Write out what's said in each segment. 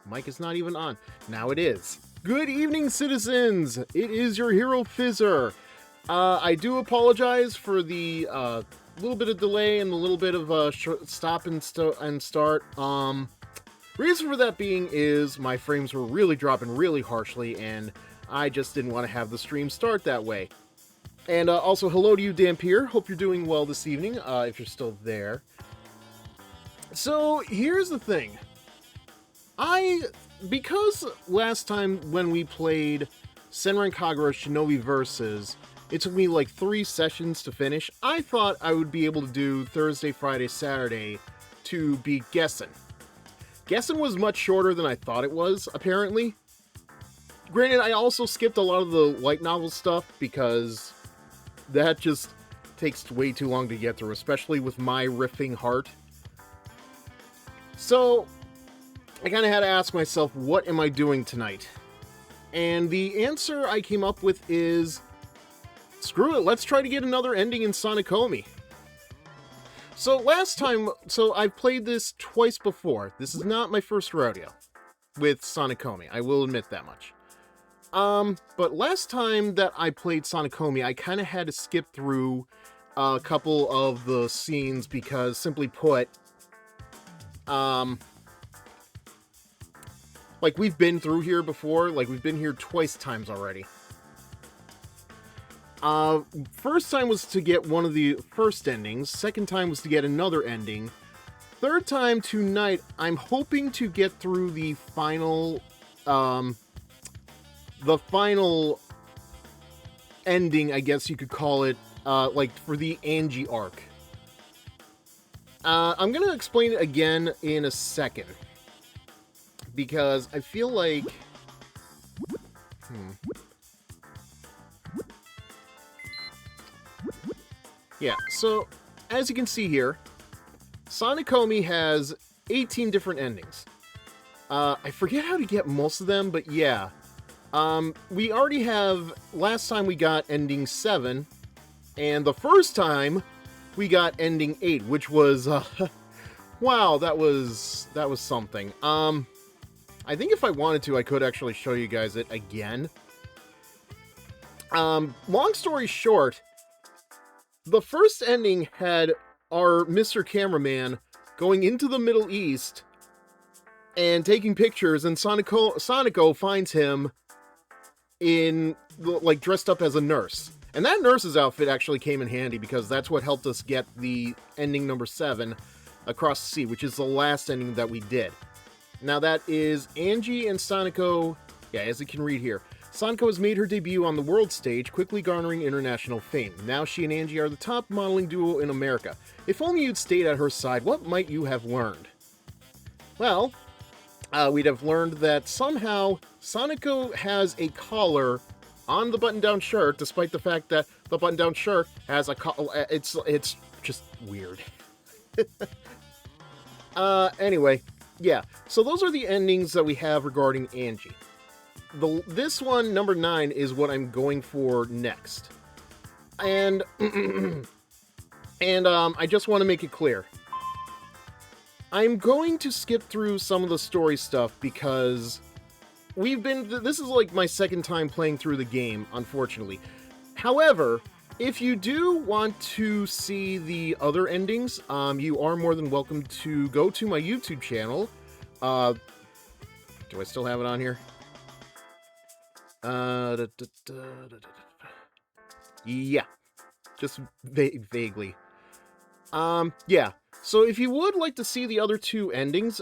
Mic is not even on. Now it is. Good evening, citizens. It is your HeroFizzer. I do apologize for the little bit of delay and a little bit of stop and start. Reason for that being is my frames were really dropping really harshly, and I just didn't want to have the stream start that way. And also, hello to you, Dampier. Hope you're doing well this evening, if you're still there. So, here's the thing. Because last time when we played Senran Kagura Shinobi Versus, it took me like 3 sessions to finish, I thought I would be able to do Thursday, Friday, Saturday to beat Gessen. Gessen was much shorter than I thought it was, apparently. Granted, I also skipped a lot of the light novel stuff because that just takes way too long to get through, especially with my riffing heart. So, I kind of had to ask myself, what am I doing tonight? And the answer I came up with is, screw it, let's try to get another ending in Sonicomi. So last time, I've played this twice before. This is not my first rodeo with Sonicomi, I will admit that much. But last time that I played Sonicomi, I kind of had to skip through a couple of the scenes because, simply put, like, we've been through here before, like, we've been here twice times already. First time was to get one of the first endings, second time was to get another ending, third time tonight, I'm hoping to get through the final ending, I guess you could call it, like, for the Angie arc. I'm gonna explain it again in a second, because I feel like... Yeah, so, as you can see here, Sonicomi has 18 different endings. I forget how to get most of them, but yeah. We already have... Last time we got ending 7, and the first time we got ending 8, which was... wow, that was something. I think if I wanted to, I could actually show you guys it again. Long story short, the first ending had our Mr. Cameraman going into the Middle East and taking pictures, and Sonico finds him in, like, dressed up as a nurse. And that nurse's outfit actually came in handy because that's what helped us get the ending number 7, Across the Sea, which is the last ending that we did. Now that is Angie and Sonico, yeah, as you can read here. Sonico has made her debut on the world stage, quickly garnering international fame. Now she and Angie are the top modeling duo in America. If only you'd stayed at her side, what might you have learned? Well, we'd have learned that somehow Sonico has a collar on the button-down shirt, despite the fact that the button-down shirt has a collar. It's just weird. Anyway, yeah. So those are the endings that we have regarding Angie. This one, number 9, is what I'm going for next. And, I just want to make it clear. I'm going to skip through some of the story stuff because this is like my second time playing through the game, unfortunately. However, if you do want to see the other endings, you are more than welcome to go to my YouTube channel. Do I still have it on here? Yeah, just vaguely. Yeah, so if you would like to see the other 2 endings,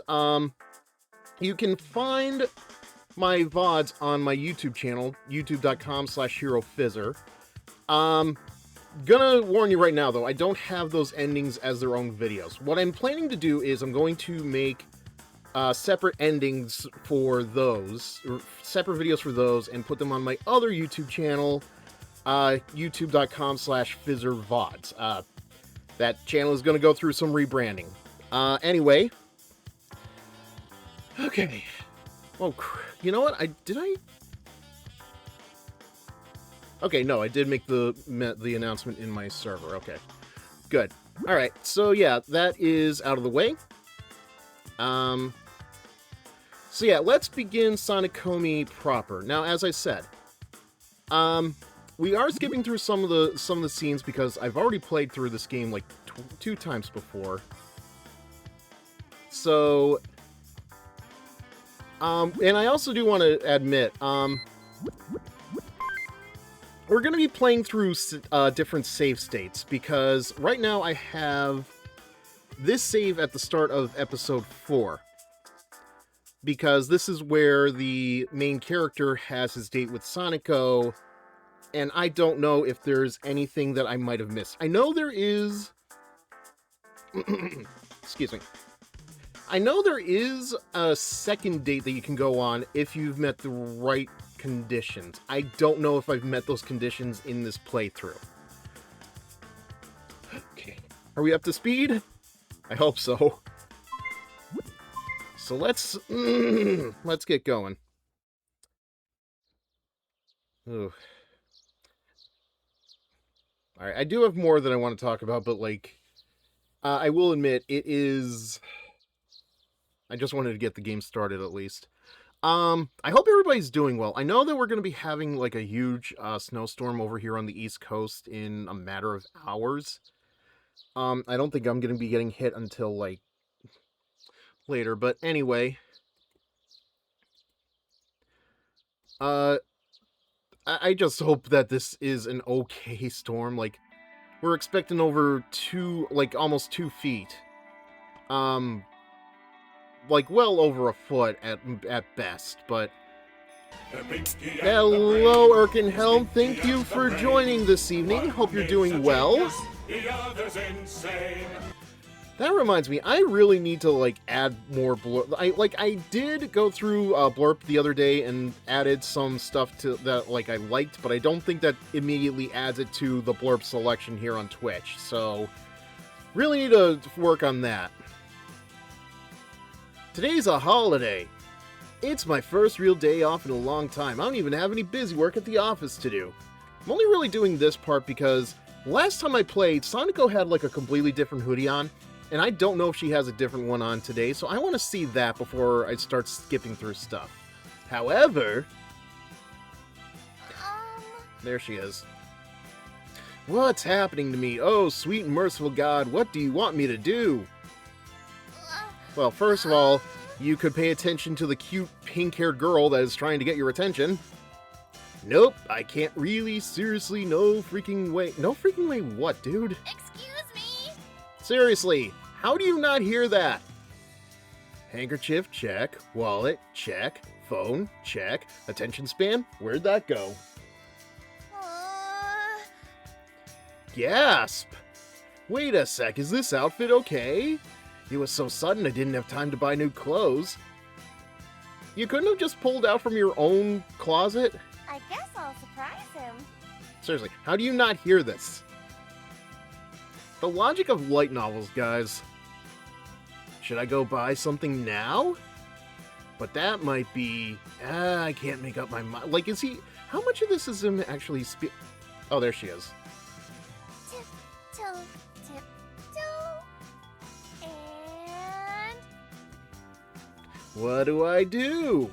you can find my VODs on my YouTube channel, youtube.com/HeroFizzer. Gonna warn you right now, though, I don't have those endings as their own videos. What I'm planning to do is I'm going to make separate endings for those, or separate videos for those, and put them on my other YouTube channel, youtube.com/FizzerVods. That channel is going to go through some rebranding. Anyway. Okay. Oh, you know what? Okay, no, I did make the announcement in my server. Okay. Good. Alright, so yeah, that is out of the way. So yeah, let's begin Sonicomi proper. Now, as I said, we are skipping through some of the scenes because I've already played through this game like 2 times before. So, and I also do want to admit, we're going to be playing through different save states because right now I have this save at the start of episode 4. Because this is where the main character has his date with Sonico, and I don't know if there's anything that I might have missed. I know there is... Excuse me. I know there is a second date that you can go on if you've met the right conditions. I don't know if I've met those conditions in this playthrough. Okay. Are we up to speed? I hope so. So let's get going. Ooh. Alright, I do have more that I want to talk about, but like, I will admit, it is... I just wanted to get the game started at least. I hope everybody's doing well. I know that we're going to be having like a huge snowstorm over here on the East Coast in a matter of hours. I don't think I'm going to be getting hit until like later, but anyway. I just hope that this is an okay storm. Like, we're expecting over almost 2 feet. Like, well over a foot at best, but... Hello, Erkenhelm. Thank you for joining this evening. Hope you're doing well. That reminds me, I really need to, like, add more blurb. I did go through Blurb the other day and added some stuff to that, like, I liked, but I don't think that immediately adds it to the Blurb selection here on Twitch, so really need to work on that. Today's a holiday. It's my first real day off in a long time. I don't even have any busy work at the office to do. I'm only really doing this part because last time I played, Sonico had, like, a completely different hoodie on. And I don't know if she has a different one on today, so I want to see that before I start skipping through stuff. However... There she is. What's happening to me? Oh, sweet and merciful God, what do you want me to do? Well, first of all, you could pay attention to the cute pink-haired girl that is trying to get your attention. Nope, I can't really, seriously, no freaking way. No freaking way what, dude? Excuse me? Seriously, how do you not hear that? Handkerchief, check. Wallet, check. Phone, check. Attention span, where'd that go? Gasp! Wait a sec, is this outfit okay? It was so sudden I didn't have time to buy new clothes. You couldn't have just pulled out from your own closet? I guess I'll surprise him. Seriously, how do you not hear this? The logic of light novels, guys. Should I go buy something now? But that might be... I can't make up my mind. Like, is he... How much of this is him actually Oh, there she is. Tiptoe, tiptoe. And... What do I do?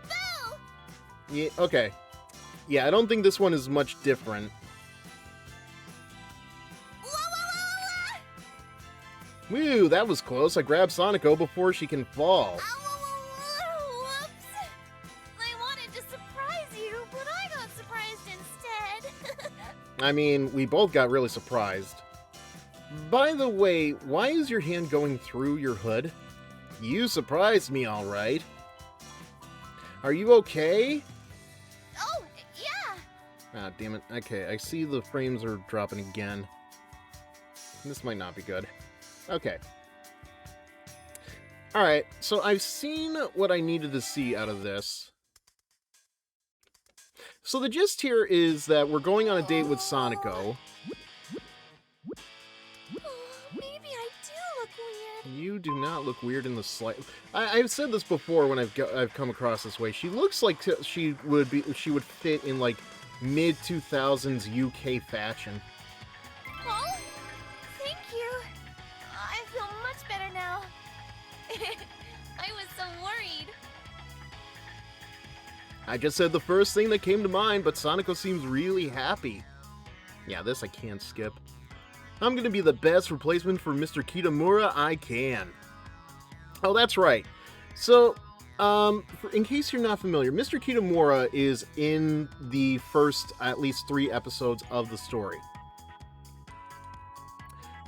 Boo! Yeah, okay. Yeah, I don't think this one is much different. Woo, that was close. I grabbed Sonico before she can fall. Whoops! I wanted to surprise you, but I got surprised instead. I mean, we both got really surprised. By the way, why is your hand going through your hood? You surprised me, all right. Are you okay? Oh, yeah. Ah, damn it. Okay, I see the frames are dropping again. This might not be good. Okay. Alright, so I've seen what I needed to see out of this. So the gist here is that we're going on a date with Sonico. Maybe I do look weird. You do not look weird in the slightest. I've said this before when I've come across this way. She looks like she would fit in like mid-2000s UK fashion. Oh, thank you. I feel much better now. I was so worried. I just said the first thing that came to mind, but Sonico seems really happy. Yeah, this I can't skip. I'm gonna be the best replacement for Mr. Kitamura I can. Oh, that's right. So, in case you're not familiar, Mr. Kitamura is in the first at least 3 episodes of the story.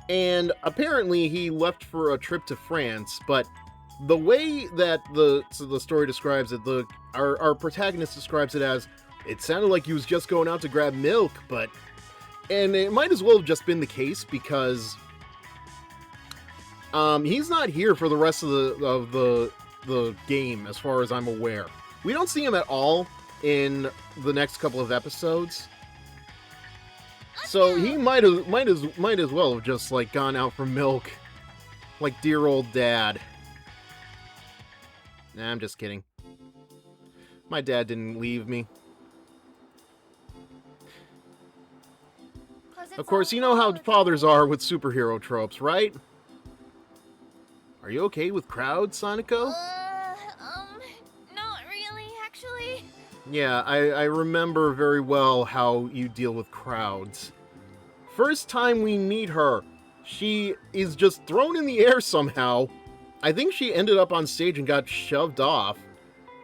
And apparently he left for a trip to France, but the way that the story describes it, our protagonist describes it as, it sounded like he was just going out to grab milk, but... And it might as well have just been the case, because he's not here for the rest of the game, as far as I'm aware. We don't see him at all in the next couple of episodes. So he might as well have just like gone out for milk, like dear old dad. Nah, I'm just kidding. My dad didn't leave me. Of course, you know how fathers are with superhero tropes, right? Are you okay with crowds, Sonico? Not really, actually. Yeah, I remember very well how you deal with crowds. First time we meet her, she is just thrown in the air somehow. I think she ended up on stage and got shoved off.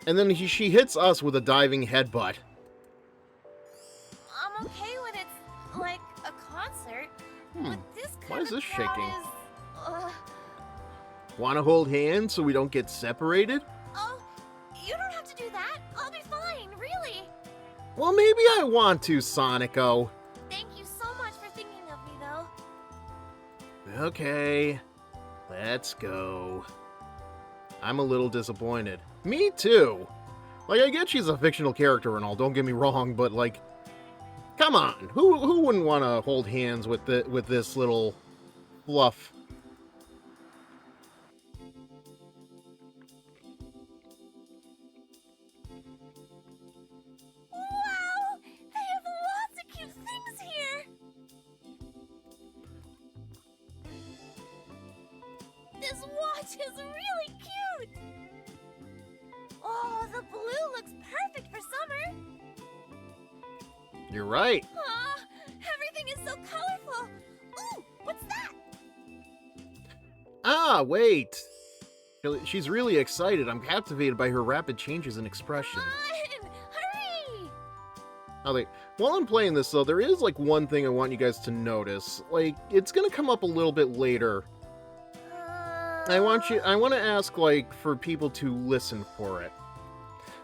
And then she hits us with a diving headbutt. I'm okay when it's like a concert. But this kind Why is this of crowd shaking? Is, Wanna hold hands so we don't get separated? Oh, you don't have to do that. I'll be fine, really. Well, maybe I want to, Sonico. Thank you so much for thinking of me, though. Okay, let's go. I'm a little disappointed. Me too. Like, I get she's a fictional character and all, don't get me wrong, but like, come on, who wouldn't want to hold hands with this little fluff? Wow, they have lots of cute things here. This watch is really cute. Oh, the blue looks perfect for summer. You're right. Everything is so colorful. Ooh, what's that? Ah, wait. She's really excited. I'm captivated by her rapid changes in expression. Come on, hurry! Oh, wait. While I'm playing this, though, there is, like, one thing I want you guys to notice. Like, it's gonna come up a little bit later. I want to ask, like, for people to listen for it.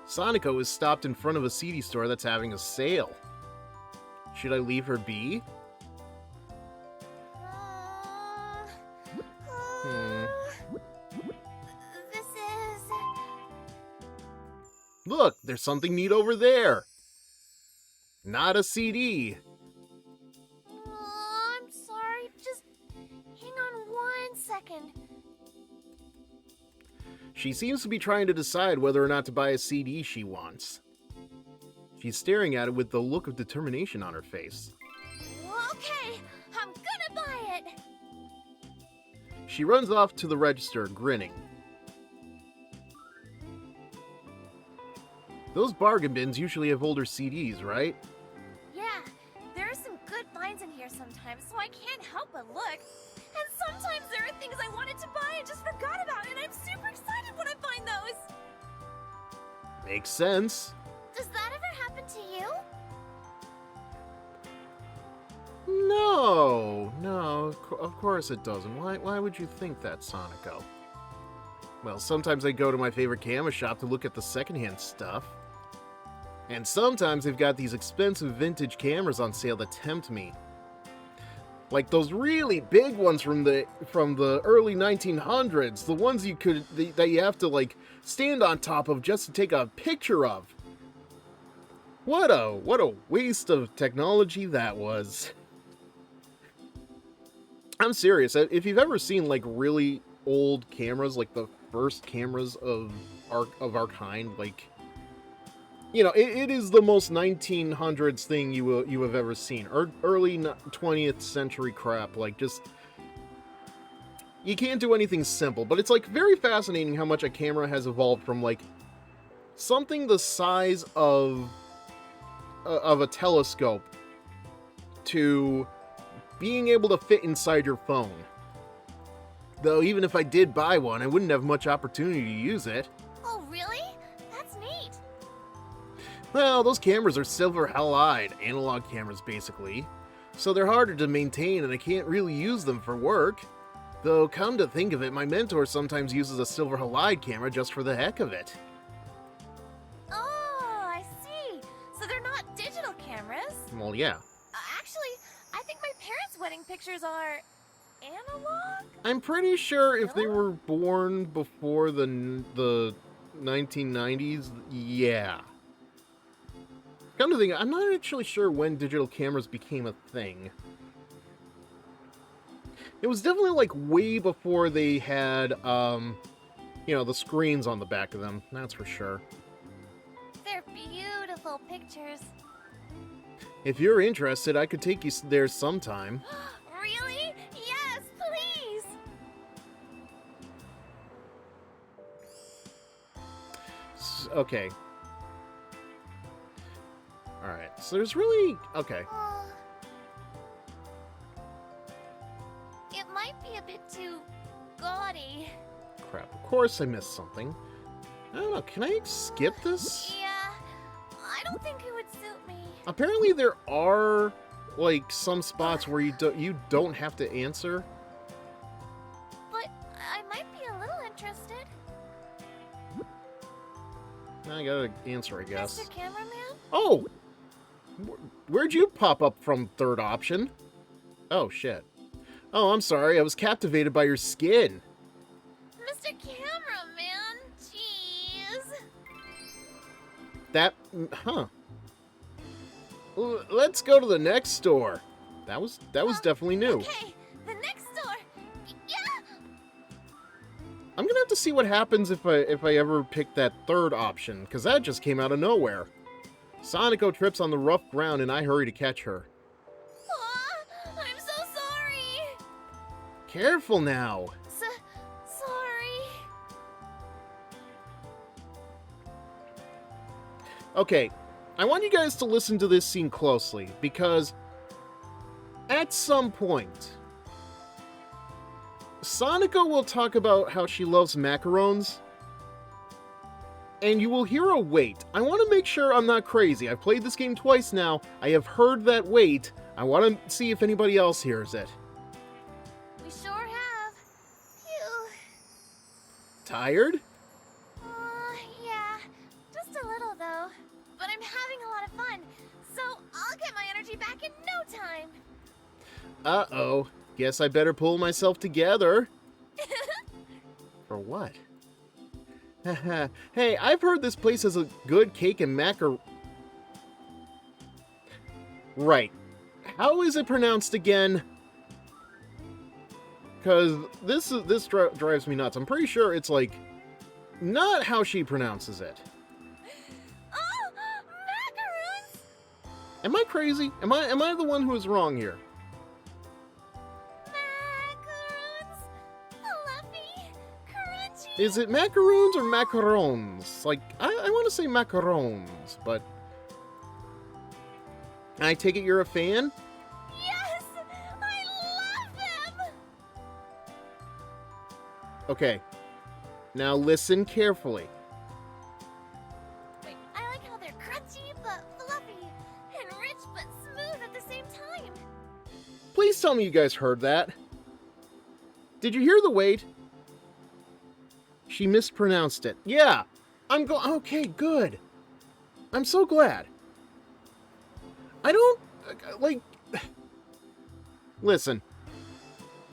Sonico is stopped in front of a CD store that's having a sale. Should I leave her be? This is... Look, there's something neat over there. Not a CD. I'm sorry, just hang on 1 second. She seems to be trying to decide whether or not to buy a CD she wants. She's staring at it with the look of determination on her face. Okay, I'm gonna buy it. She runs off to the register, grinning. Those bargain bins usually have older CDs, right? Yeah, there are some good finds in here sometimes, so I can't help but look. And sometimes there are things I wanted to buy and just forgot about, and I'm super excited when I find those. Makes sense. Does that ever happen to you? No, of course it doesn't. Why would you think that, Sonico? Well, sometimes I go to my favorite camera shop to look at the secondhand stuff. And sometimes they've got these expensive vintage cameras on sale that tempt me. Like those really big ones from the early 1900s, the ones that you have to like stand on top of just to take a picture of. What a waste of technology that was. I'm serious. If you've ever seen like really old cameras, like the first cameras of our kind, like, you know, it is the most 1900s thing you have ever seen, or early 20th century crap. Like, just, you can't do anything simple. But it's like very fascinating how much a camera has evolved from like something the size of a telescope to being able to fit inside your phone. Though even if I did buy one, I wouldn't have much opportunity to use it. Oh, really? That's neat. Well, those cameras are silver halide, analog cameras basically, so they're harder to maintain and I can't really use them for work. Though, come to think of it, my mentor sometimes uses a silver halide camera just for the heck of it. Oh, I see. So they're not digital cameras? Well, yeah. Actually, I think my parents' wedding pictures are analog? I'm pretty sure if they were born before the 1990s, yeah. Come to think, I'm not actually sure when digital cameras became a thing. It was definitely like way before they had, the screens on the back of them, that's for sure. They're beautiful pictures. If you're interested, I could take you there sometime. Really? Yes, please! Okay. Alright, so there's really... Okay. It might be a bit too gaudy. Crap, of course I missed something. I don't know, can I skip this? Yeah, I don't think it would suit me. Apparently there are, like, some spots where you don't have to answer. But I might be a little interested. I gotta answer, I guess. Mr. Cameraman? Oh! Where'd you pop up from, third option? Oh, shit. Oh, I'm sorry, I was captivated by your skin. Mr. Cameraman? Jeez. That... Huh. Let's go to the next store. That was definitely new. Okay, the next door. Yeah! I'm gonna have to see what happens if I ever pick that third option, because that just came out of nowhere. Sonico trips on the rough ground and I hurry to catch her. I'm so sorry. Careful now. Sorry. Okay, I want you guys to listen to this scene closely, because at some point, Sonico will talk about how she loves macarons, and you will hear a wait. I want to make sure I'm not crazy. I've played this game twice now. I have heard that wait. I want to see if anybody else hears it. We sure have. Phew. Tired? Yeah. Just a little, though. But I'm having a lot of fun, so I'll get my energy back in no time. Uh-oh. Guess I better pull myself together. For what? Hey, I've heard this place has a good cake and macar... Right. How is it pronounced again? Because this drives me nuts. I'm pretty sure it's like not how she pronounces it. Oh, macaroons! Am I crazy? Am I the one who is wrong here? Macaroons, fluffy, crunchy. Is it macaroons or macarons? Like, I want to say macarons, but... I take it you're a fan? Yes, I love them. Okay, now listen carefully. Wait, I like how they're crunchy but fluffy, and rich but smooth at the same time. Please tell me you guys heard that. Did you hear the wait? She mispronounced it. Yeah, okay, good. I'm so glad. I don't, like... Listen.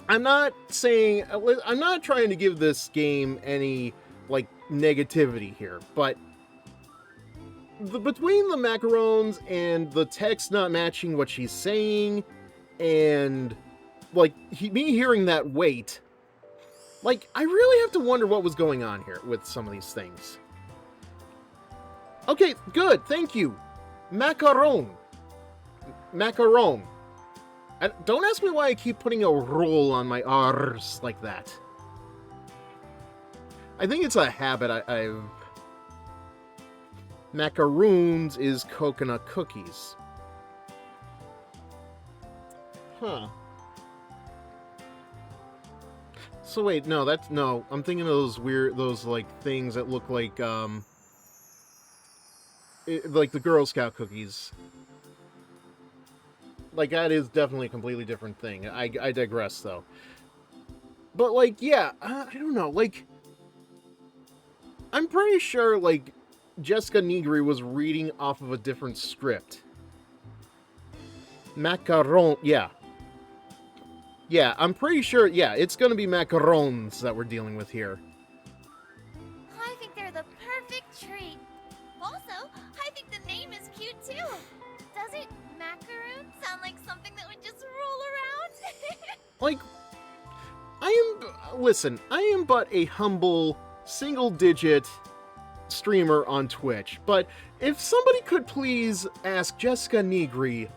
I'm not trying to give this game any, like, negativity here, but... between the macarons and the text not matching what she's saying, and, like, me hearing that wait... Like, I really have to wonder what was going on here with some of these things. Okay, good, thank you. Macaron. Macaron. Don't ask me why I keep putting a roll on my R's like that. I think it's a habit Macaroons is coconut cookies. Huh. So wait, no, I'm thinking of those like, things that look like, like the Girl Scout cookies. Like, that is definitely a completely different thing. I digress, though. But, like, yeah, I don't know, like, I'm pretty sure, like, Jessica Negri was reading off of a different script. Macaron, yeah. Yeah, I'm pretty sure, yeah, it's gonna be macarons that we're dealing with here. I think they're the perfect treat. Also, I think the name is cute too. Doesn't macaroon sound like something that would just roll around? Like, listen, I am but a humble, single-digit streamer on Twitch, but if somebody could please ask Jessica Negri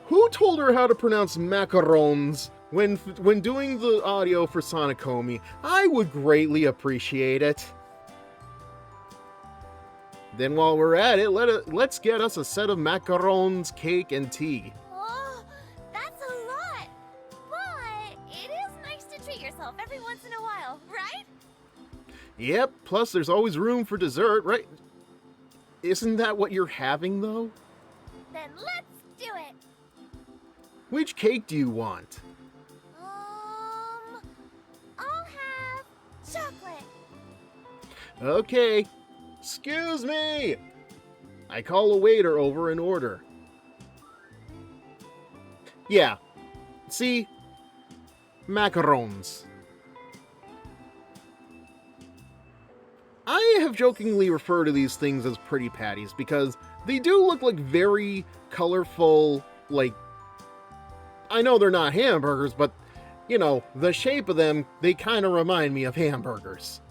who told her how to pronounce macarons when doing the audio for Sonicomi, I would greatly appreciate it. Then while we're at it, let's get us a set of macarons, cake, and tea. Oh, that's a lot. But it is nice to treat yourself every once in a while, right? Yep, plus there's always room for dessert, right? Isn't that what you're having, though? Then let's do it. Which cake do you want? I'll have chocolate. Okay. Excuse me! I call a waiter over an order. Yeah. See? Macarons. I have jokingly referred to these things as pretty patties because they do look like very colorful, like, I know they're not hamburgers, but, you know, the shape of them, they kind of remind me of hamburgers.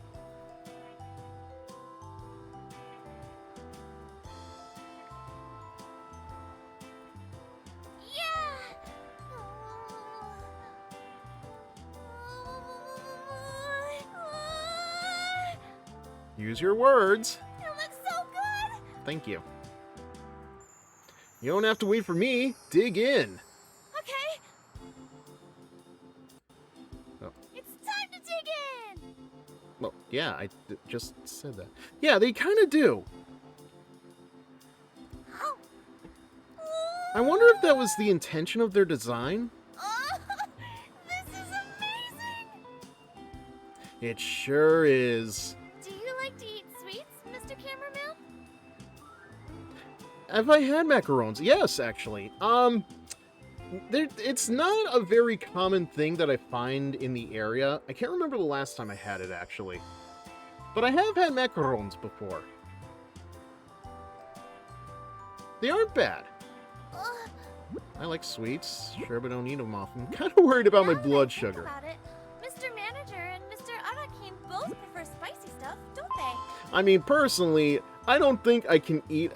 Use your words. It looks so good. Thank you. You don't have to wait for me. Dig in. Okay. Oh. It's time to dig in. Well, yeah, I just said that. Yeah, they kind of do. Oh. I wonder if that was the intention of their design. Oh, this is amazing. It sure is. Do you like to eat sweets, Mr. Cameraman? Have I had macarons? Yes, actually. It's not a very common thing that I find in the area. I can't remember the last time I had it, actually. But I have had macarons before. They aren't bad. Ugh. I like sweets, sure, but don't eat them often. I'm kind of worried about my Now that I blood think sugar. about it, Mr. Manager and Mr. Arakin both prefer spicy stuff, don't they? I mean, personally, I don't think I can eat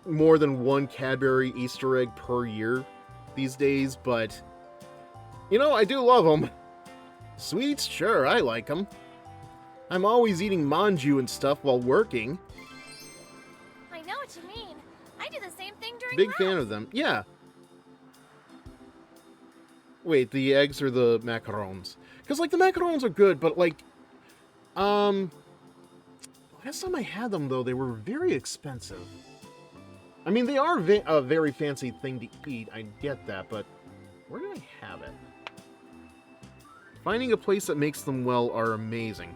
more than one Cadbury Easter egg per year these days, but, you know, I do love them. Sweets, sure, I like them. I'm always eating manju and stuff while working. I know what you mean. I do the same thing during Big fan rounds. of them. Yeah. Wait, the eggs or the macarons? Because, like, the macarons are good, but, like, last time I had them, though, they were very expensive. I mean, they are a very fancy thing to eat, I get that, but where did I have it? Finding a place that makes them well are amazing.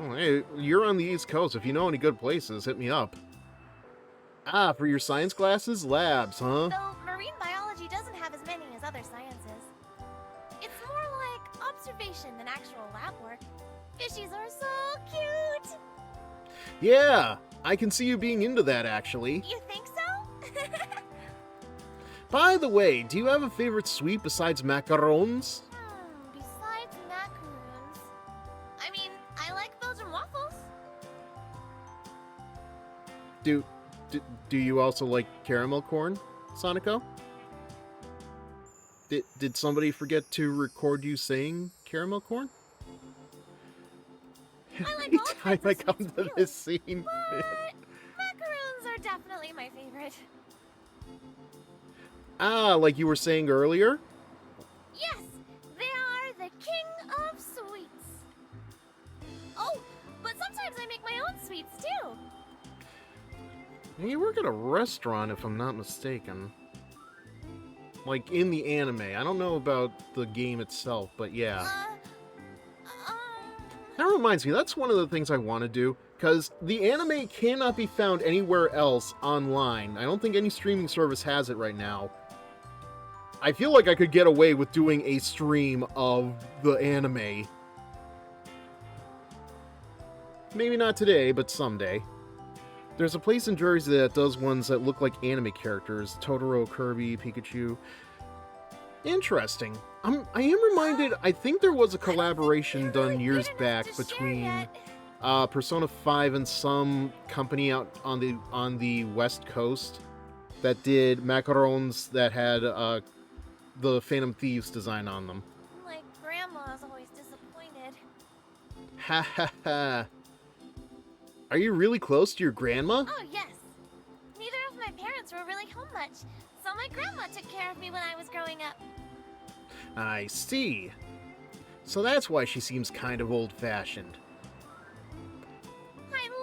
Oh, hey, you're on the East Coast. If you know any good places, hit me up. Ah, for your science classes? Labs, huh? Though marine biology doesn't have as many as other sciences. It's more like observation than actual lab work. Fishies are so cute! Yeah, I can see you being into that, actually. You think so? By the way, do you have a favorite sweet besides macarons? Besides macaroons... I mean, I like Belgian waffles. Do you also like caramel corn, Sonico? Did somebody forget to record you saying caramel corn? I like all time kinds I of come sweets to too. this scene. But macaroons are definitely my favorite. Ah, like you were saying earlier? Yes, they are the king of sweets. Oh, but sometimes I make my own sweets too. You work at a restaurant, if I'm not mistaken. Like, in the anime. I don't know about the game itself, but yeah. That reminds me, that's one of the things I want to do, because the anime cannot be found anywhere else online. I don't think any streaming service has it right now. I feel like I could get away with doing a stream of the anime. Maybe not today, but someday. There's a place in Jersey that does ones that look like anime characters. Totoro, Kirby, Pikachu. Interesting. I am reminded, I think there was a collaboration done years back between Persona 5 and some company out on the West Coast that did macarons that had the Phantom Thieves design on them. My grandma's always disappointed. Ha ha ha. Are you really close to your grandma? Oh, yes. Neither of my parents were really home much, so my grandma took care of me when I was growing up. I see. So that's why she seems kind of old-fashioned.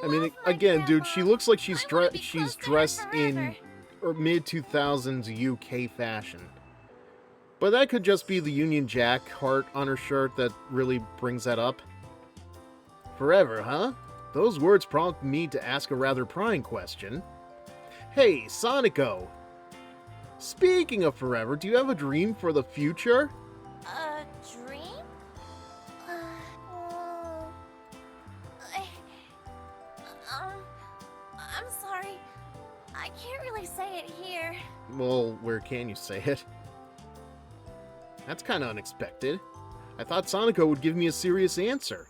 I mean, again, dude, she looks like she's dressed in mid-2000s UK fashion. But that could just be the Union Jack heart on her shirt that really brings that up. Forever, huh? Those words prompt me to ask a rather prying question. Hey, Sonico! Speaking of forever, do you have a dream for the future? A dream? I'm sorry. I can't really say it here. Well, where can you say it? That's kind of unexpected. I thought Sonico would give me a serious answer.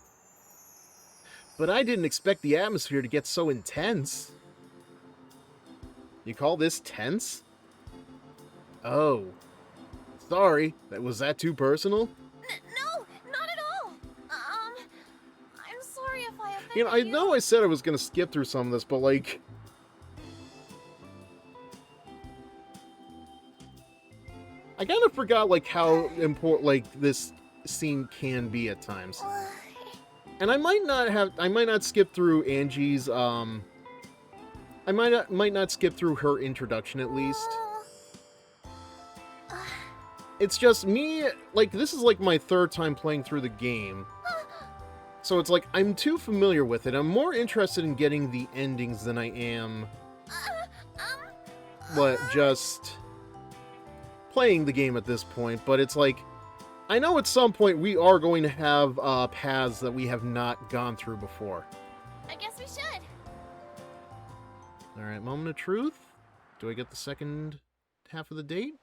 But I didn't expect the atmosphere to get so intense. You call this tense? Oh. Sorry, was that too personal? No, not at all. I'm sorry if I offended You know, I know I said I was gonna skip through some of this, but like... I kind of forgot, like, how important, like, this scene can be at times. And I might not skip through Angie's, I might not skip through her introduction at least. It's just me, like, this is like my third time playing through the game. So it's like, I'm too familiar with it. I'm more interested in getting the endings than I am, just playing the game at this point. But it's like, I know at some point we are going to have paths that we have not gone through before. I guess we should. Alright, moment of truth. Do I get the second half of the date?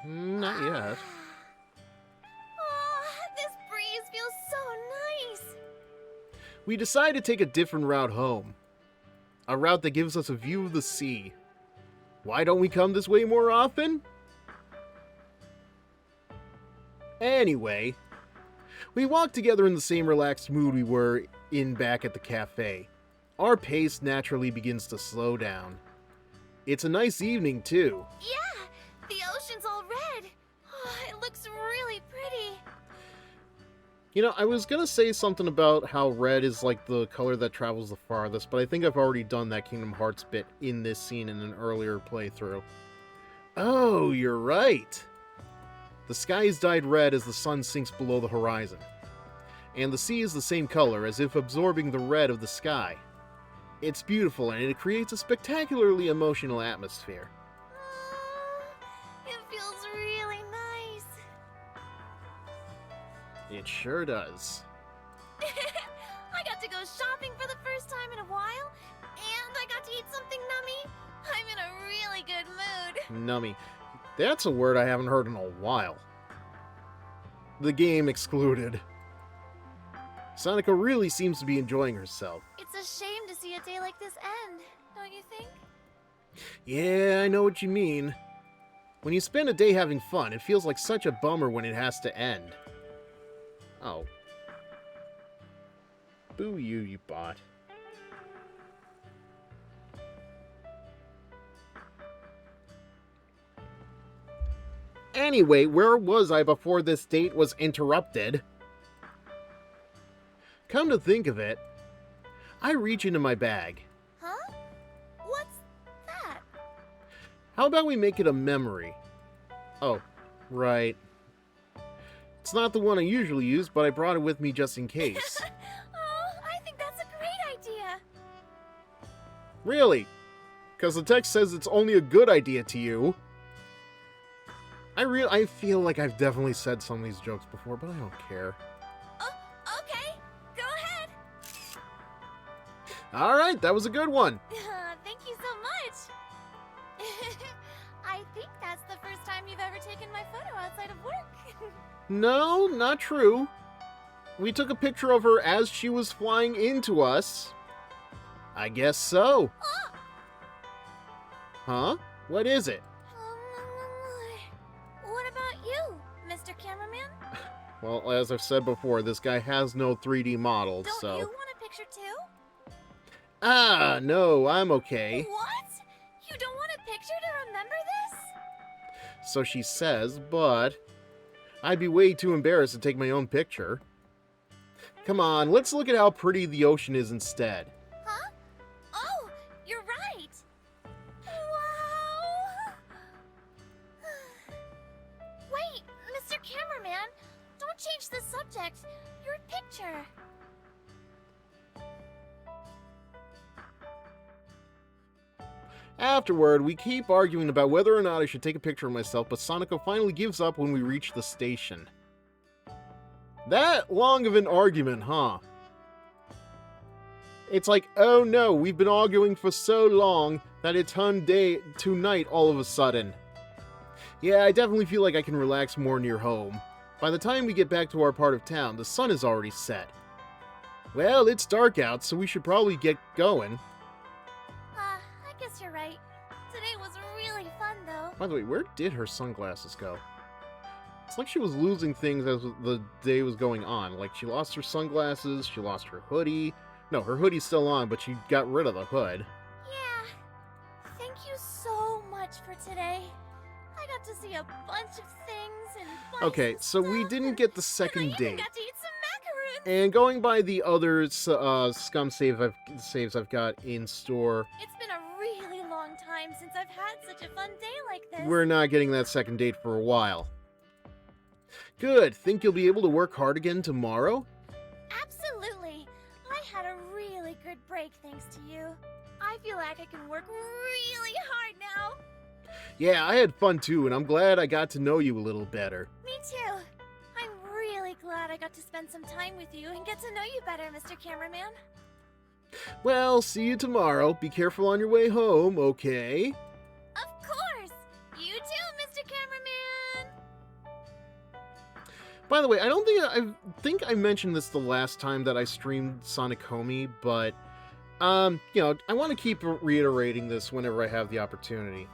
Not yet. This breeze feels so nice. We decide to take a different route home. A route that gives us a view of the sea. Why don't we come this way more often? Anyway, we walk together in the same relaxed mood we were in back at the cafe. Our pace naturally begins to slow down. It's a nice evening, too. Yeah, the ocean's all red. It looks really pretty. You know, I was gonna say something about how red is like the color that travels the farthest, but I think I've already done that Kingdom Hearts bit in this scene in an earlier playthrough. Oh, you're right! The sky is dyed red as the sun sinks below the horizon. And the sea is the same color, as if absorbing the red of the sky. It's beautiful, and it creates a spectacularly emotional atmosphere. It feels really nice. It sure does. I got to go shopping for the first time in a while, and I got to eat something nummy. I'm in a really good mood. Nummy. That's a word I haven't heard in a while. The game excluded. Sonica really seems to be enjoying herself. It's a shame to see a day like this end, don't you think? Yeah, I know what you mean. When you spend a day having fun, it feels like such a bummer when it has to end. Oh. Boo you, you bot. Anyway, where was I before this date was interrupted? Come to think of it, I reach into my bag. Huh? What's that? How about we make it a memory? Oh, right. It's not the one I usually use, but I brought it with me just in case. Oh, I think that's a great idea. Really? Because the text says it's only a good idea to you. I feel like I've definitely said some of these jokes before, but I don't care. Oh, okay. Go ahead. Alright, that was a good one. Thank you so much. I think that's the first time you've ever taken my photo outside of work. No, not true. We took a picture of her as she was flying into us. I guess so. Oh. Huh? What is it? What about you, Mr. Cameraman? Well, as I've said before, this guy has no 3D models, Don't so... you want a picture too? Ah, no, I'm okay. What? You don't want a picture to remember this? So she says, but... I'd be way too embarrassed to take my own picture. Come on, let's look at how pretty the ocean is instead. Huh? Oh, you're right. Wow. Wait, Mr. Cameraman, don't change the subject. Your picture. Afterward, we keep arguing about whether or not I should take a picture of myself, but Sonico finally gives up when we reach the station. That long of an argument, huh? It's like, oh no, we've been arguing for so long that it turned day to night all of a sudden. Yeah, I definitely feel like I can relax more near home. By the time we get back to our part of town, the sun is already set. Well, it's dark out, so we should probably get going. I guess you're right. Today was really fun, though. By the way, where did her sunglasses go? It's like she was losing things as the day was going on. Like, she lost her sunglasses, she lost her hoodie. No, her hoodie's still on, but she got rid of the hood. Yeah. Thank you so much for today. I got to see a bunch of things and buy Okay, some so we stuff, didn't and- get the and second I even date. got to eat some macaroons. And going by the other scum saves I've got in store, It's been a really long time since I've had such a fun day like this. we're not getting that second date for a while. Good. Think you'll be able to work hard again tomorrow? Absolutely. I had a really good break thanks to you. I feel like I can work really hard now. Yeah, I had fun too, and I'm glad I got to know you a little better. Me too. I'm really glad I got to spend some time with you and get to know you better, Mr. Cameraman. Well, see you tomorrow. Be careful on your way home, okay? Of course. You too, Mr. Cameraman. By the way, I think I mentioned this the last time that I streamed Sonicomi, but you know, I want to keep reiterating this whenever I have the opportunity.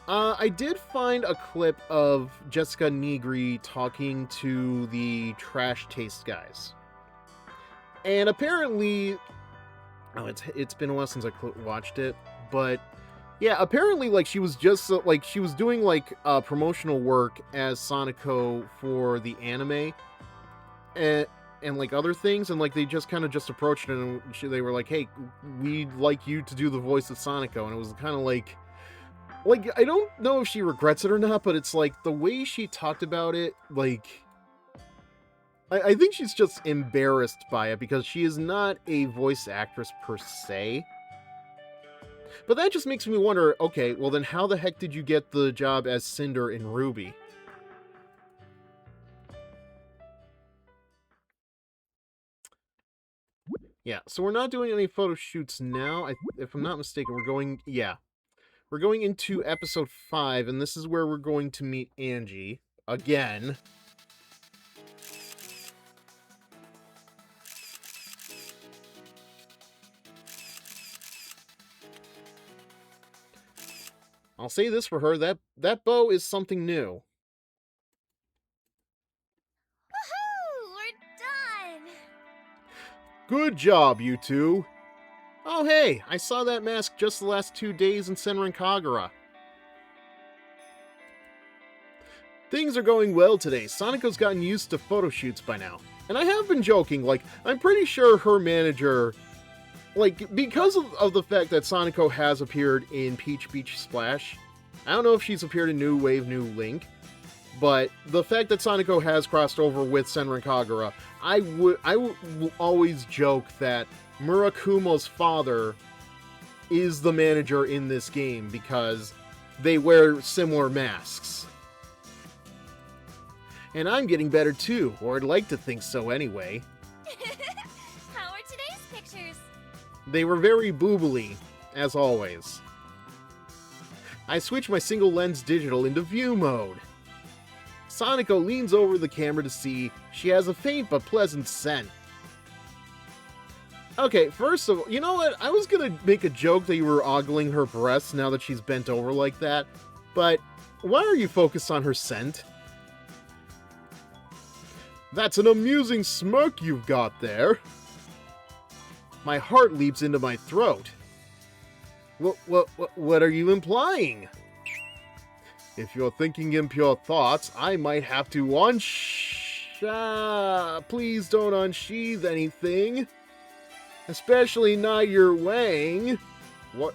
I did find a clip of Jessica Negri talking to the Trash Taste guys. And apparently, it's been a while since I watched it, but yeah, apparently, like, she was just like she was doing like promotional work as Sonico for the anime, and like other things, and like they just kind of just approached her and they were like, "Hey, we'd like you to do the voice of Sonico," and it was kind of like I don't know if she regrets it or not, but it's like the way she talked about it, like. I think she's just embarrassed by it because she is not a voice actress per se. But that just makes me wonder, okay, well then how the heck did you get the job as Cinder in Ruby? Yeah, so we're not doing any photo shoots now. If I'm not mistaken, we're going into episode 5, and this is where we're going to meet Angie again. I'll say this for her, that bow is something new. Woohoo! We're done! Good job, you two. Oh hey, I saw that mask just the last 2 days in Senran Kagura. Things are going well today. Sonico's gotten used to photo shoots by now. And I have been joking, like, I'm pretty sure her manager, like, because of the fact that Sonico has appeared in Peach Beach Splash, I don't know if she's appeared in New Wave, New Link, but the fact that Sonico has crossed over with Senran Kagura, I will always joke that Murakumo's father is the manager in this game because they wear similar masks. And I'm getting better too, or I'd like to think so anyway. How are today's pictures? They were very boobly, as always. I switched my single lens digital into view mode. Sonico leans over the camera to see she has a faint but pleasant scent. Okay, first of all, you know what? I was gonna make a joke that you were ogling her breasts now that she's bent over like that, but why are you focused on her scent? That's an amusing smirk you've got there. My heart leaps into my throat. What are you implying? If you're thinking impure thoughts, I might have to please don't unsheath anything. Especially not your wang.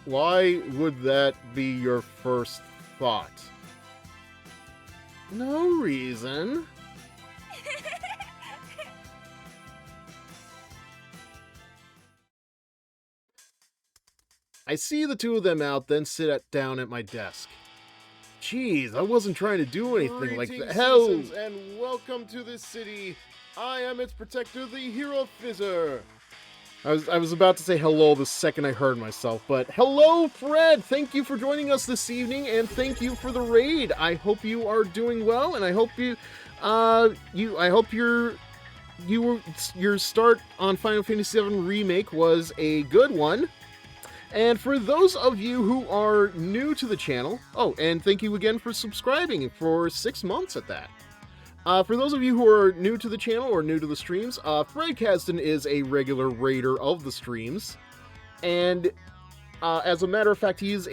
Why would that be your first thought? No reason. I see the two of them out, then sit down at my desk. Jeez, I wasn't trying to do anything like that. Hello, and welcome to this city. I am its protector, the HeroFizzer. I was about to say hello the second I heard myself, but hello, Fred! Thank you for joining us this evening, and thank you for the raid. I hope you are doing well, and I hope your start on Final Fantasy VII Remake was a good one. And for those of you who are new to the channel, oh, and thank you again for subscribing for 6 months at that. For those of you who are new to the channel or new to the streams, Fred Kasdan is a regular raider of the streams. And as a matter of fact, he is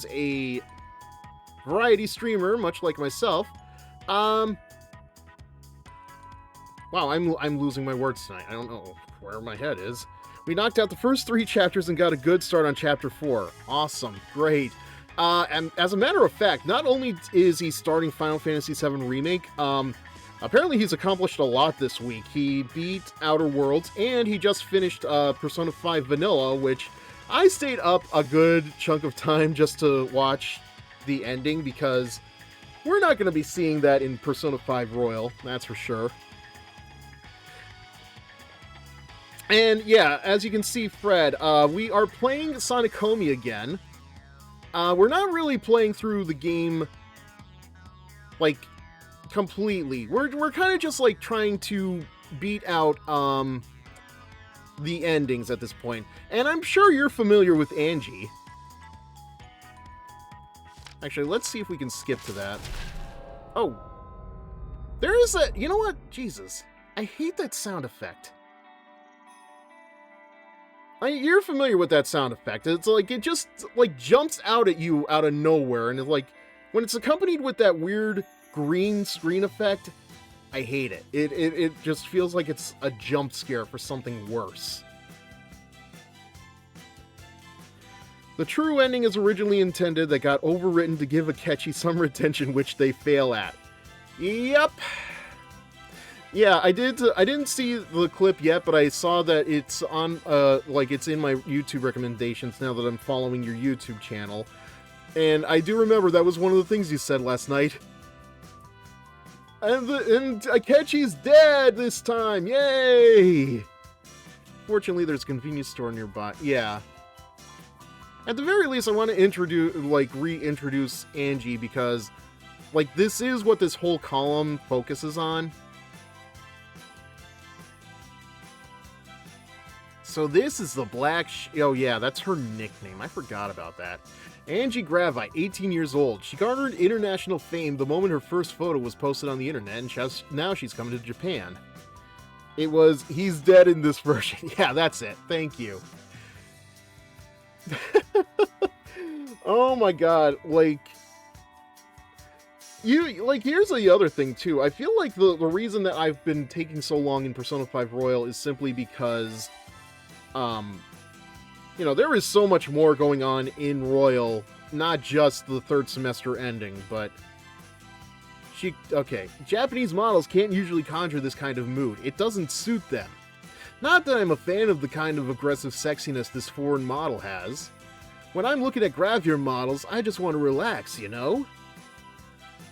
a variety streamer, much like myself. Wow, I'm losing my words tonight. I don't know where my head is. We knocked out the first 3 chapters and got a good start on Chapter 4. Awesome. Great. And as a matter of fact, not only is he starting Final Fantasy VII Remake, apparently he's accomplished a lot this week. He beat Outer Worlds, and he just finished Persona 5 Vanilla, which I stayed up a good chunk of time just to watch the ending, because we're not going to be seeing that in Persona 5 Royal, that's for sure. And yeah, as you can see, Fred, we are playing Sonicomi again. We're not really playing through the game, like, completely. We're kind of just, like, trying to beat out, the endings at this point. And I'm sure you're familiar with Angie. Actually, let's see if we can skip to that. Oh. There is a... You know what? Jesus. I hate that sound effect. You're familiar with that sound effect. It's like, it just, like, jumps out at you out of nowhere, and it's like, when it's accompanied with that weird green screen effect, I hate it. It just feels like it's a jump scare for something worse. The true ending is originally intended that got overwritten to give Akechi some retention, which they fail at. Yep. Yeah, I didn't see the clip yet, but I saw that it's on, like, it's in my YouTube recommendations now that I'm following your YouTube channel. And I do remember that was one of the things you said last night. And Akechi's dead this time! Yay! Fortunately, there's a convenience store nearby. Yeah. At the very least, I want to reintroduce Angie, because, like, this is what this whole column focuses on. So this is the Black oh yeah, that's her nickname. I forgot about that. Angie Gravite, 18 years old. She garnered international fame the moment her first photo was posted on the internet, and now she's coming to Japan. It was, he's dead in this version. Yeah, that's it. Thank you. Oh my god, like... here's the other thing, too. I feel like the reason that I've been taking so long in Persona 5 Royal is simply because, you know, there is so much more going on in Royal, not just the third semester ending, but... Okay, Japanese models can't usually conjure this kind of mood. It doesn't suit them. Not that I'm a fan of the kind of aggressive sexiness this foreign model has. When I'm looking at gravure models, I just want to relax, you know?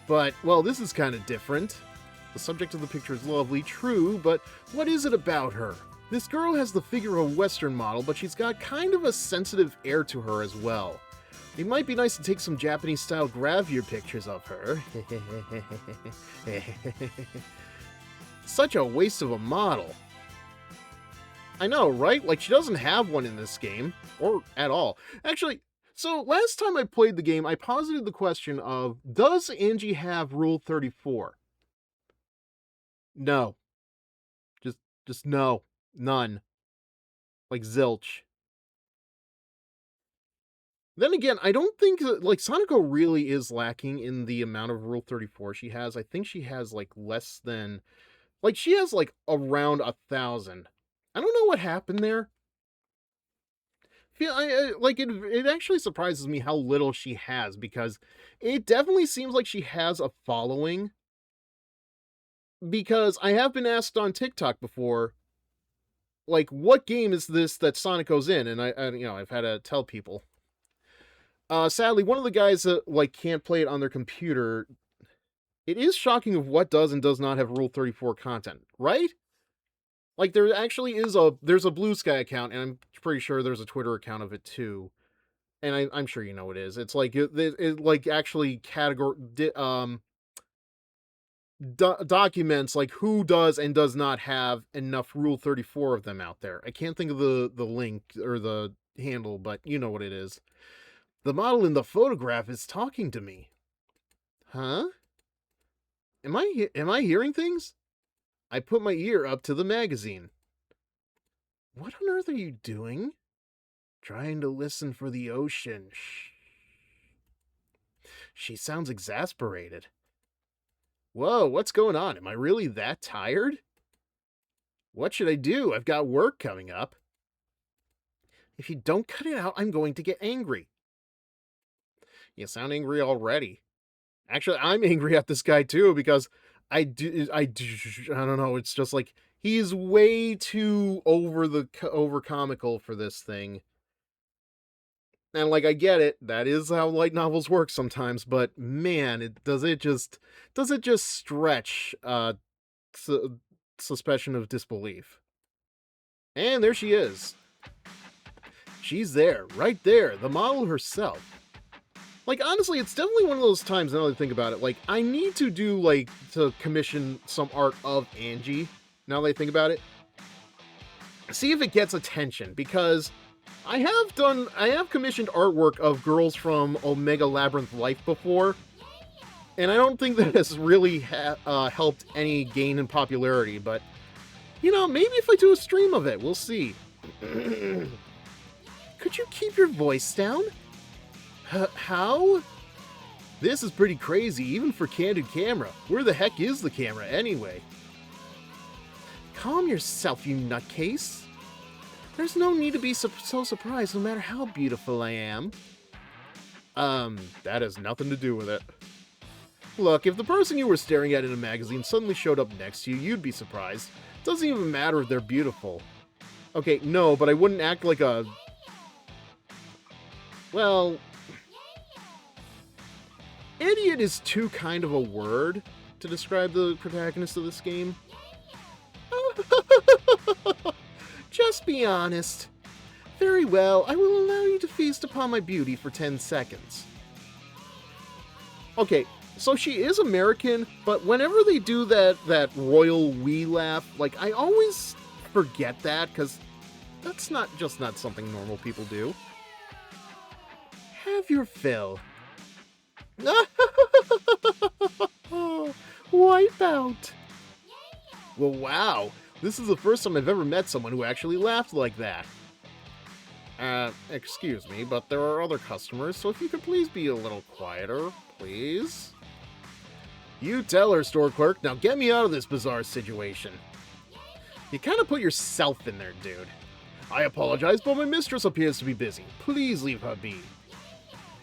But, well, this is kind of different. The subject of the picture is lovely, true, but what is it about her? This girl has the figure of a Western model, but she's got kind of a sensitive air to her as well. It might be nice to take some Japanese-style gravure pictures of her. Such a waste of a model. I know, right? Like, she doesn't have one in this game. Or at all. Actually, so last time I played the game, I posited the question of, does Angie have Rule 34? No. Just no. None. Like, zilch. Then again, I don't think that, like, Sonico really is lacking in the amount of Rule 34 she has. I think she has, like, less than... Like, she has, like, around 1,000. I don't know what happened there. It actually surprises me how little she has, because it definitely seems like she has a following. Because I have been asked on TikTok before, like, what game is this that Sonico's in? And I've had to tell people. Sadly, one of the guys that, like, can't play it on their computer, it is shocking of what does and does not have Rule 34 content, right? Like, there actually is there's a Blue Sky account, and I'm pretty sure there's a Twitter account of it too. And I'm sure you know what it is. It's like, it like, actually documents, like, who does and does not have enough Rule 34 of them out there. I can't think of the link or the handle, but you know what it is. The model in the photograph is talking to me. Huh? Am I hearing things? I put my ear up to the magazine. What on earth are you doing? Trying to listen for the ocean. Shh. She sounds exasperated. Whoa, what's going on? Am I really that tired? What should I do? I've got work coming up. If you don't cut it out, I'm going to get angry. You sound angry already. Actually, I'm angry at this guy too, because I don't know, it's just like, he's way too over comical for this thing. And, like, I get it, that is how light novels work sometimes, but man, does it just stretch suspension of disbelief. And there she is. She's there, right there, the model herself. Like, honestly, it's definitely one of those times, now that I think about it, like, I need to do, like, to commission some art of Angie, now that I think about it. See if it gets attention, because I have commissioned artwork of girls from Omega Labyrinth Life before, and I don't think that has really helped any gain in popularity, but, you know, maybe if I do a stream of it, we'll see. Could you keep your voice down? How? This is pretty crazy, even for Candid Camera. Where the heck is the camera, anyway? Calm yourself, you nutcase. There's no need to be so surprised, no matter how beautiful I am. That has nothing to do with it. Look, if the person you were staring at in a magazine suddenly showed up next to you, you'd be surprised. It doesn't even matter if they're beautiful. Okay, no, but I wouldn't act like a... Well... Idiot is too kind of a word to describe the protagonist of this game. Just be honest. Very well, I will allow you to feast upon my beauty for 10 seconds. Okay, so she is American, but whenever they do that royal wee laugh, like, I always forget that, because that's not something normal people do. Have your fill. Wipe out. Well, wow. This is the first time I've ever met someone who actually laughed like that. Excuse me, but there are other customers, so if you could please be a little quieter, please? You tell her, store clerk. Now get me out of this bizarre situation. You kind of put yourself in there, dude. I apologize, but my mistress appears to be busy. Please leave her be.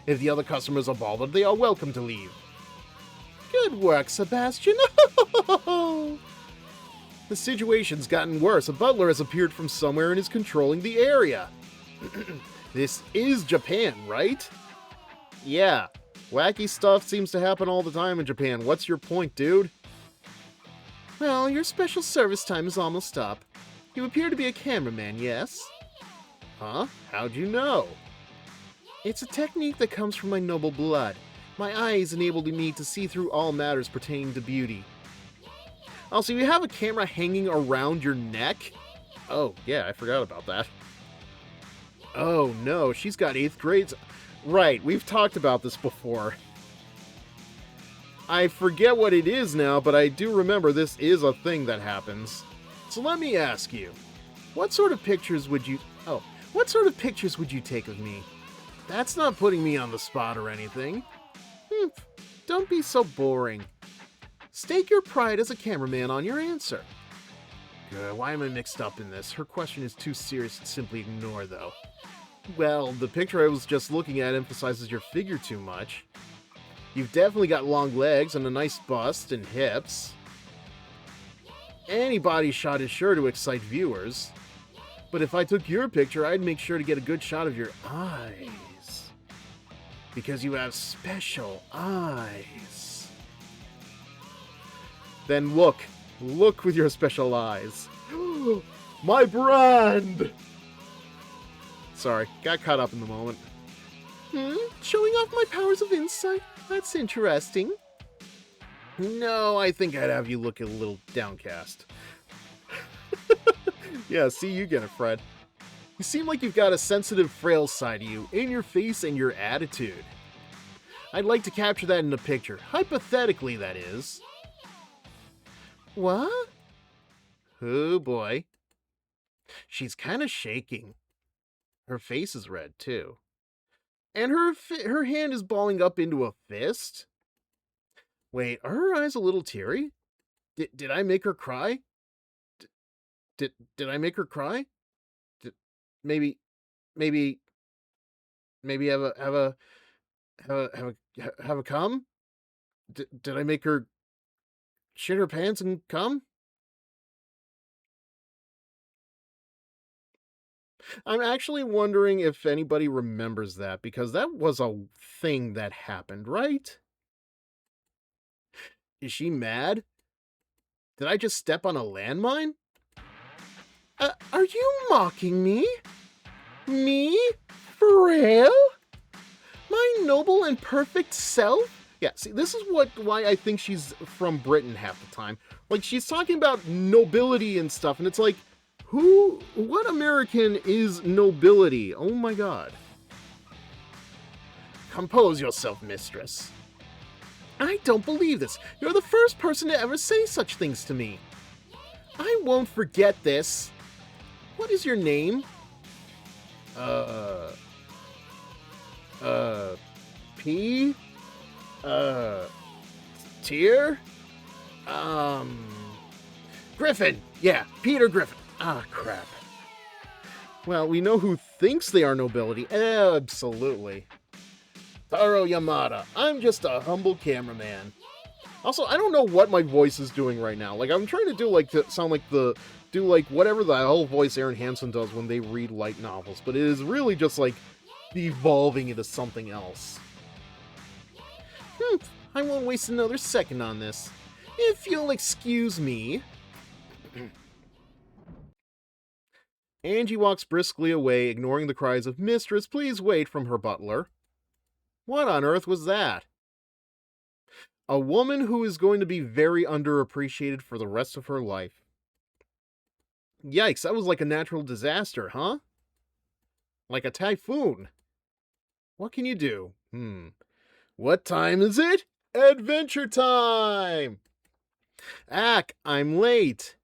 If the other customers are bothered, they are welcome to leave. Good work, Sebastian. The situation's gotten worse. A butler has appeared from somewhere and is controlling the area. This is Japan, right? Yeah. Wacky stuff seems to happen all the time in Japan. What's your point, dude? Well, your special service time is almost up. You appear to be a cameraman, yes? Huh? How'd you know? It's a technique that comes from my noble blood. My eyes enable me to see through all matters pertaining to beauty. Also, you have a camera hanging around your neck? Oh, yeah, I forgot about that. Oh, no, she's got 8th grades. Right, we've talked about this before. I forget what it is now, but I do remember this is a thing that happens. So let me ask you, what sort of pictures would you... Oh, what sort of pictures would you take of me? That's not putting me on the spot or anything. Don't be so boring. Stake your pride as a cameraman on your answer. Why am I mixed up in this? Her question is too serious to simply ignore, though. Well, the picture I was just looking at emphasizes your figure too much. You've definitely got long legs and a nice bust and hips. Any body shot is sure to excite viewers. But if I took your picture, I'd make sure to get a good shot of your eyes. Because you have special eyes. Then look. Look with your special eyes. My brand! Sorry, got caught up in the moment. Showing off my powers of insight? That's interesting. No, I think I'd have you look a little downcast. Yeah, see, you get it, Fred. You seem like you've got a sensitive, frail side to you, in your face and your attitude. I'd like to capture that in a picture. Hypothetically, that is. What? Oh, boy. She's kind of shaking. Her face is red, too. And her hand is balling up into a fist? Wait, are her eyes a little teary? Did I make her cry? Did I make her cry? Maybe have a cum? Did I make her shit her pants and cum? I'm actually wondering if anybody remembers that, because that was a thing that happened, right? Is she mad? Did I just step on a landmine? Are you mocking me? Me? Frail? My noble and perfect self? Yeah, see, this is why I think she's from Britain half the time. Like, she's talking about nobility and stuff, and it's like, what American is nobility? Oh my god. Compose yourself, mistress. I don't believe this. You're the first person to ever say such things to me. I won't forget this. What is your name? P? Tier? Griffin! Yeah, Peter Griffin. Ah, crap. Well, we know who thinks they are nobility. Absolutely. Taro Yamada. I'm just a humble cameraman. Also, I don't know what my voice is doing right now. Like, I'm trying to do, whatever the whole voice Aaron Hansen does when they read light novels, but it is really just, like, evolving into something else. I won't waste another second on this. If you'll excuse me. Angie walks briskly away, ignoring the cries of, "Mistress, please wait," from her butler. What on earth was that? A woman who is going to be very underappreciated for the rest of her life. Yikes, that was like a natural disaster, huh? Like a typhoon. What can you do? What time is it? Adventure time! Ack, I'm late.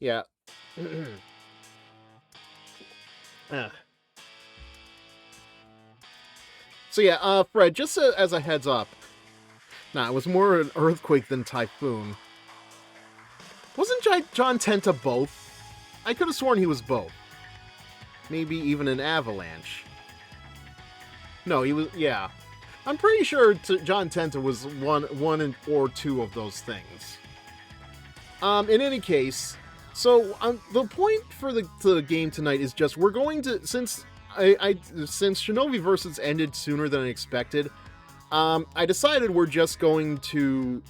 Yeah. Ah. So yeah, Fred, just as a heads up. Nah, it was more an earthquake than typhoon. Wasn't John Tenta both? I could have sworn he was both. Maybe even an avalanche. No, he was, yeah. I'm pretty sure John Tenta was one or two of those things. In any case, so the point for the game tonight is just we're going to, since since Shinobi Versus ended sooner than I expected, I decided we're just going to.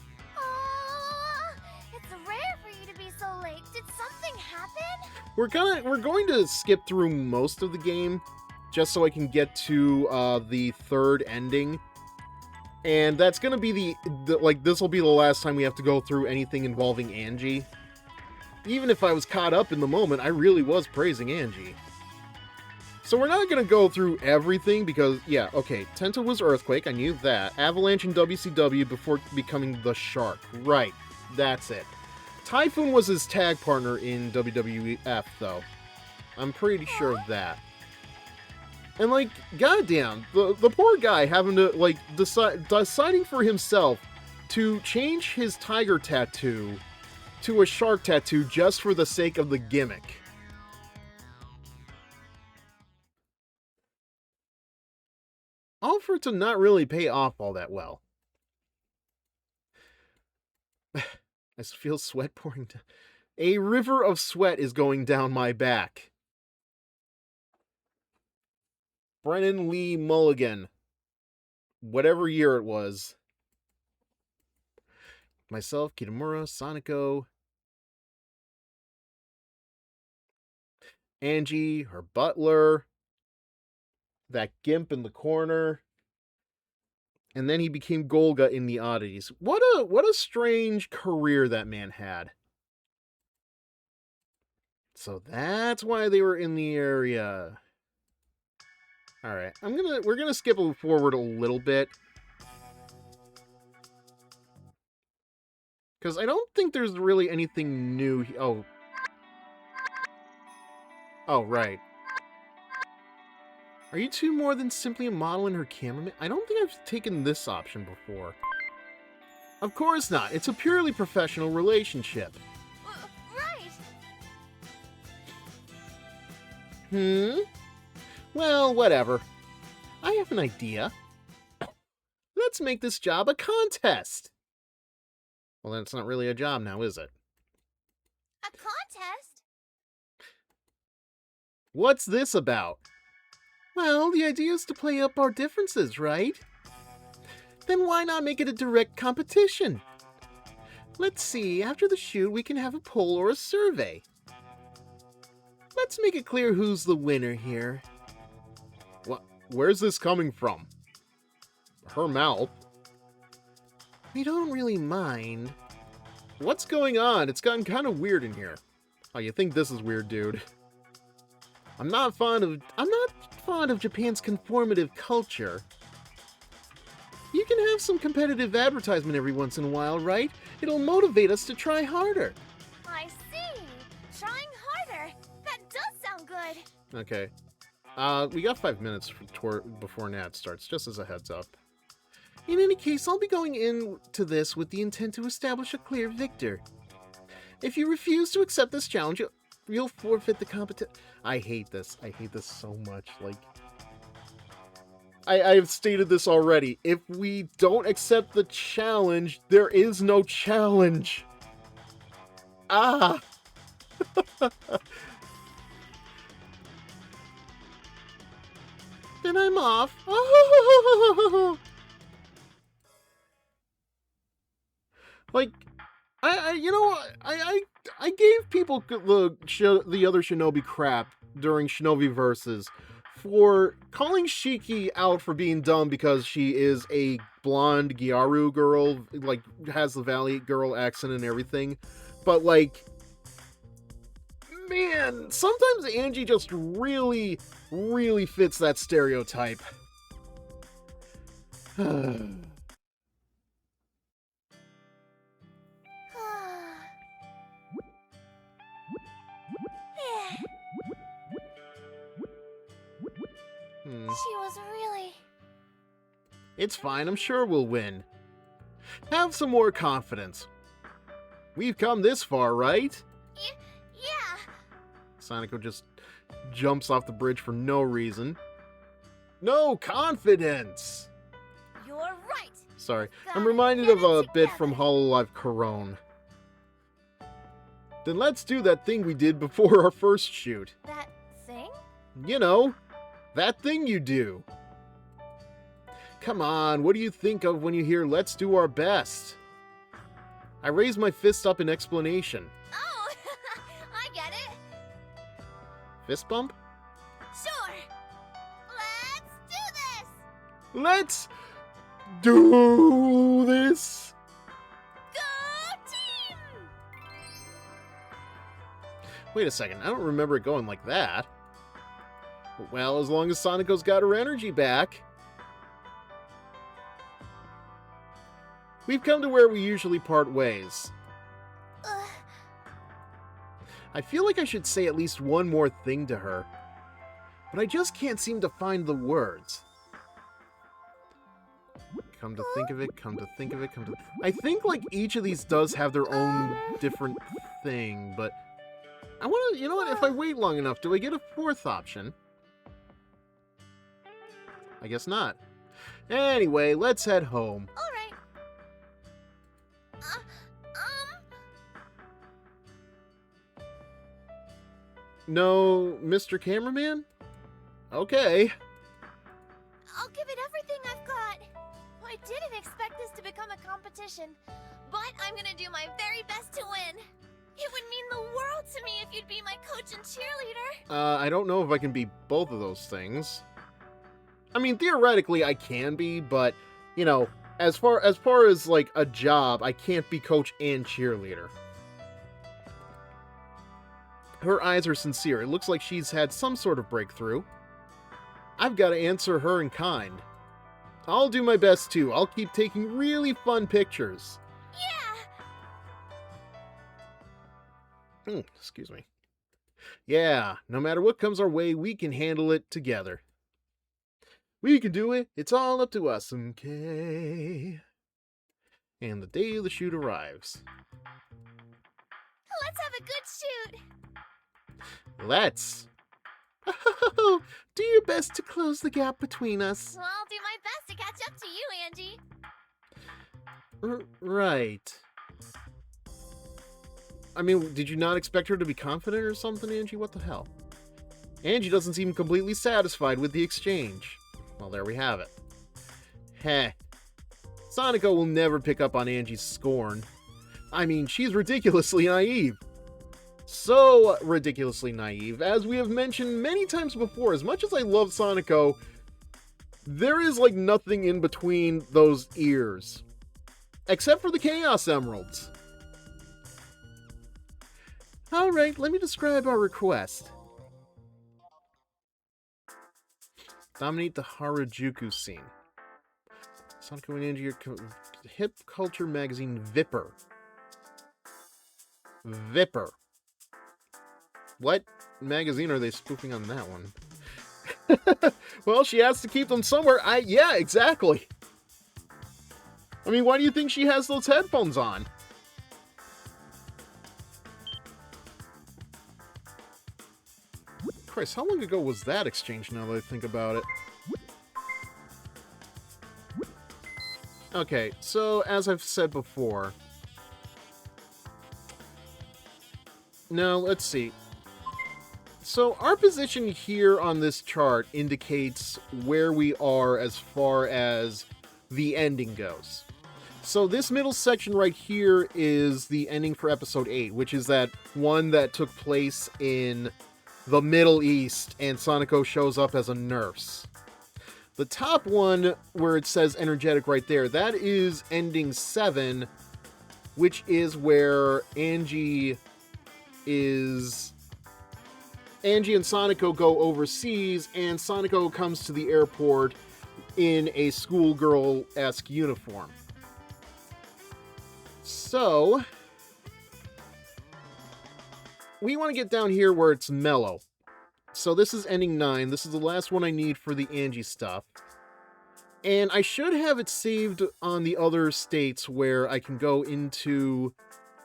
It's rare for you to be so late. Did something happen? We're going to skip through most of the game, just so I can get to the third ending. And that's gonna be this will be the last time we have to go through anything involving Angie. Even if I was caught up in the moment, I really was praising Angie. So we're not gonna go through everything because, yeah, okay, Tenta was Earthquake, I knew that. Avalanche in WCW before becoming the Shark. Right, that's it. Typhoon was his tag partner in WWF, though. I'm pretty sure of that. And, like, goddamn, the poor guy having to, like, deciding for himself to change his tiger tattoo to a shark tattoo just for the sake of the gimmick. All for it to not really pay off all that well. I feel sweat pouring down. A river of sweat is going down my back. Brennan Lee Mulligan. Whatever year it was. Myself, Kitamura, Sonico, Angie, her butler, that gimp in the corner, and then he became Golga in the Oddities. What a strange career that man had. So that's why they were in the area. All right, we're gonna skip forward a little bit because I don't think there's really anything new. Oh, right. Are you two more than simply a model and her cameraman? I don't think I've taken this option before. Of course not. It's a purely professional relationship. Right. Well, whatever. I have an idea. Let's make this job a contest. Well, that's not really a job now, is it? A contest? What's this about? Well, the idea is to play up our differences, right? Then why not make it a direct competition? Let's see, after the shoot, we can have a poll or a survey. Let's make it clear who's the winner here. Where's this coming from? Her mouth. We don't really mind. What's going on? It's gotten kind of weird in here. Oh, you think this is weird, dude? I'm not fond of Japan's conformative culture. You can have some competitive advertisement every once in a while, right? It'll motivate us to try harder. I see. Trying harder. That does sound good. Okay. We got 5 minutes before Nat starts, just as a heads up. In any case, I'll be going into this with the intent to establish a clear victor. If you refuse to accept this challenge, you'll forfeit the competition. I hate this. I hate this so much. Like, I've stated this already. If we don't accept the challenge, there is no challenge. Ah! Then I'm off. Like, I gave people the other Shinobi crap during Shinobi Versus for calling Shiki out for being dumb because she is a blonde Gyaru girl, like, has the Valiant girl accent and everything. But, like, man, sometimes Angie just really, really fits that stereotype. She was really... It's fine, I'm sure we'll win. Have some more confidence. We've come this far, right? Yeah. Sonico just jumps off the bridge for no reason. No confidence! You're right. Sorry, I'm Gotta reminded get of a it bit together. from Hololive Corone. Then let's do that thing we did before our first shoot. That thing? You know, that thing you do. Come on, what do you think of when you hear "let's do our best"? I raise my fist up in explanation. Oh, I get it. Fist bump? Sure. Let's do this. Let's do this! Go team! Wait a second, I don't remember it going like that. Well, as long as Sonico's got her energy back. We've come to where we usually part ways. Ugh. I feel like I should say at least one more thing to her, but I just can't seem to find the words. Come to think of it, I think, like, each of these does have their own different thing, but... I want to... You know what? If I wait long enough, do I get a fourth option? I guess not. Anyway, let's head home. All right. No, Mr. Cameraman? Okay. I'll give it everything I've got. I didn't expect this to become a competition, but I'm gonna do my very best to win. It would mean the world to me if you'd be my coach and cheerleader. I don't know if I can be both of those things. I mean, theoretically, I can be, but, you know, as far as, like, a job, I can't be coach and cheerleader. Her eyes are sincere. It looks like she's had some sort of breakthrough. I've got to answer her in kind. I'll do my best, too. I'll keep taking really fun pictures. Yeah! Excuse me. Yeah, no matter what comes our way, we can handle it together. We can do it. It's all up to us, okay? And the day of the shoot arrives. Let's have a good shoot. Let's. Do your best to close the gap between us. Well, I'll do my best to catch up to you, Angie. Right. I mean, did you not expect her to be confident or something, Angie? What the hell? Angie doesn't seem completely satisfied with the exchange. Well, there we have it. Heh. Sonico will never pick up on Angie's scorn. I mean, she's ridiculously naive. So ridiculously naive. As we have mentioned many times before, as much as I love Sonico, there is like nothing in between those ears. Except for the Chaos Emeralds. Alright, let me describe our request. Dominate the Harajuku scene. Sonico and Angie are hip culture magazine Vipper. Vipper. What magazine are they spoofing on that one? Well, she has to keep them somewhere. Yeah, exactly. I mean, why do you think she has those headphones on? Christ, how long ago was that exchange now that I think about it? Okay, so as I've said before... Now, let's see. So our position here on this chart indicates where we are as far as the ending goes. So this middle section right here is the ending for episode 8, which is that one that took place in the Middle East and Sonico shows up as a nurse. The top one where it says energetic right there, that is ending 7, which is where Angie and Sonico go overseas, and Sonico comes to the airport in a schoolgirl-esque uniform. So, we want to get down here where it's mellow. So this is ending 9. This is the last one I need for the Angie stuff. And I should have it saved on the other states where I can go into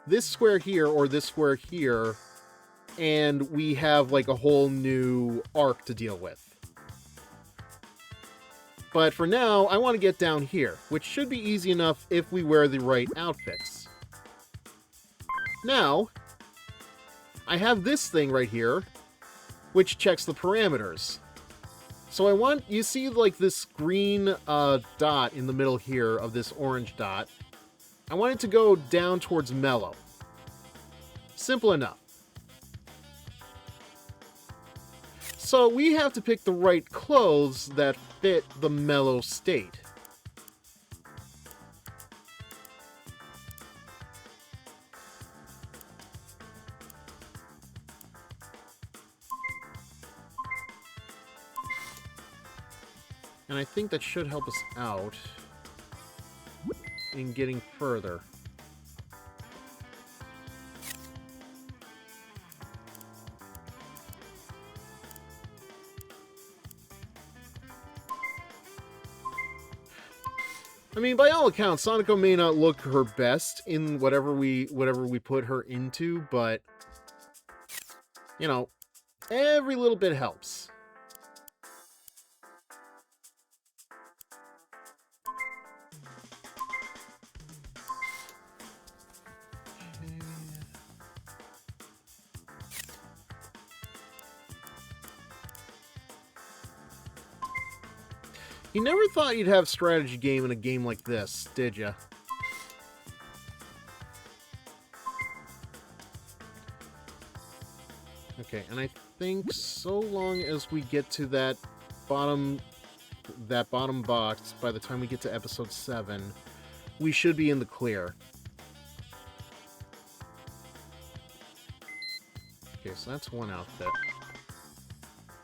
this square here or this square here, and we have like a whole new arc to deal with. But for now, I want to get down here, which should be easy enough if we wear the right outfits. Now, I have this thing right here, which checks the parameters. So I want, you see like this green dot in the middle here of this orange dot. I want it to go down towards mellow. Simple enough. So we have to pick the right clothes that fit the mellow state. And I think that should help us out in getting further. I mean, by all accounts, Sonico may not look her best in whatever we put her into, but you know, every little bit helps. You never thought you'd have strategy game in a game like this, did ya? Okay, and I think so long as we get to that bottom box by the time we get to episode 7, we should be in the clear. Okay, so that's one outfit.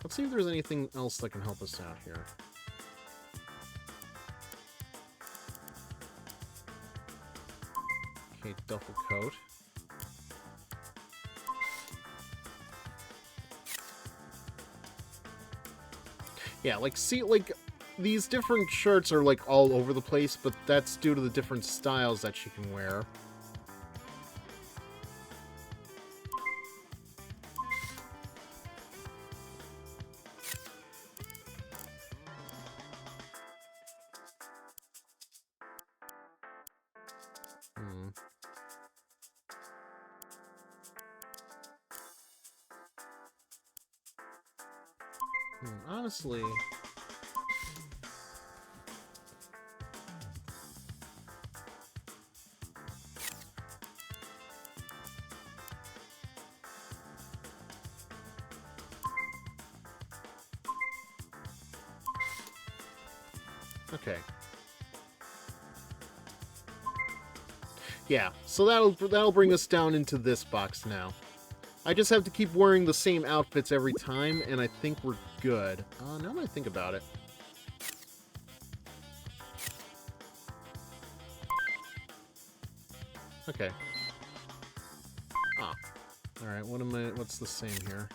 Let's see if there's anything else that can help us out here. Okay, duffel coat. Yeah, like, see, like, these different shirts are, like, all over the place, but that's due to the different styles that she can wear. Honestly... Okay. Yeah, so that'll bring us down into this box now. I just have to keep wearing the same outfits every time, and I think we're good. Now that I think about it. Okay. Ah. Alright, what's the same here?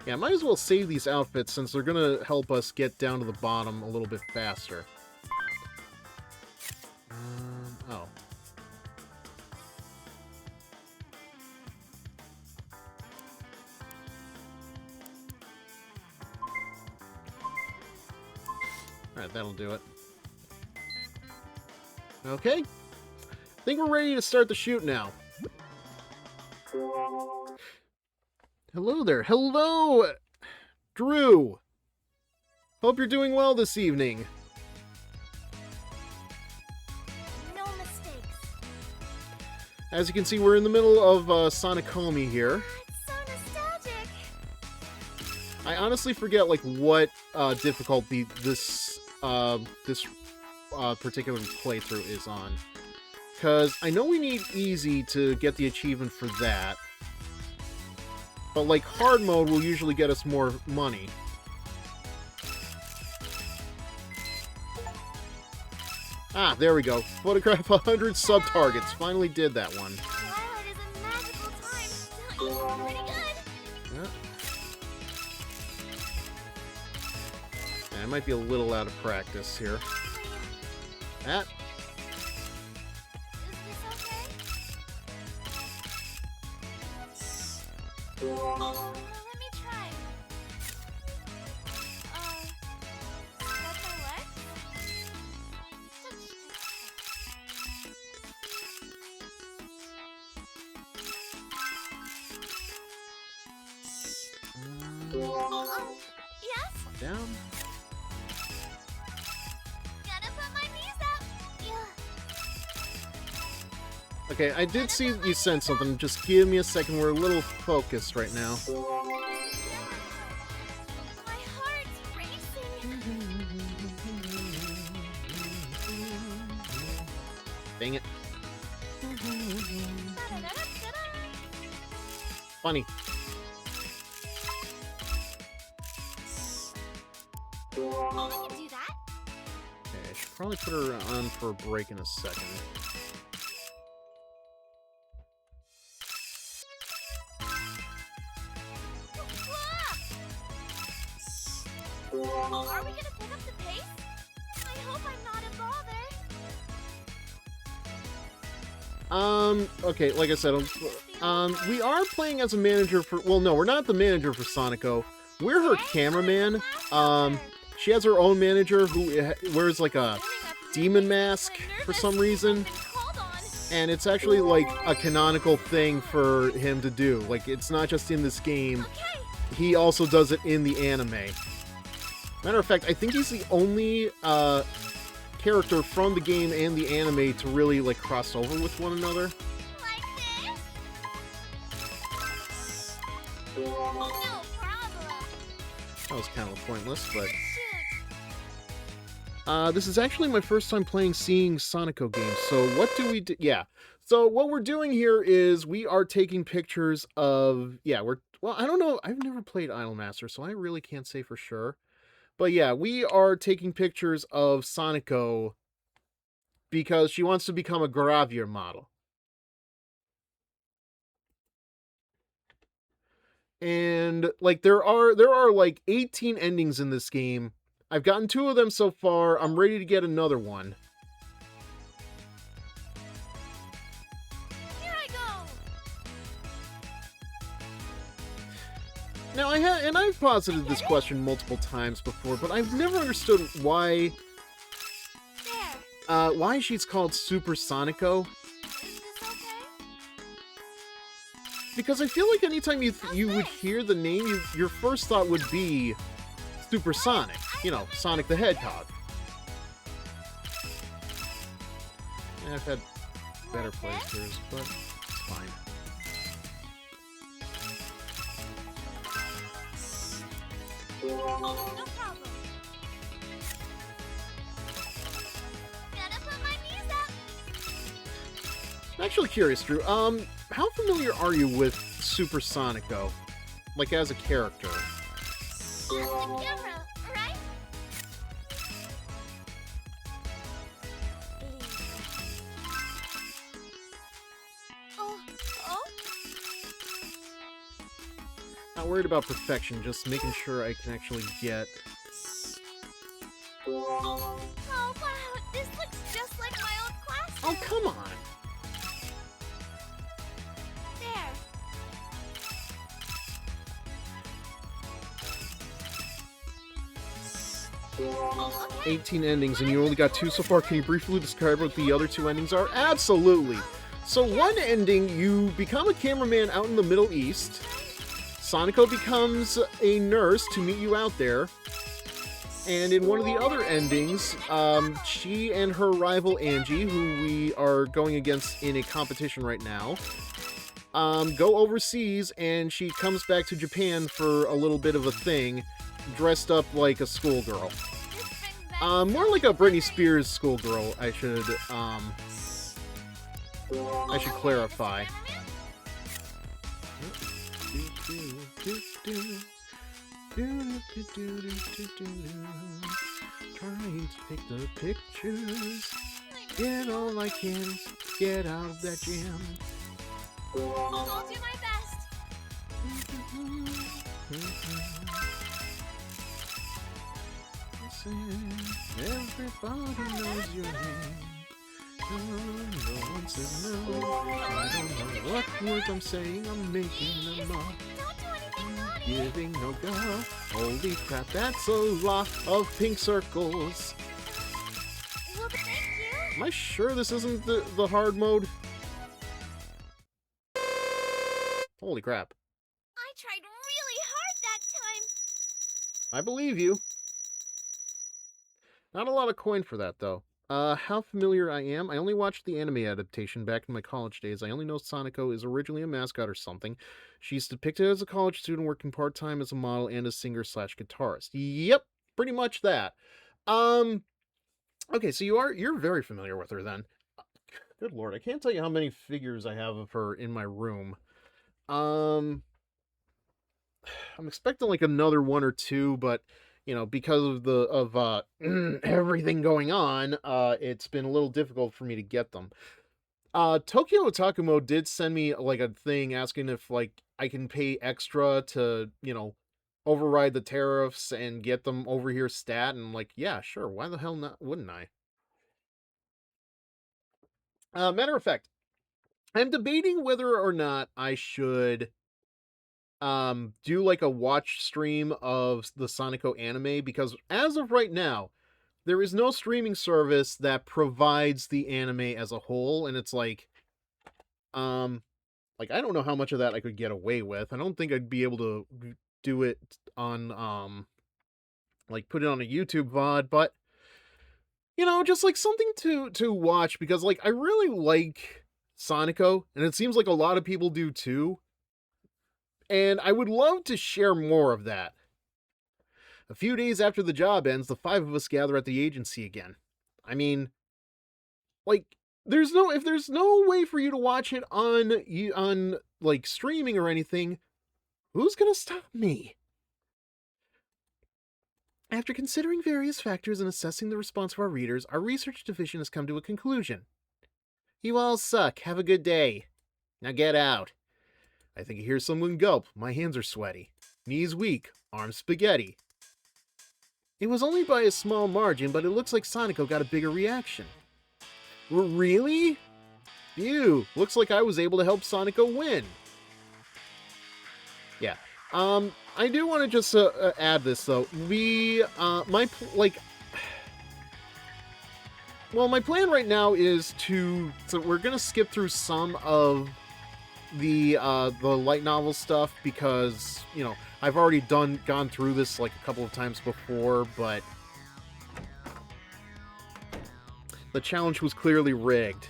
Yeah, might as well save these outfits since they're gonna help us get down to the bottom a little bit faster. Oh. Alright, that'll do it. Okay. I think we're ready to start the shoot now. Hello there. Hello, Drew. Hope you're doing well this evening. No mistakes. As you can see, we're in the middle of Sonicomi here. It's so nostalgic. I honestly forget like what difficulty this particular playthrough is on, because I know we need easy to get the achievement for that. But, like, hard mode will usually get us more money. Ah, there we go. Photograph 100 sub-targets. Finally did that one. Twilight is a magical time. Pretty good. Yeah. Yeah, I might be a little out of practice here. Ah. Is this okay? Let me try. Spread my legs? Yes? Down. Gotta put my knees up. Yeah. Okay, I did see you sent something. Just give me a second. We're a little focused right now. My heart's racing. Dang it. Da-da-da-da-da. Funny. I can do that. Okay, I should probably put her on for a break in a second. Are we gonna pick up the pace? I hope I'm not a bother. Okay, like I said, we are playing as a manager for, well, no, we're not the manager for Sonico. We're her cameraman. She has her own manager who wears like a demon mask for some reason. And it's actually like a canonical thing for him to do. Like, it's not just in this game. He also does it in the anime. Matter of fact, I think he's the only character from the game and the anime to really like cross over with one another. Like this? No problem. That was kind of pointless, but Shoot. this is actually my first time seeing Sonico games. So what do we do? Yeah. So what we're doing here is we are taking pictures of, well, I don't know. I've never played Idolmaster, so I really can't say for sure. But yeah, we are taking pictures of Sonico because she wants to become a gravure model. And like there are like 18 endings in this game. I've gotten 2 of them so far. I'm ready to get another one. Here I go. Now I've posited this question multiple times before, but I've never understood why she's called Super Sonico. Is this okay? Because I feel like anytime you would hear the name, your first thought would be Super Sonic. You know, Sonic the Hedgehog. I've had better playthroughs, but it's fine. No problem. Gotta put my knees up. I'm actually curious, Drew. How familiar are you with Super Sonico? Like, as a character? That's the camera, right? Oh. Not worried about perfection, just making sure I can actually get... Oh, wow. This looks just like my old classroom. Oh, come on! There. Okay. 18 endings, and you only got 2 so far. Can you briefly describe what the other 2 endings are? Absolutely! So one ending, you become a cameraman out in the Middle East. Sonico becomes a nurse to meet you out there. And in one of the other endings, she and her rival Angie, who we are going against in a competition right now, go overseas, and she comes back to Japan for a little bit of a thing, dressed up like a schoolgirl. More like a Britney Spears schoolgirl, I should clarify. Trying to take the pictures, get all I can, get out of that jam. I'll do my best. Everybody knows your name. No one says no. I don't know what words I'm saying. I'm making them up. Don't do anything naughty. Giving no God. Holy crap, that's a lot of pink circles. Well, thank you. Am I sure this isn't the hard mode? Holy crap. I tried really hard that time. I believe you. Not a lot of coin for that, though. How familiar I am? I only watched the anime adaptation back in my college days. I only know Sonico is originally a mascot or something. She's depicted as a college student working part-time as a model and a singer/guitarist. Yep, pretty much that. Okay, so you're very familiar with her then. Good lord, I can't tell you how many figures I have of her in my room. I'm expecting like another one or two, but because of everything going on, it's been a little difficult for me to get them. Tokyo Otakumo did send me like a thing asking if like I can pay extra to, override the tariffs and get them over here stat, and I'm like, yeah, sure, why the hell not wouldn't I? Matter of fact, I'm debating whether or not I should do like a watch stream of the Sonico anime, because as of right now, there is no streaming service that provides the anime as a whole, and it's like I don't know how much of that I could get away with. I don't think I'd be able to do it on like put it on a YouTube VOD, but just like something to watch, because like I really like Sonico, and it seems like a lot of people do too. And I would love to share more of that. A few days after the job ends, the 5 of us gather at the agency again. I mean, like, if there's no way for you to watch it on like streaming or anything, who's gonna stop me? After considering various factors and assessing the response of our readers, our research division has come to a conclusion. You all suck. Have a good day. Now get out. I think I hear someone gulp. My hands are sweaty. Knees weak. Arms spaghetti. It was only by a small margin, but it looks like Sonico got a bigger reaction. Really? Phew. Like I was able to help Sonico win. Yeah. I do want to just add this, though. My plan right now is so we're gonna skip through some of the light novel stuff, because I've already gone through this like a couple of times before, but the challenge was clearly rigged.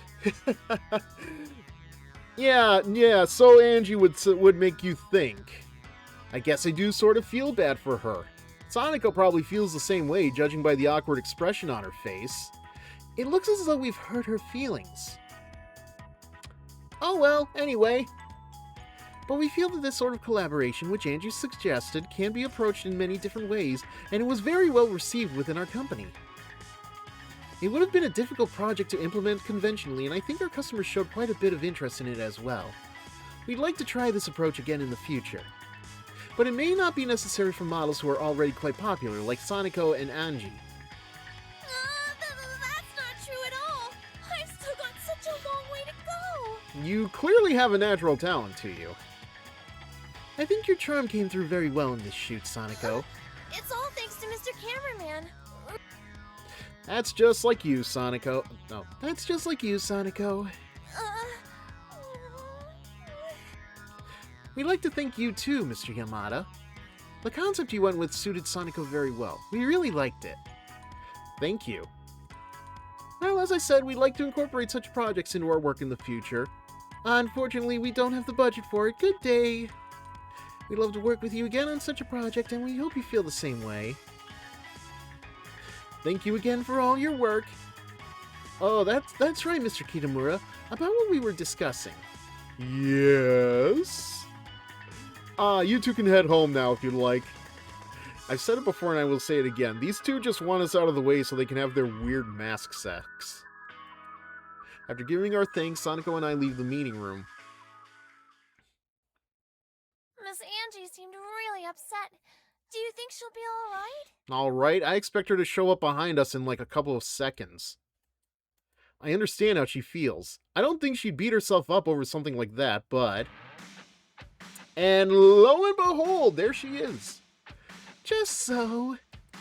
yeah, so Angie would make you think. I guess I do sort of feel bad for her. Sonico probably feels the same way, judging by the awkward expression on her face. It looks as though we've hurt her feelings. Oh well, anyway. But we feel that this sort of collaboration, which Angie suggested, can be approached in many different ways, and it was very well received within our company. It would have been a difficult project to implement conventionally, and I think our customers showed quite a bit of interest in it as well. We'd like to try this approach again in the future. But it may not be necessary for models who are already quite popular, like Sonico and Angie. That's not true at all. I've still got such a long way to go. You clearly have a natural talent to you. I think your charm came through very well in this shoot, Sonico. It's all thanks to Mr. Cameraman. That's just like you, Sonico. No, that's just like you, Sonico. We'd like to thank you too, Mr. Yamada. The concept you went with suited Sonico very well. We really liked it. Thank you. Well, as I said, we'd like to incorporate such projects into our work in the future. Unfortunately, we don't have the budget for it. Good day. We'd love to work with you again on such a project, and we hope you feel the same way. Thank you again for all your work. Oh, that's right, Mr. Kitamura. About what we were discussing. Yes? You two can head home now if you'd like. I've said it before and I will say it again. These two just want us out of the way so they can have their weird mask sex. After giving our thanks, Sonico and I leave the meeting room. Miss upset. Do you think she'll be alright? Alright, I expect her to show up behind us in like a couple of seconds. I understand how she feels. I don't think she'd beat herself up over something like that, but... And lo and behold, there she is. Just so.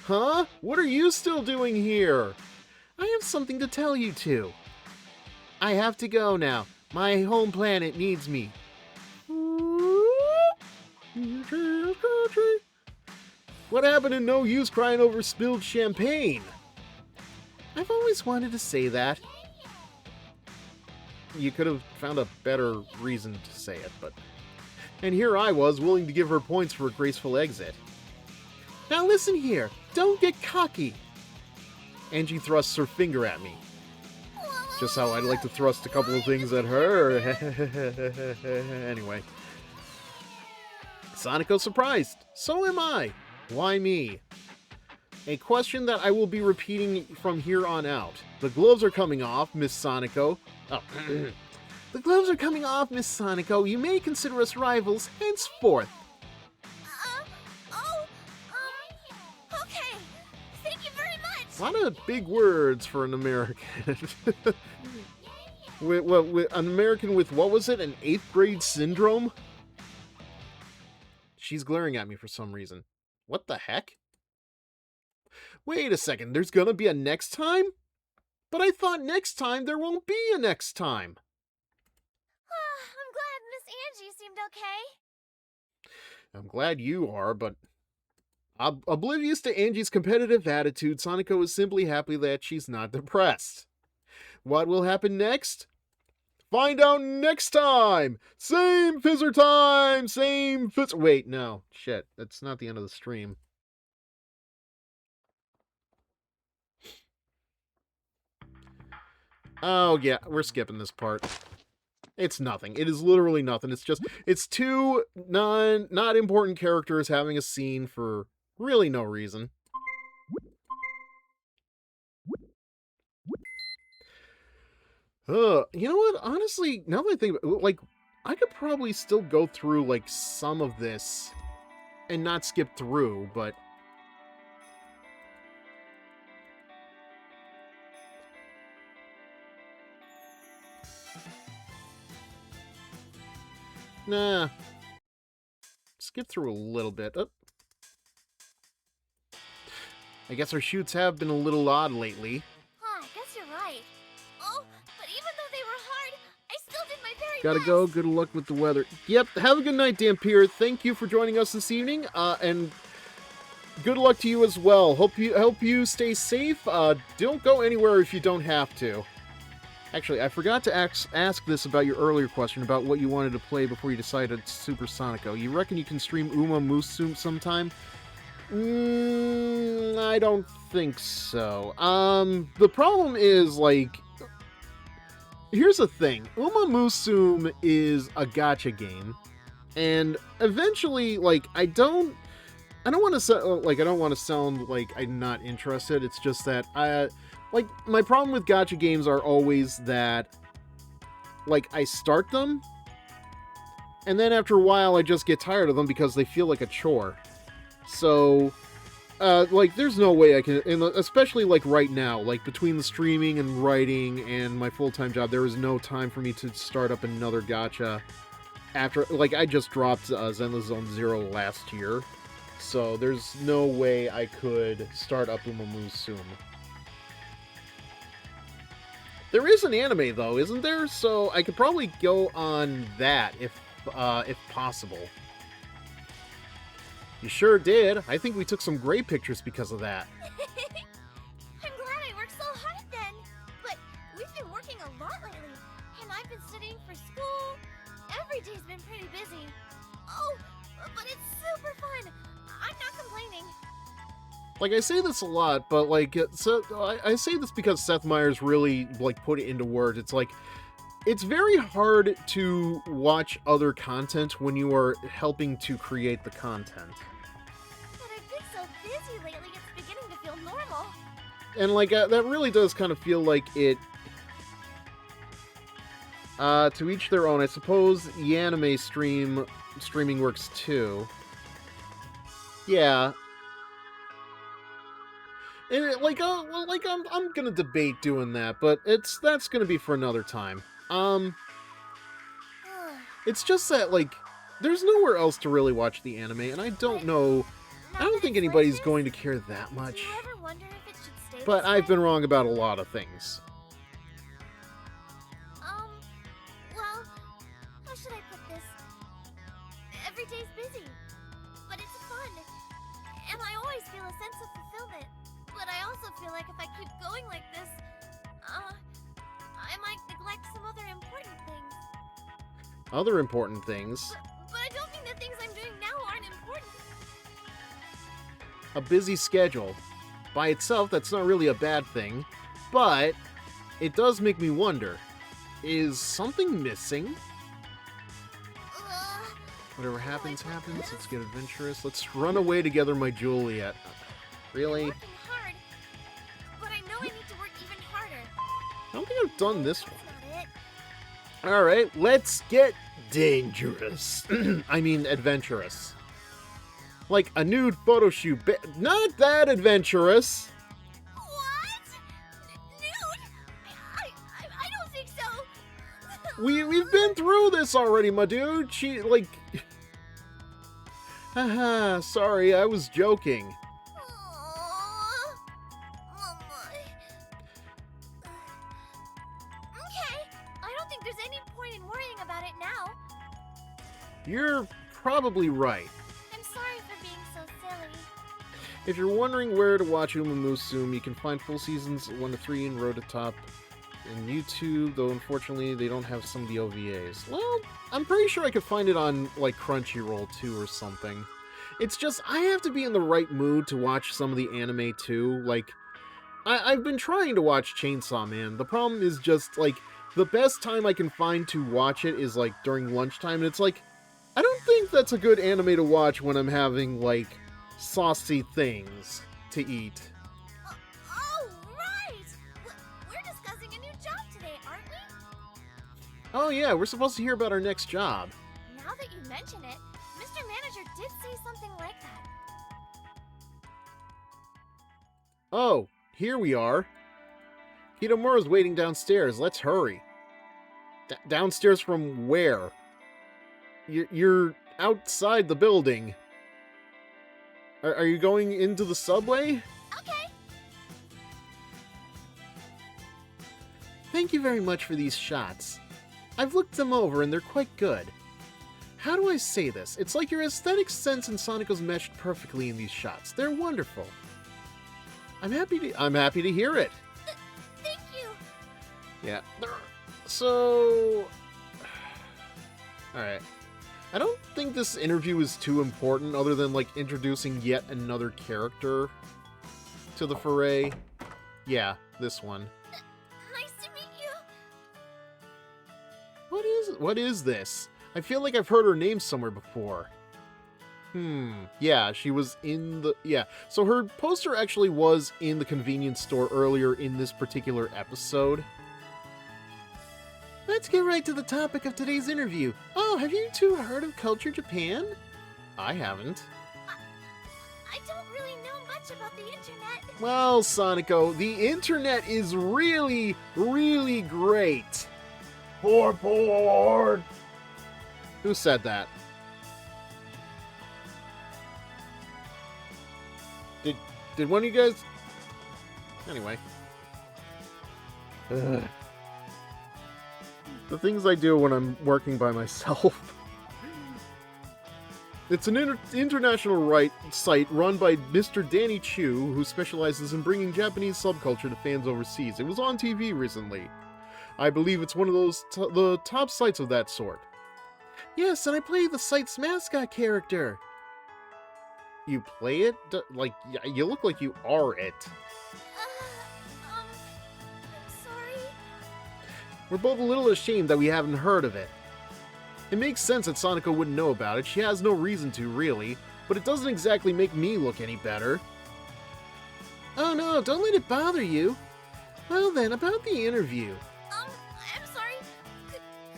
Huh? What are you still doing here? I have something to tell you two. I have to go now. My home planet needs me. What happened to no use crying over spilled champagne? I've always wanted to say that. You could have found a better reason to say it, but... And here I was, willing to give her points for a graceful exit. Now listen here, don't get cocky. Angie thrusts her finger at me. Just how I'd like to thrust a couple of things at her. Anyway. Sonico's surprised. So am I. Why me? A question that I will be repeating from here on out. The gloves are coming off, Miss Sonico. Oh. The gloves are coming off, Miss Sonico. You may consider us rivals henceforth. Okay. Thank you very much. A lot of big words for an American. with an American with, what was it, an 8th grade syndrome? She's glaring at me for some reason. What the heck? Wait a second, there's gonna be a next time? But I thought next time there won't be a next time. I'm glad Miss Angie seemed okay. I'm glad you are, but... Oblivious to Angie's competitive attitude, Sonico is simply happy that she's not depressed. What will happen next? Find out next time! Same Fizzer time! Same Fizzer... Wait, no. Shit, that's not the end of the stream. Oh, yeah, we're skipping this part. It's nothing. It is literally nothing. It's two not important characters having a scene for really no reason. You know what? Honestly, now that I think about it, like, I could probably still go through, like, some of this and not skip through, but... Nah. Skip through a little bit. Oh. I guess our shoots have been a little odd lately. I guess you're right. Oh, but even though they were hard, I still did my very Gotta best. go. Good luck with the weather. Yep. Have a good night, Dampier. Thank you for joining us this evening. And good luck to you as well. Hope you stay safe. Don't go anywhere if you don't have to. Actually, I forgot to ask this about your earlier question about what you wanted to play before you decided Super Sonico. You reckon you can stream Uma Musume sometime? I don't think so. The problem is, like... Here's the thing. Uma Musume is a gacha game. And eventually, like, I don't want to sound like I'm not interested. It's just that like, my problem with gacha games are always that, like, I start them, and then after a while I just get tired of them because they feel like a chore. So, like, there's no way I can, and especially, like, right now, like, between the streaming and writing and my full-time job, there is no time for me to start up another gacha after, like, I just dropped Zenless Zone Zero last year, so there's no way I could start up Uma Musume. There is an anime, though, isn't there? So I could probably go on that, if possible. You sure did. I think we took some great pictures because of that. I'm glad I worked so hard then. But we've been working a lot lately. And I've been studying for school. Every day's been pretty busy. Oh, but it's super fun. I'm not complaining. Like, I say this a lot, but, like, so I say this because Seth Meyers really, like, put it into words. It's like, it's very hard to watch other content when you are helping to create the content. But I've been so busy lately, it's beginning to feel normal. And, like, that really does kind of feel like it... to each their own. I suppose the anime streaming works too. Yeah. And I'm gonna debate doing that, but that's gonna be for another time. It's just that, like, there's nowhere else to really watch the anime, and I don't know. I don't think anybody's going to care that Do much. you ever wonder if it should stay But this I've way? been wrong about a lot of things. Well, how should I put this? Every day's busy, but it's fun. And I always feel a sense of fulfillment. But I also feel like if I keep going like this, I might neglect some other important things. Other important things. But I don't think the things I'm doing now aren't important. A busy schedule. By itself, that's not really a bad thing, but it does make me wonder, is something missing? Whatever happens, happens. Let's get adventurous. Let's run away together, my Juliet. Really? I'm working hard, but I know I need to work even harder. I don't think I've done this one. That's not it. Alright, let's get dangerous. I mean, adventurous. Like a nude photo shoot. Not that adventurous. What? Nude? I don't think so. We've been through this already, my dude. She, like... Haha, sorry, I was joking. Aww. Okay, I don't think there's any point in worrying about it now. You're probably right. I'm sorry for being so silly. If you're wondering where to watch Uma Musume, you can find full seasons 1 to 3 in Road to Top in YouTube, though unfortunately they don't have some of the OVAs. Well, I'm pretty sure I could find it on, like, Crunchyroll too or something. It's just, I have to be in the right mood to watch some of the anime too. Like, I've been trying to watch Chainsaw Man. The problem is just, like, the best time I can find to watch it is, like, during lunchtime, and it's like, I don't think that's a good anime to watch when I'm having, like, saucy things to eat. Oh, right! We're discussing a new job today, aren't we? Oh yeah, we're supposed to hear about our next job. Now that you mention it, Mr. Manager did say something like that. Oh, here we are. Kitamura's waiting downstairs. Let's hurry. Downstairs from where? You're outside the building. Are you going into the subway? Okay. Thank you very much for these shots. I've looked them over and they're quite good. How do I say this? It's like your aesthetic sense and Sonico's meshed perfectly in these shots. They're wonderful. I'm happy to hear it. Thank you. Yeah. So... Alright. I don't think this interview is too important other than, like, introducing yet another character to the foray. Yeah, this one. Nice to meet you. What is this? I feel like I've heard her name somewhere before. Yeah, she was in the... Yeah, so her poster actually was in the convenience store earlier in this particular episode. Let's get right to the topic of today's interview. Oh, have you two heard of Culture Japan? I haven't. I don't really know much about the internet. Well, Sonico, the internet is really, really great. Board. Who said that? Did one of you guys... Anyway. Ugh. The things I do when I'm working by myself. It's an international site run by Mr. Danny Chu, who specializes in bringing Japanese subculture to fans overseas. It was on TV recently. I believe it's one of those the top sites of that sort. Yes, and I play the site's mascot character. You play it? You look like you are it. I'm sorry. We're both a little ashamed that we haven't heard of it. It makes sense that Sonico wouldn't know about it. She has no reason to, really. But it doesn't exactly make me look any better. Oh no, don't let it bother you. Well then, about the interview. I'm sorry.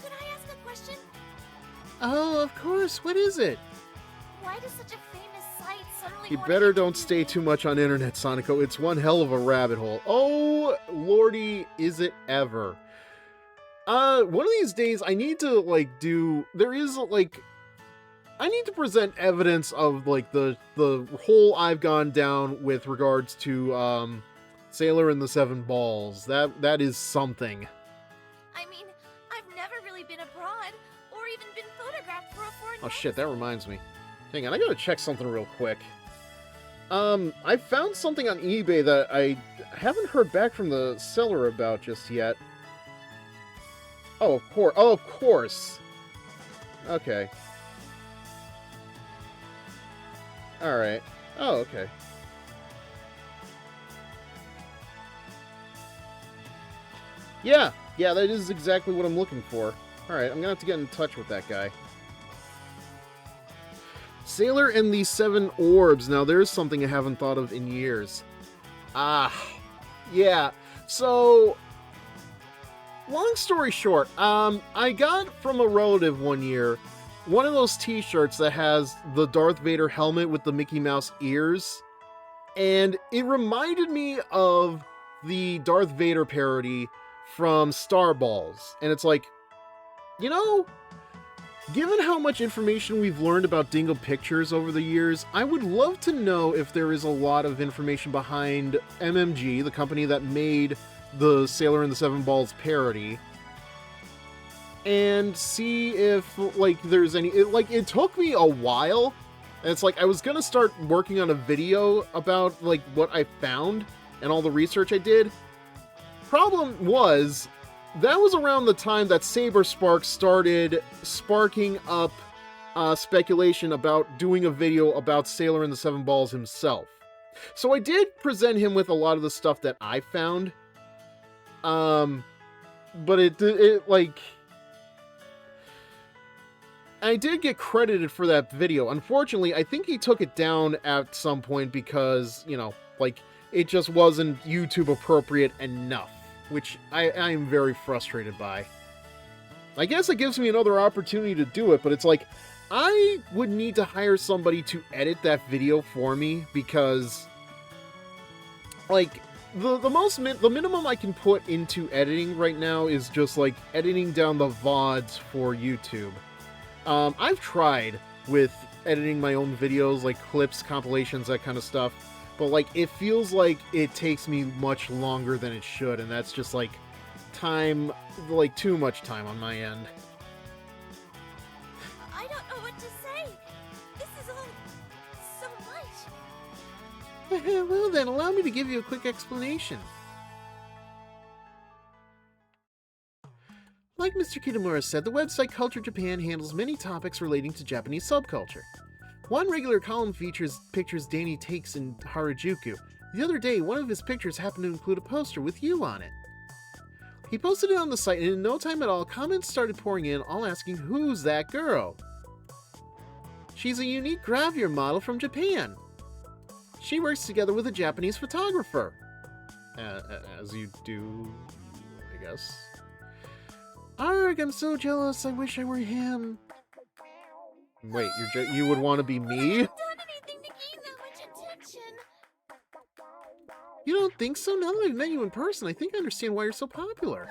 Could I ask a question? Oh, of course. What is it? Why does such a famous site suddenly You wanna better interview don't stay me. too much on internet, Sonico. It's one hell of a rabbit hole. Oh, lordy, is it ever. One of these days I need to, like, I need to present evidence of, like, the hole I've gone down with regards to, Sailor and the Seven Balls. That is something. I mean, I've never really been abroad or even been photographed for a foreign Oh shit, that magazine. reminds me. Hang on, I gotta check something real quick. I found something on eBay that I haven't heard back from the seller about just yet. Oh, of course. Oh, of course. Okay. Alright. Oh, okay. Yeah, that is exactly what I'm looking for. Alright, I'm gonna have to get in touch with that guy. Sailor and the Seven Orbs. Now, there's something I haven't thought of in years. Ah, yeah. So, long story short, I got from a relative one year one of those t-shirts that has the Darth Vader helmet with the Mickey Mouse ears, and it reminded me of the Darth Vader parody from Star Balls. And it's like, you know, given how much information we've learned about Dingo Pictures over the years, I would love to know if there is a lot of information behind MMG, the company that made the Sailor and the Seven Balls parody, and see if, like, there's any... It took me a while, and it's like I was gonna start working on a video about, like, what I found and all the research I did. Problem was, that was around the time that Saberspark started sparking up speculation about doing a video about Sailor and the Seven Balls himself. So I did present him with a lot of the stuff that I found. But it like... I did get credited for that video. Unfortunately, I think he took it down at some point because, you know, like, it just wasn't YouTube appropriate enough, which I am very frustrated by. I guess it gives me another opportunity to do it, but it's like, I would need to hire somebody to edit that video for me because, like, the minimum I can put into editing right now is just, like, editing down the VODs for YouTube. I've tried with editing my own videos, like clips, compilations, that kind of stuff, but, like, it feels like it takes me much longer than it should, and that's just, like, time, like, too much time on my end. I don't know what to say. This is all so much. Well then, allow me to give you a quick explanation. Like Mr. Kitamura said, the website Culture Japan handles many topics relating to Japanese subculture. One regular column features pictures Danny takes in Harajuku. The other day, one of his pictures happened to include a poster with you on it. He posted it on the site, and in no time at all, comments started pouring in, all asking, "Who's that girl?" She's a unique gravure model from Japan. She works together with a Japanese photographer. As you do, I guess. Arg, I'm so jealous. I wish I were him. Wait, you would want to be I me? haven't done anything to gain that much attention. You don't think so? Now that I've met you in person, I think I understand why you're so popular.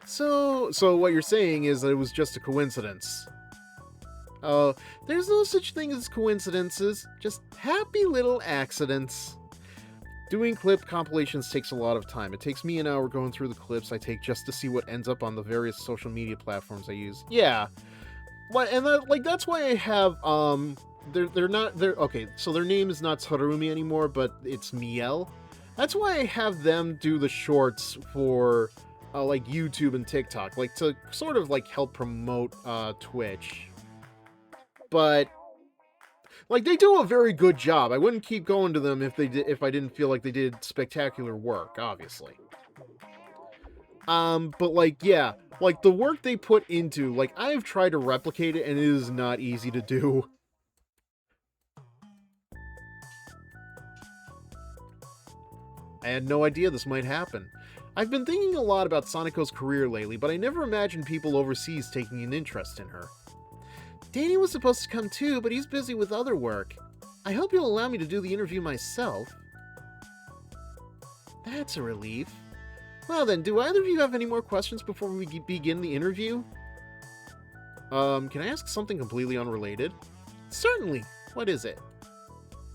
So what you're saying is that it was just a coincidence. Oh, there's no such thing as coincidences, just happy little accidents. Doing clip compilations takes a lot of time. It takes me an hour going through the clips I take just to see what ends up on the various social media platforms I use. Yeah. And that's why I have, okay, so their name is not Tsurumi anymore, but it's Miel. That's why I have them do the shorts for, like, YouTube and TikTok, like, to sort of, like, help promote, Twitch. But, like, they do a very good job. I wouldn't keep going to them if I didn't feel like they did spectacular work, obviously. But, like, yeah, like, the work they put into, like, I've tried to replicate it, and it is not easy to do. I had no idea this might happen. I've been thinking a lot about Sonico's career lately, but I never imagined people overseas taking an interest in her. Danny was supposed to come too, but he's busy with other work. I hope you'll allow me to do the interview myself. That's a relief. Well then, do either of you have any more questions before we begin the interview? Can I ask something completely unrelated? Certainly. What is it?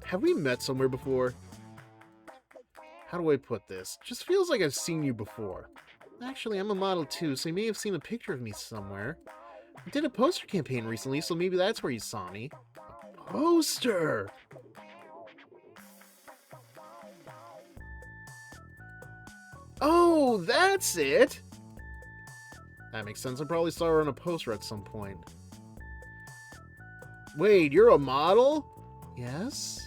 Have we met somewhere before? How do I put this? Just feels like I've seen you before. Actually, I'm a model too, so you may have seen a picture of me somewhere. I did a poster campaign recently, so maybe that's where you saw me. A poster! Oh, that's it! That makes sense. I probably saw her on a poster at some point. Wait, you're a model? Yes?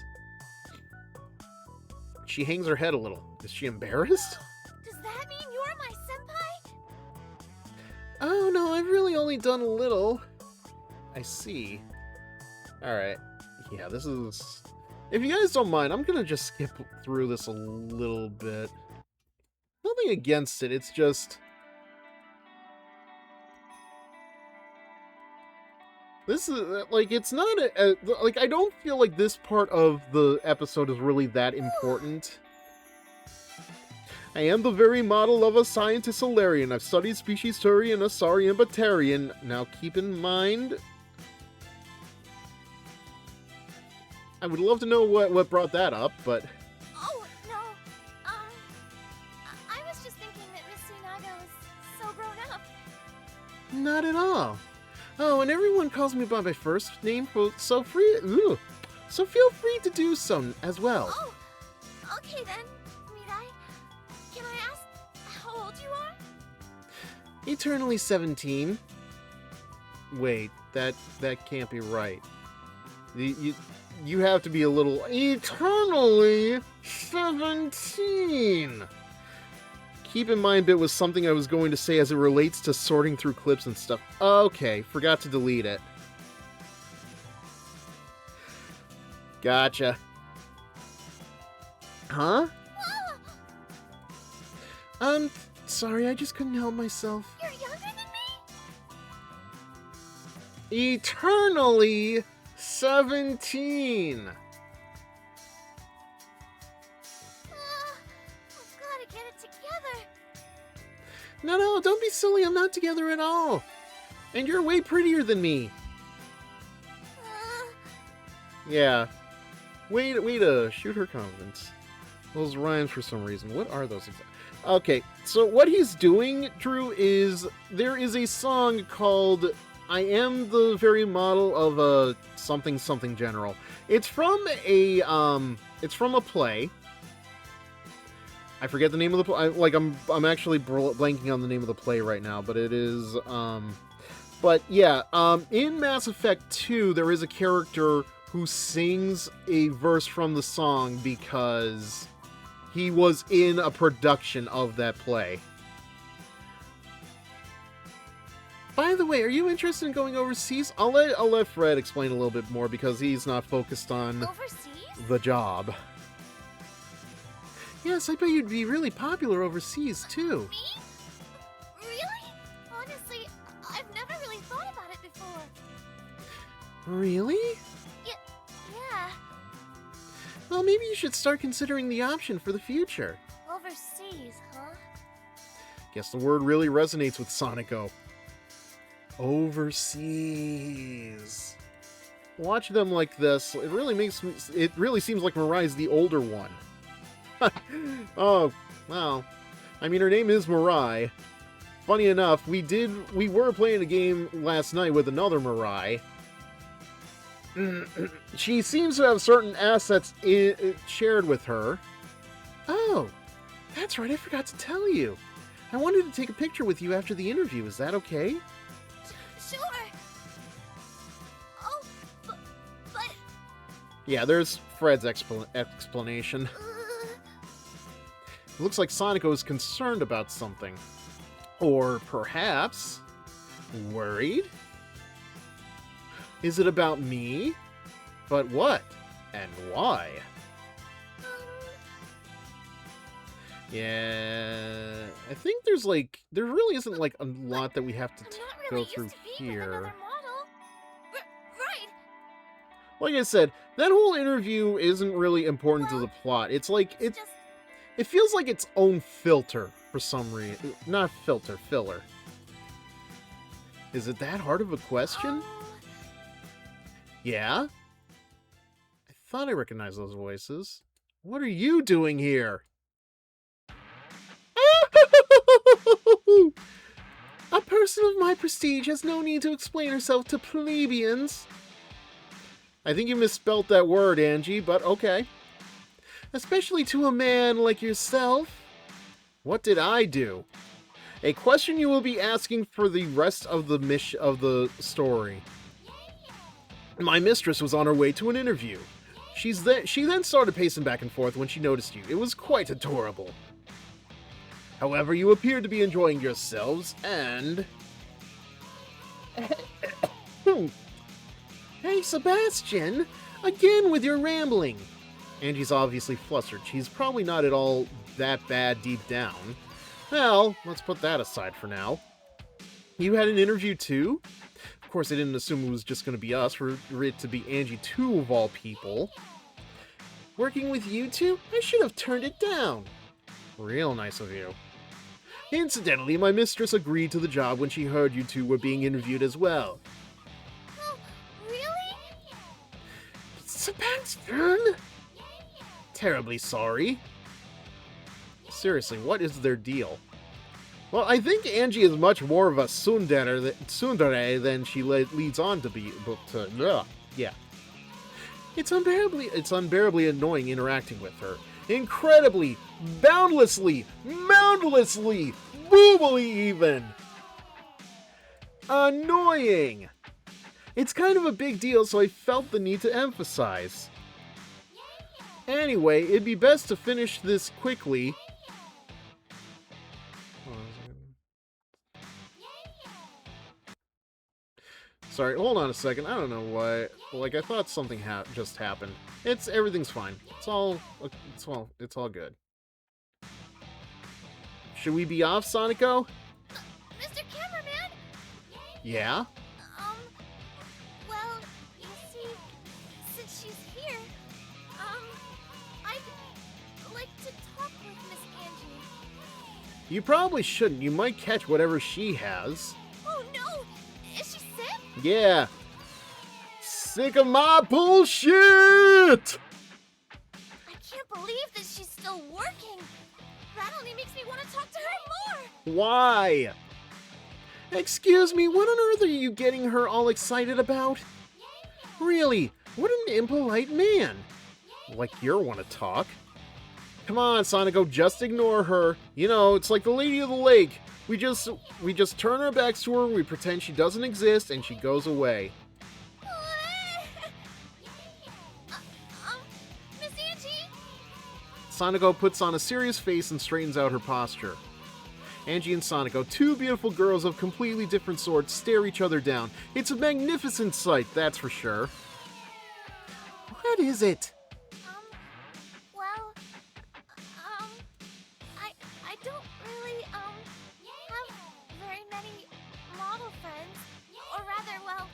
She hangs her head a little. Is she embarrassed? Does that mean you're my senpai? Oh, no, I've really only done a little. I see. Alright. Yeah, this is... If you guys don't mind, I'm gonna just skip through this a little bit. Nothing against it, it's just... This is, like, it's not like, I don't feel like this part of the episode is really that important. I am the very model of a scientist Solarian. I've studied species Turian, Asarian, Batarian. Now keep in mind... I would love to know what brought that up, but... Oh, no. I was just thinking that Miss Tsunaga is so grown up. Not at all. Oh, and everyone calls me by my first name, so feel free to do so as well. Oh, okay then, Mirai. Can I ask how old you are? Eternally 17. Wait, that can't be right. You have to be a little... Eternally 17! Keep in mind it was something I was going to say as it relates to sorting through clips and stuff. Okay, forgot to delete it. Gotcha. Huh? Sorry, I just couldn't help myself. You're younger than me? Eternally 17! I've gotta get it together. No, don't be silly, I'm not together at all. And you're way prettier than me. Yeah. Way to shoot her confidence. Those rhymes for some reason. What are those exactly? Okay, so what he's doing, Drew, is there is a song called I Am the Very Model of a something general. It's from a play. I forget the name of the play. I'm actually blanking on the name of the play right now, but it is but yeah, in Mass Effect 2 there is a character who sings a verse from the song because he was in a production of that play. By the way, are you interested in going overseas? I'll let Fred explain a little bit more because he's not focused on Overseas? the job. Yes, I bet you'd be really popular overseas too. Me? Really? Honestly, I've never really thought about it before. Really? Yeah. Well, maybe you should start considering the option for the future. Overseas, huh? Guess the word really resonates with Sonico. Overseas. Watch them like this. It really seems like Mirai's the older one. Oh, well. I mean, her name is Mirai. Funny enough, we were playing a game last night with another Mirai. She seems to have certain assets shared with her. Oh, that's right, I forgot to tell you. I wanted to take a picture with you after the interview. Is that okay? Sure. Oh, but... Yeah, there's Fred's explanation. It looks like Sonico is concerned about something. Or perhaps worried? Is it about me? But what? And why? Yeah, I think there really isn't like a lot that we have to I'm not go really through used to being with here. another model. Like I said, that whole interview isn't really important to the plot. It's like, It's just... it feels like its own filter for some reason. Not filter, filler. Is it that hard of a question? Yeah? I thought I recognized those voices. What are you doing here? A person of my prestige has no need to explain herself to plebeians. I think you misspelt that word, Angie, but okay. Especially to a man like yourself. What did I do? A question you will be asking for the rest of the story. My mistress was on her way to an interview. She then started pacing back and forth when she noticed you. It was quite adorable. However, you appeared to be enjoying yourselves, and... Hey, Sebastian! Again with your rambling! Angie's obviously flustered. She's probably not at all that bad deep down. Well, let's put that aside for now. You had an interview too? Of course, I didn't assume it was just going to be us, for it to be Angie too, of all people. Working with you two? I should have turned it down. Real nice of you. Incidentally, my mistress agreed to the job when she heard you two were being interviewed as well. Oh, really? Sebastian? Terribly sorry. Seriously, what is their deal? Well, I think Angie is much more of a tsundere than she leads on to be. Yeah. It's unbearably annoying interacting with her. Incredibly, boundlessly, moundlessly, boobily even. Annoying. It's kind of a big deal, so I felt the need to emphasize. Anyway, it'd be best to finish this quickly. Sorry, hold on a second. I don't know why. Like, I thought something just happened. Everything's fine. It's all good. Should we be off, Sonico? Mr. Cameraman? Yeah? Well, you see, since she's here, I'd like to talk with Miss Angie. You probably shouldn't. You might catch whatever she has. Oh no! Is she sick? Yeah. Sick of my bullshit! I can't believe that she's still working. That only makes me want to talk to her more. Why? Excuse me, what on earth are you getting her all excited about? Really, what an impolite man. Like you want to talk. Come on, Sonico, just ignore her. You know, it's like the Lady of the Lake. We just turn our backs to her, we pretend she doesn't exist, and she goes away. Miss Angie? Sonico puts on a serious face and straightens out her posture. Angie and Sonico, two beautiful girls of completely different sorts, stare each other down. It's a magnificent sight, that's for sure. What is it? Well, I don't really, have very many model friends. Or rather, well,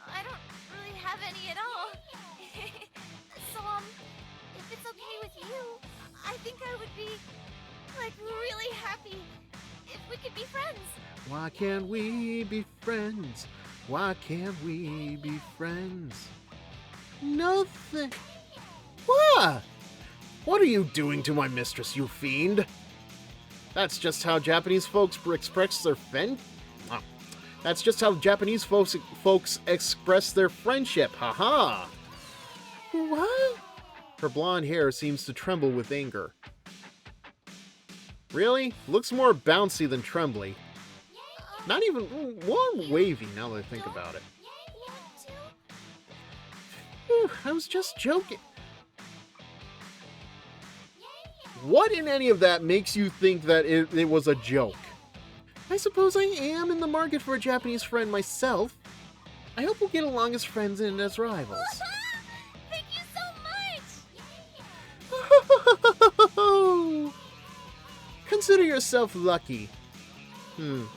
I don't really have any at all. So, if it's okay with you, I think I would be, like, really happy if we could be friends. Why can't we be friends? Why can't we be friends? Nothing. What? What are you doing to my mistress, you fiend? That's just how Japanese folks express their That's just how Japanese folks express their friendship. Haha. What? Her blonde hair seems to tremble with anger. Really? Looks more bouncy than trembly. Not even more wavy now that I think about it. Whew, I was just joking. What in any of that makes you think that it was a joke? I suppose I am in the market for a Japanese friend myself. I hope we'll get along as friends and as rivals. Thank you so much! Consider yourself lucky.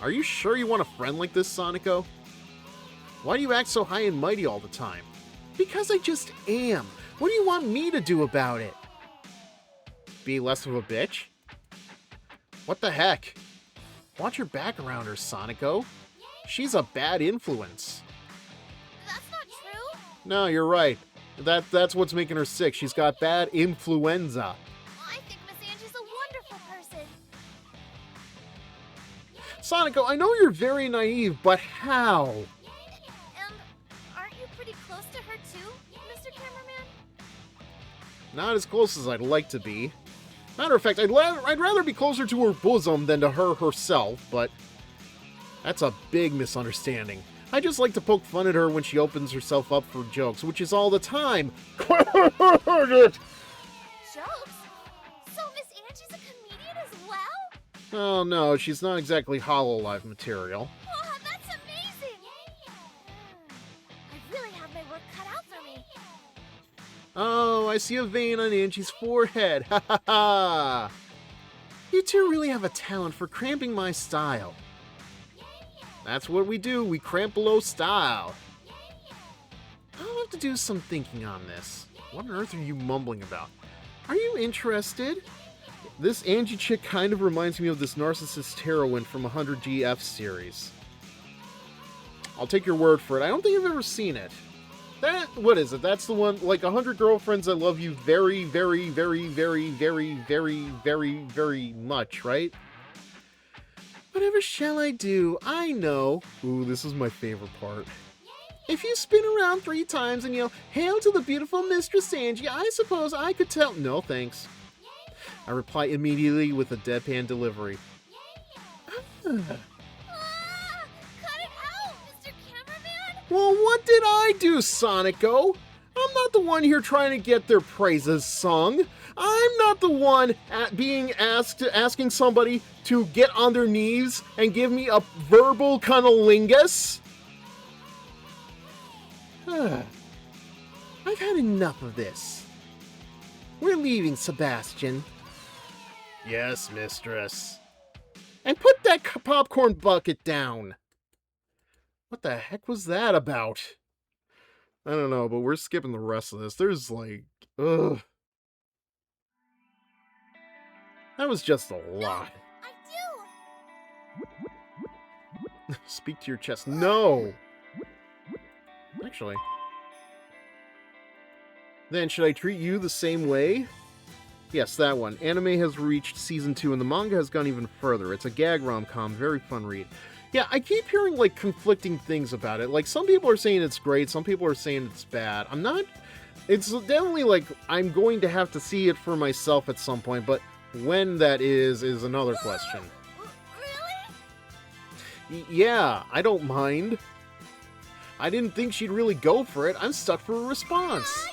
Are you sure you want a friend like this, Sonico? Why do you act so high and mighty all the time? Because I just am. What do you want me to do about it? Be less of a bitch? What the heck? Watch your back around her, Sonico. She's a bad influence. That's not true. No, you're right. That's what's making her sick. She's got bad influenza. I think Miss Angie's a wonderful person. Sonico, I know you're very naive, but how? And aren't you pretty close to her too, Mr. Cameraman? Not as close as I'd like to be. Matter of fact, I'd rather be closer to her bosom than to her herself, but that's a big misunderstanding. I just like to poke fun at her when she opens herself up for jokes, which is all the time. Jokes? So Miss Angie's a comedian as well? Oh no, she's not exactly Hololive material. Wow, that's amazing! I really have my work cut out for me. Oh, I see a vein on Angie's forehead. Ha ha ha! You two really have a talent for cramping my style. That's what we do, we cramp below style. I'll have to do some thinking on this. What on earth are you mumbling about? Are you interested? This Angie chick kind of reminds me of this narcissist heroine from 100GF series. I'll take your word for it. I don't think I've ever seen it. What is it? That's the one, like 100 Girlfriends I Love You very, very, very, very, very, very, very, very much, right? Whatever shall I do? I know. Ooh, this is my favorite part. If you spin around 3 times and yell, "Hail to the beautiful Mistress Angie," I suppose I could tell. No, thanks. I reply immediately with a deadpan delivery. Cut it out, Mr. Cameraman! Well, what did I do, Sonico? I'm not the one here trying to get their praises sung. I'm not the one asking somebody to get on their knees and give me a verbal cunnilingus. I've had enough of this. We're leaving, Sebastian. Yes, mistress. And put that popcorn bucket down. What the heck was that about? I don't know, but we're skipping the rest of this. There's like, ugh. That was just a lot. I do! Speak to your chest. No! Actually. Then, should I treat you the same way? Yes, that one. Anime has reached season 2, and the manga has gone even further. It's a gag rom-com, very fun read. Yeah, I keep hearing, like, conflicting things about it. Like, some people are saying it's great, some people are saying it's bad. I'm not... It's definitely, like, I'm going to have to see it for myself at some point, but when that is another question. Really? Yeah, I don't mind. I didn't think she'd really go for it. I'm stuck for a response. Yay!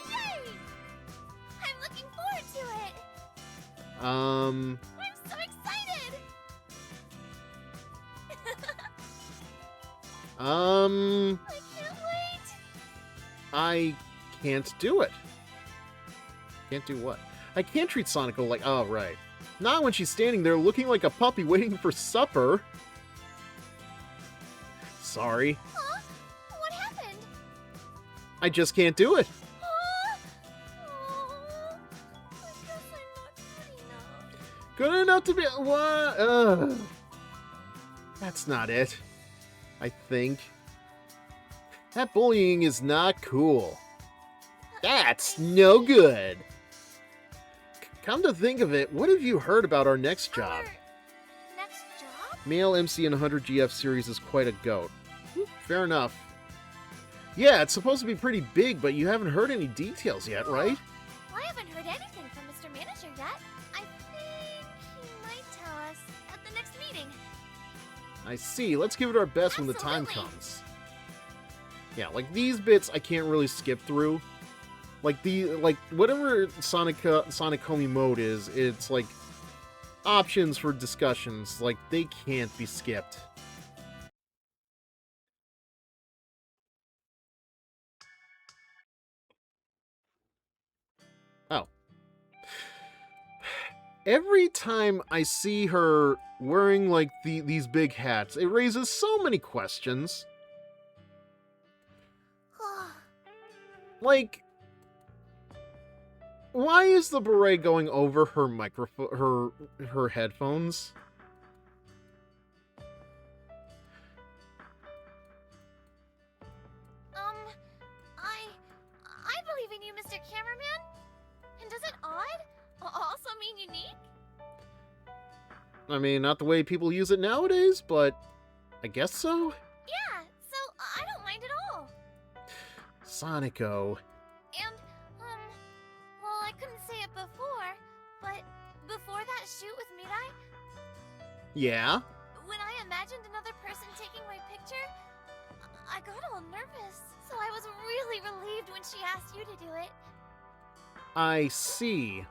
I'm looking forward to it. Um... I'm so excited! I can't wait! I can't do it. Can't do what? I can't treat Sonico like... Oh, right. Not when she's standing there looking like a puppy waiting for supper. Sorry. Huh? What happened? I just can't do it. Huh? Oh, I guess I'm not good enough. Good enough to be... What? Ugh. That's not it. I think. That bullying is not cool. That's no good. Come to think of it, what have you heard about our next job? Our next job? Male MC in 100GF series is quite a goat. Fair enough. Yeah, it's supposed to be pretty big, but you haven't heard any details yet, right? I haven't heard anything from Mr. Manager yet. I think he might tell us at the next meeting. I see. Let's give it our best when the time Absolutely. comes. Yeah, like these bits I can't really skip through. Like whatever Sonicomi mode is, it's like options for discussions. Like they can't be skipped. Oh. Every time I see her wearing like these big hats, it raises so many questions. Like, why is the beret going over her microphone, her headphones? I believe in you, Mr. Cameraman. And does it also mean unique? I mean, not the way people use it nowadays, but I guess so. Yeah, so I don't mind at all. Sonico. And, well, I couldn't say it before, but before that shoot with Mirai, Yeah? when I imagined another person taking my picture, I got all nervous. So I was really relieved when she asked you to do it. I see.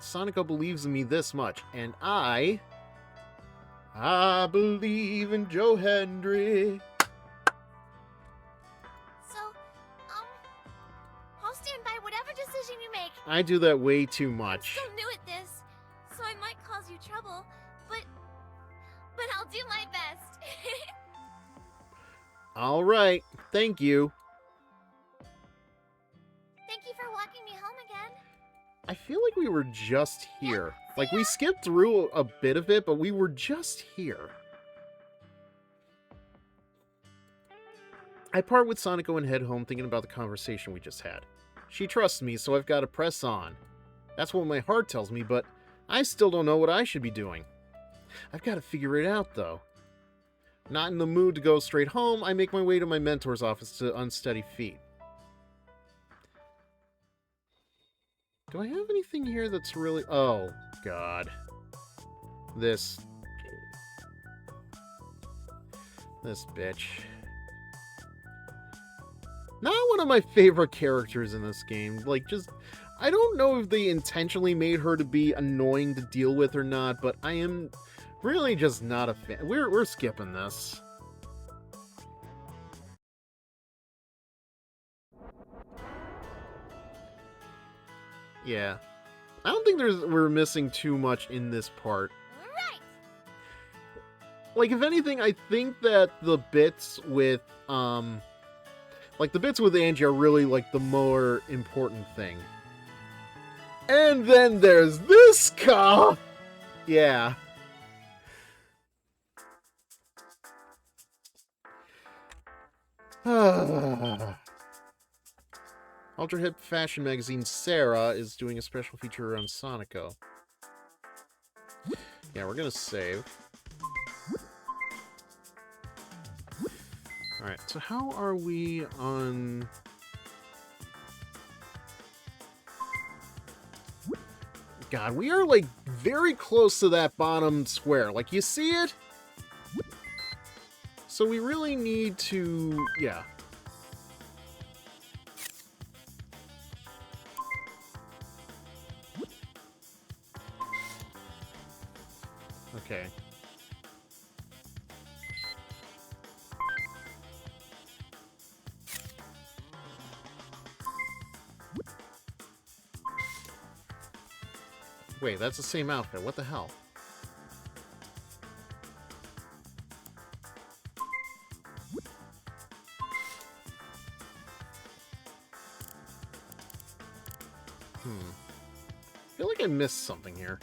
Sonico believes in me this much, and I believe in Joe Hendry. So, I'll stand by whatever decision you make. I do that way too much. I'm still new at this, so I might cause you trouble, but I'll do my best. All right, thank you. Thank you for walking me home again. I feel like we were just here. Like, we skipped through a bit of it, but we were just here. I part with Sonico and head home thinking about the conversation we just had. She trusts me, so I've got to press on. That's what my heart tells me, but I still don't know what I should be doing. I've got to figure it out, though. Not in the mood to go straight home, I make my way to my mentor's office to unsteady feet. Do I have anything here that's really... Oh, God. This bitch. Not one of my favorite characters in this game. Like, just... I don't know if they intentionally made her to be annoying to deal with or not, but I am really just not a fan. We're skipping this. Yeah. I don't think we're missing too much in this part. Right. Like, if anything, I think that the bits with, like, the bits with Angie are really, like, the more important thing. And then there's this cop! Yeah. Ultra hip fashion magazine Sarah is doing a special feature on Sonico. Yeah, we're gonna save. Alright, so how are we on... God, we are, like, very close to that bottom square. Like, you see it? So we really need to... yeah. Okay. Wait, that's the same outfit. What the hell? I feel like I missed something here.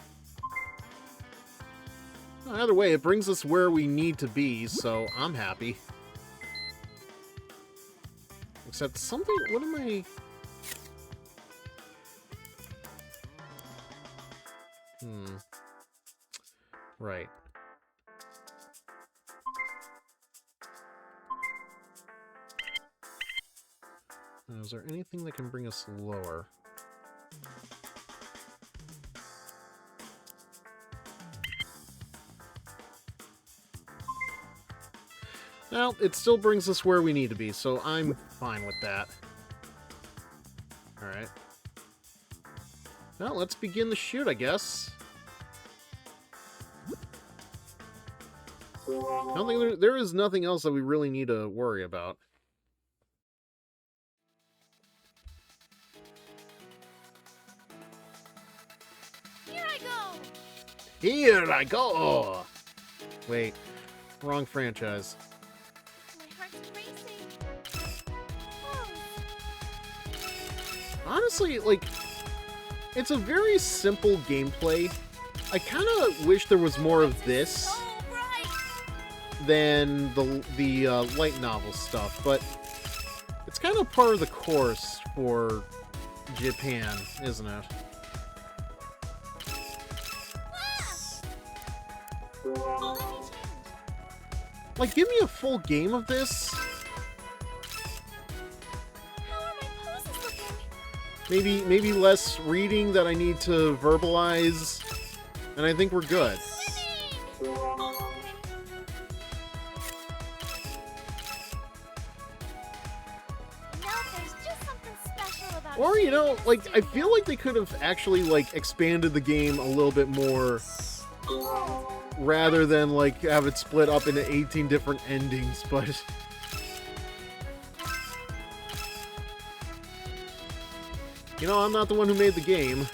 Either way, it brings us where we need to be, so I'm happy. Except something... what am I... Right. Now, is there anything that can bring us lower? Well, it still brings us where we need to be, so I'm fine with that. Alright. Well, let's begin the shoot, I guess. I don't think there is nothing else that we really need to worry about. Here I go! Here I go! Wait, wrong franchise. My heart's racing. Oh. honestly, like, it's a very simple gameplay. I kind of wish there was more of this So bright. than the light novel stuff, but it's kind of part of the course for Japan, isn't it? Let me change. Like, give me a full game of this. How are my poses looking? Maybe less reading that I need to verbalize, and I think we're good. Winning! Okay. You know, there's just something special about Or, you know, shooting in a like, I studio. feel like they could have actually, like, expanded the game a little bit more rather than, like, have it split up into 18 different endings, but... You know, I'm not the one who made the game.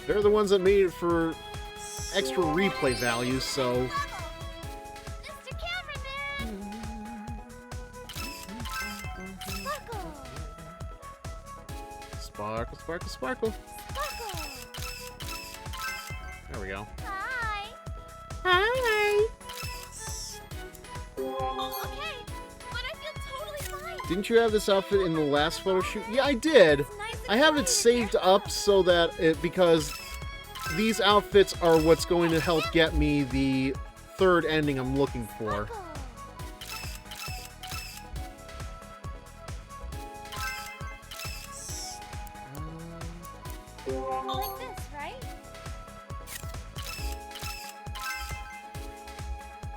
They're the ones that made it for extra replay value, so... Mr. Cameraman! Sparkle! Sparkle, sparkle, sparkle. Sparkle! There we go. Hi! Hi! Okay, but I feel totally fine. Didn't you have this outfit in the last photo shoot? Yeah, I did. It's nice and I have it quiet saved here. up so that because these outfits are what's going to help get me the third ending I'm looking for. Sparkle. Like this, right?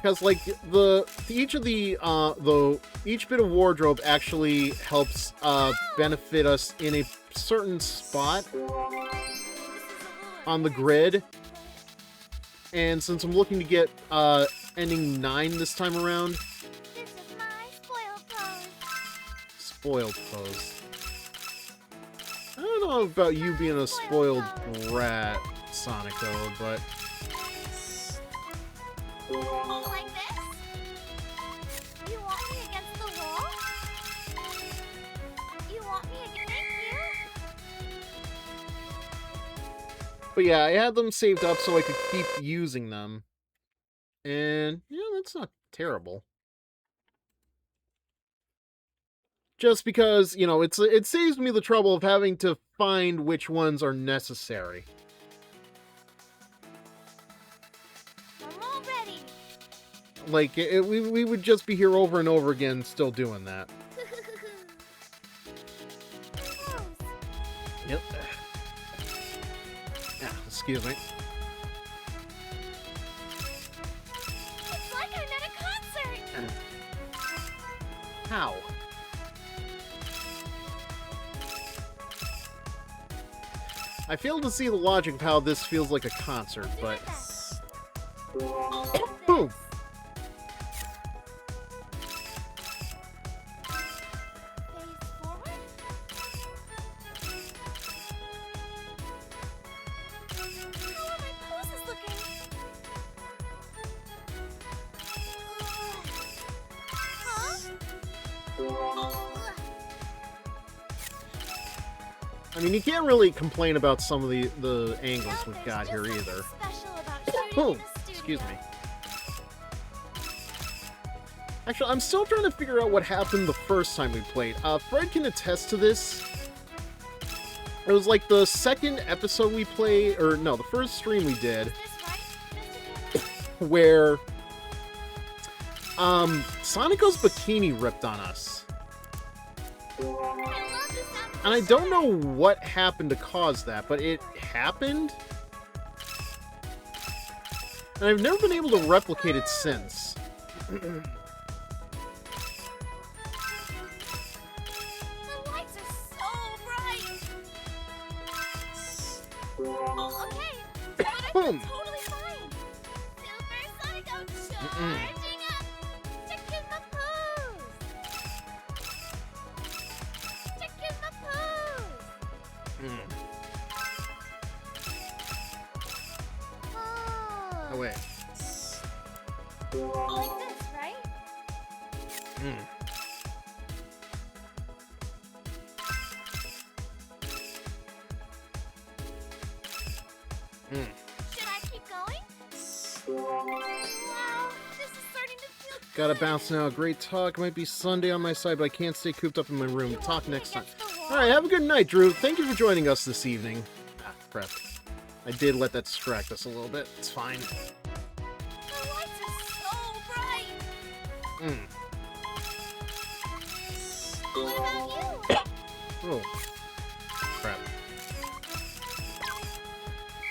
Because like each bit of wardrobe actually helps benefit us in a certain spot This is a little on the grid. And since I'm looking to get ending 9 this time around, This is my spoiled pose. spoiled pose. I don't know about you being a spoiled brat, Sonico, but Like this? You want me against the wall? You want me against but yeah, I had them saved up so I could keep using them. And yeah, that's not terrible. Just because, you know, it saves me the trouble of having to find which ones are necessary. I'm all ready. Like, we would just be here over and over again still doing that. Pose. Yep. Yeah, excuse me. It's like I'm at a concert. How? I fail to see the logic of how this feels like a concert, Do but... my best. Boom! Face forward. How are my poses looking? Huh? I mean, you can't really complain about some of the angles we've got here either. Oh, Excuse me. Actually, I'm still trying to figure out what happened the first time we played. Fred can attest to this. It was like the second episode we played, or no, the first stream we did, where Sonico's bikini ripped on us. And I don't know what happened to cause that, but it happened. And I've never been able to replicate it since. The lights are so bright. Okay, but I feel Boom. totally fine. Super Sonico charging up. Stick in the pose. Stick in the pose. Oh, wait. Like this, right? Should I keep going? Wow, this is starting to feel good. Gotta bounce now. Great talk. Might be Sunday on my side, but I can't stay cooped up in my room. You Talk want me next time. against the wall? Alright, have a good night, Drew. Thank you for joining us this evening. Ah, crap. I did let that distract us a little bit. It's fine. The lights are so bright. What about you? Oh. Crap.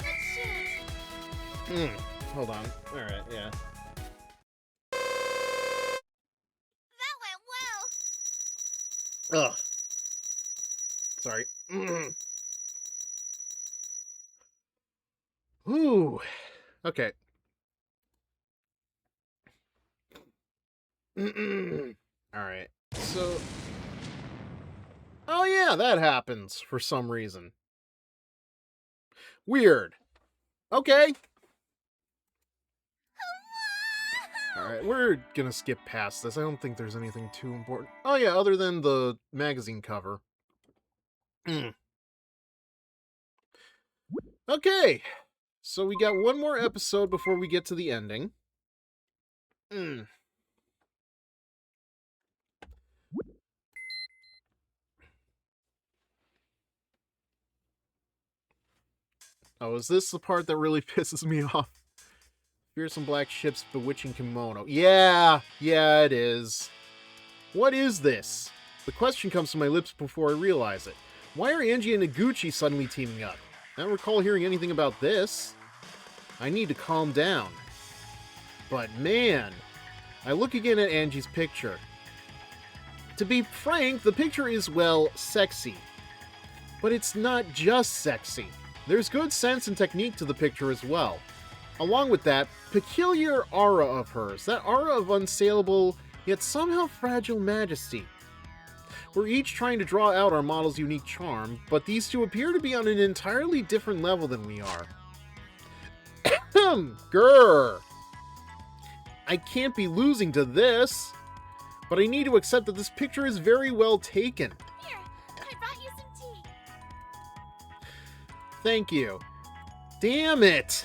Let's shoot. Hold on. Alright, yeah. That went well. Ugh. Sorry. Ooh. Okay. Alright. So... Oh yeah, that happens for some reason. Weird. Okay. Alright, we're gonna skip past this. I don't think there's anything too important. Oh yeah, other than the magazine cover. Okay. So we got one more episode before we get to the ending. Oh, is this the part that really pisses me off? Fearsome black ship's bewitching kimono. Yeah, it is. What is this? The question comes to my lips before I realize it. Why are Angie and Noguchi suddenly teaming up? I don't recall hearing anything about this. I need to calm down. But man, I look again at Angie's picture. To be frank, the picture is, well, sexy. But it's not just sexy. There's good sense and technique to the picture as well. Along with that peculiar aura of hers, that aura of unassailable, yet somehow fragile majesty. We're each trying to draw out our model's unique charm, but these two appear to be on an entirely different level than we are. Grr! I can't be losing to this, but I need to accept that this picture is very well taken. Here, I brought you some tea. Thank you. Damn it!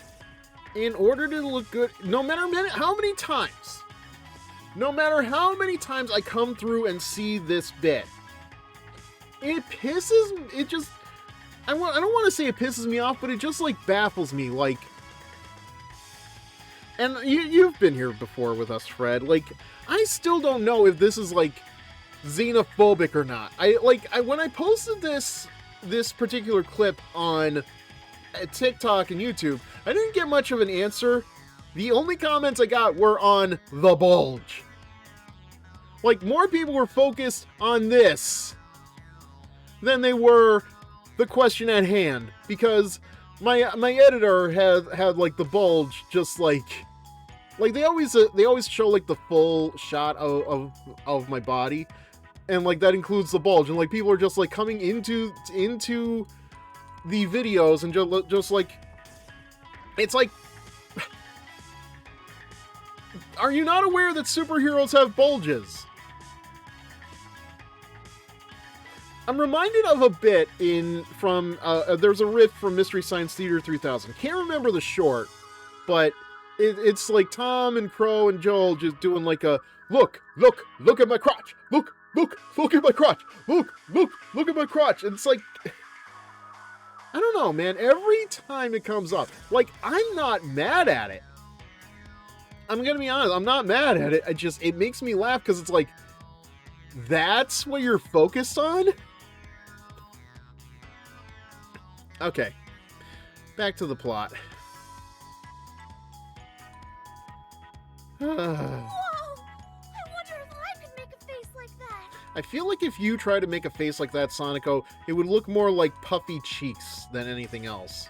In order to look good, no matter how many times I come through and see this bit, it pisses me, it just, I don't want to say it pisses me off, but it just, like, baffles me, like, and you've been here before with us, Fred, like, I still don't know if this is, like, xenophobic or not. When I posted this particular clip on TikTok and YouTube, I didn't get much of an answer. The only comments I got were on the bulge. Like, more people were focused on this than they were the question at hand, because my editor had like the bulge just like they always show like the full shot of my body, and like that includes the bulge, and like people are just like coming into the videos and just like, it's like, are you not aware that superheroes have bulges? I'm reminded of a bit from there's a riff from Mystery Science Theater 3000. Can't remember the short, but it's like Tom and Crow and Joel just doing like a look at my crotch, look at my crotch, look at my crotch. And it's like, I don't know, man. Every time it comes up, like, I'm not mad at it. I'm gonna be honest, I'm not mad at it. It makes me laugh because it's like, that's what you're focused on? Okay, back to the plot. Whoa! I wonder if I could make a face like that. I feel like if you try to make a face like that, Sonico, it would look more like puffy cheeks than anything else.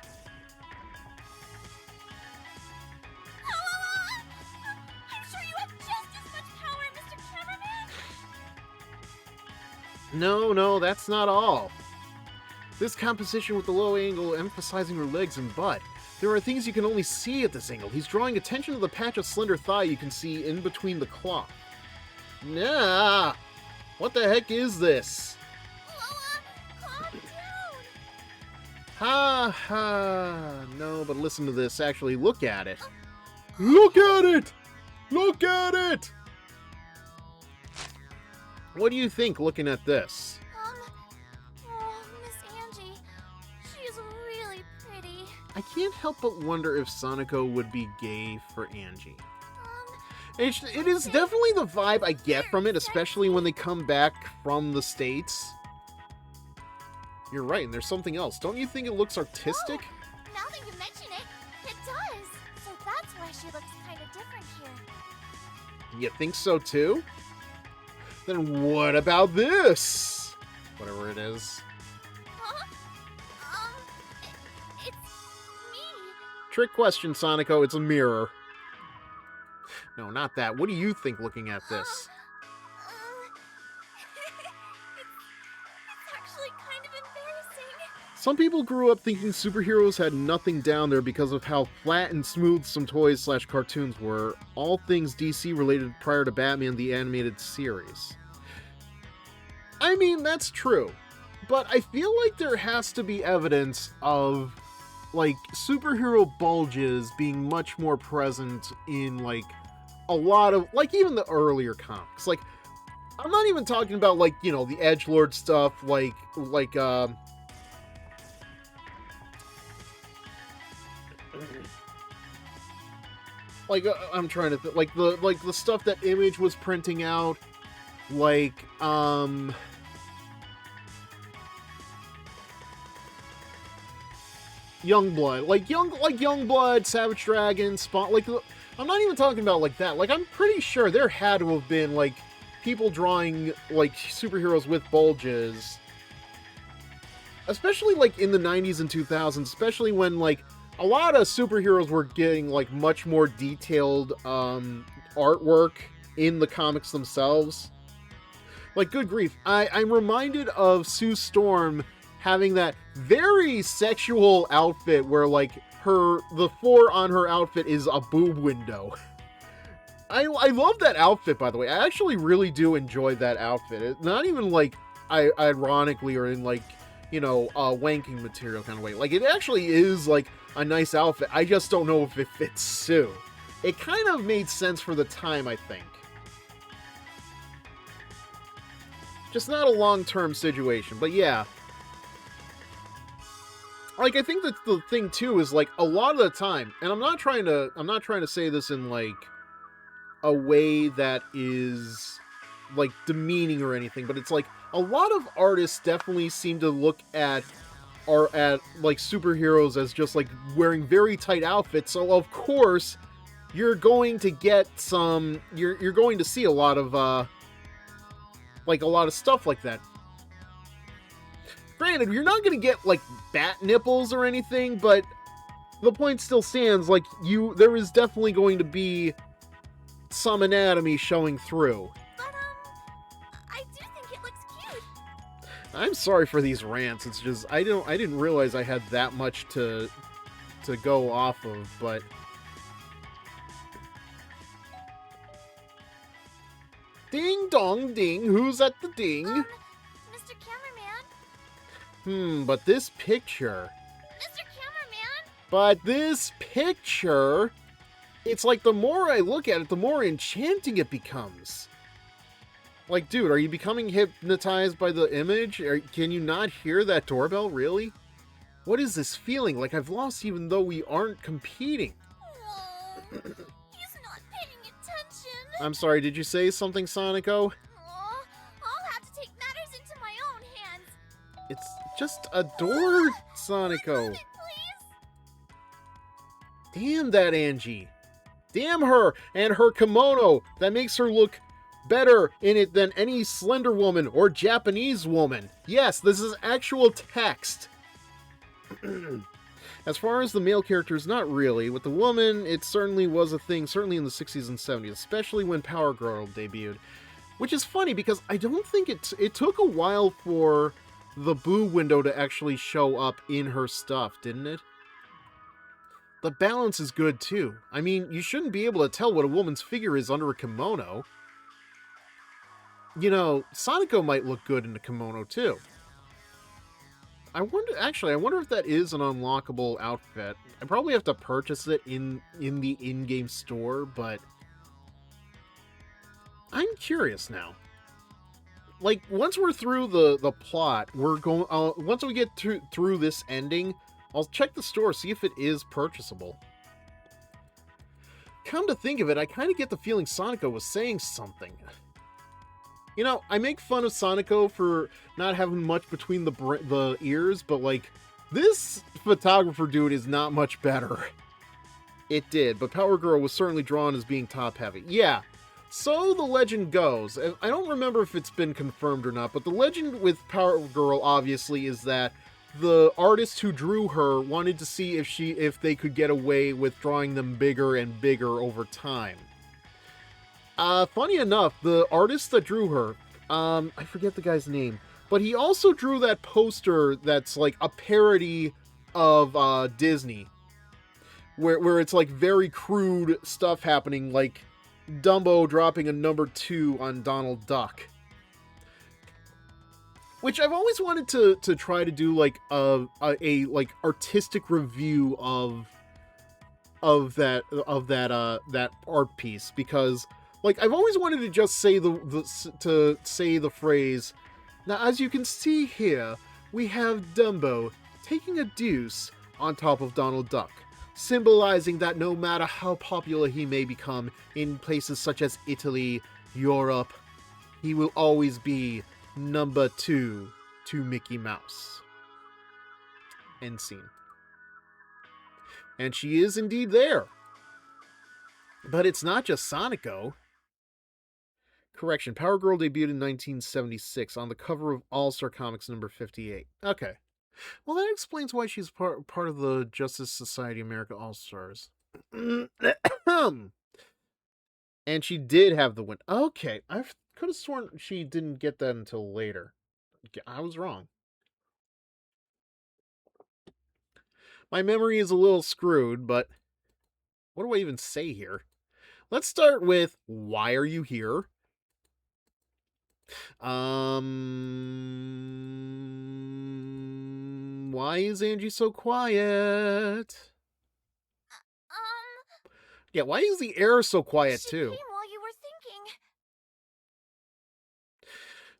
I'm sure you have just as much power, Mr. Cameraman. No, that's not all. This composition with the low angle emphasizing her legs and butt. There are things you can only see at this angle. He's drawing attention to the patch of slender thigh you can see in between the cloth. Nah! What the heck is this? Calm down. Ha ha. No, but listen to this. Actually, look at it. Look at it! Look at it! What do you think looking at this? Oh, Miss Angie, she's really pretty. I can't help but wonder if Sonico would be gay for Angie. It is definitely the vibe I get from it, especially when they come back from the States. You're right, and there's something else. Don't you think it looks artistic? Oh, now that you mention it, it does. So that's why she looks kind of different here. You think so too? Then what about this? Whatever it is. Huh? It's me. Trick question, Sonico. It's a mirror. No, not that. What do you think looking at this? It's actually kind of embarrassing. Some people grew up thinking superheroes had nothing down there because of how flat and smooth some toys / cartoons were, all things DC related prior to Batman the Animated Series. I mean, that's true, but I feel like there has to be evidence of, like, superhero bulges being much more present in, like, a lot of, like, even the earlier comics. Like, I'm not even talking about, like, you know, the edgelord stuff, I'm trying to think, like the stuff that Image was printing out, like, Youngblood, like Youngblood, Savage Dragon, Spawn, like, I'm not even talking about like that. Like, I'm pretty sure there had to have been, like, people drawing, like, superheroes with bulges, especially, like, in the 90s and 2000s, especially when, like, a lot of superheroes were getting, like, much more detailed artwork in the comics themselves. Like, good grief, I'm reminded of Sue Storm having that very sexual outfit where, like, the floor on her outfit is a boob window. I love that outfit, by the way. I actually really do enjoy that outfit. It's not even, like, ironically or in, like, you know, wanking material kind of way. Like, it actually is, like, a nice outfit. I just don't know if it fits Sue. It kind of made sense for the time, I think. Just not a long-term situation, but yeah. Like, I think that the thing too is, like, a lot of the time, and I'm not trying to say this in, like, a way that is, like, demeaning or anything, but it's like a lot of artists definitely seem to look at like superheroes as just, like, wearing very tight outfits. So of course you're going to get some, you're going to see a lot of like, a lot of stuff like that. Granted, you're not going to get, like, bat nipples or anything, but the point still stands. Like, there is definitely going to be some anatomy showing through. But, I do think it looks cute. I'm sorry for these rants. It's just, I didn't realize I had that much to go off of, but... Ding dong ding, who's at the ding? Mr. Cameraman? But this picture... Mr. Cameraman? But this picture... It's like the more I look at it, the more enchanting it becomes. Like, dude, are you becoming hypnotized by the image? Can you not hear that doorbell, really? What is this feeling? Like I've lost even though we aren't competing. Oh, he's not paying attention. I'm sorry, did you say something, Sonico? Oh, I'll have to take matters into my own hands. It's just a door, Sonico. Move it, please. Damn that Angie. Damn her and her kimono. That makes her look better in it than any Slender Woman or Japanese woman. Yes, this is actual text. As far as the male characters, not really. With the woman, it certainly was a thing, certainly in the 60s and 70s, especially when Power Girl debuted. Which is funny because I don't think it took a while for the boob window to actually show up in her stuff, didn't it? The balance is good too. I mean, you shouldn't be able to tell what a woman's figure is under a kimono. You know, Sonico might look good in a kimono too. I wonder if that is an unlockable outfit. I probably have to purchase it in the in-game store, but I'm curious now. Like, once we're through the plot, we're going. Once we get through this ending, I'll check the store, see if it is purchasable. Come to think of it, I kind of get the feeling Sonico was saying something. You know, I make fun of Sonico for not having much between the ears, but like, this photographer dude is not much better. It did, but Power Girl was certainly drawn as being top-heavy. Yeah, so the legend goes. I don't remember if it's been confirmed or not, but the legend with Power Girl, obviously, is that the artist who drew her wanted to see if they could get away with drawing them bigger and bigger over time. Funny enough, the artist that drew her, I forget the guy's name, but he also drew that poster that's like a parody of Disney, where it's like very crude stuff happening, like Dumbo dropping a number 2 on Donald Duck. Which I've always wanted to try to do like a like artistic review of that art piece, because like I've always wanted to just say the phrase. Now, as you can see here, we have Dumbo taking a deuce on top of Donald Duck, symbolizing that no matter how popular he may become in places such as Italy, Europe, he will always be number 2 to Mickey Mouse. End scene. And she is indeed there. But it's not just Sonico. Correction, Power Girl debuted in 1976 on the cover of All-Star Comics number 58. Okay. Well, that explains why she's part of the Justice Society America All-Stars. And she did have the win. Okay, I could have sworn she didn't get that until later. I was wrong. My memory is a little screwed, but what do I even say here? Let's start with, why are you here? Why is Angie so quiet? Yeah, why is the air so quiet too? She came while you were thinking.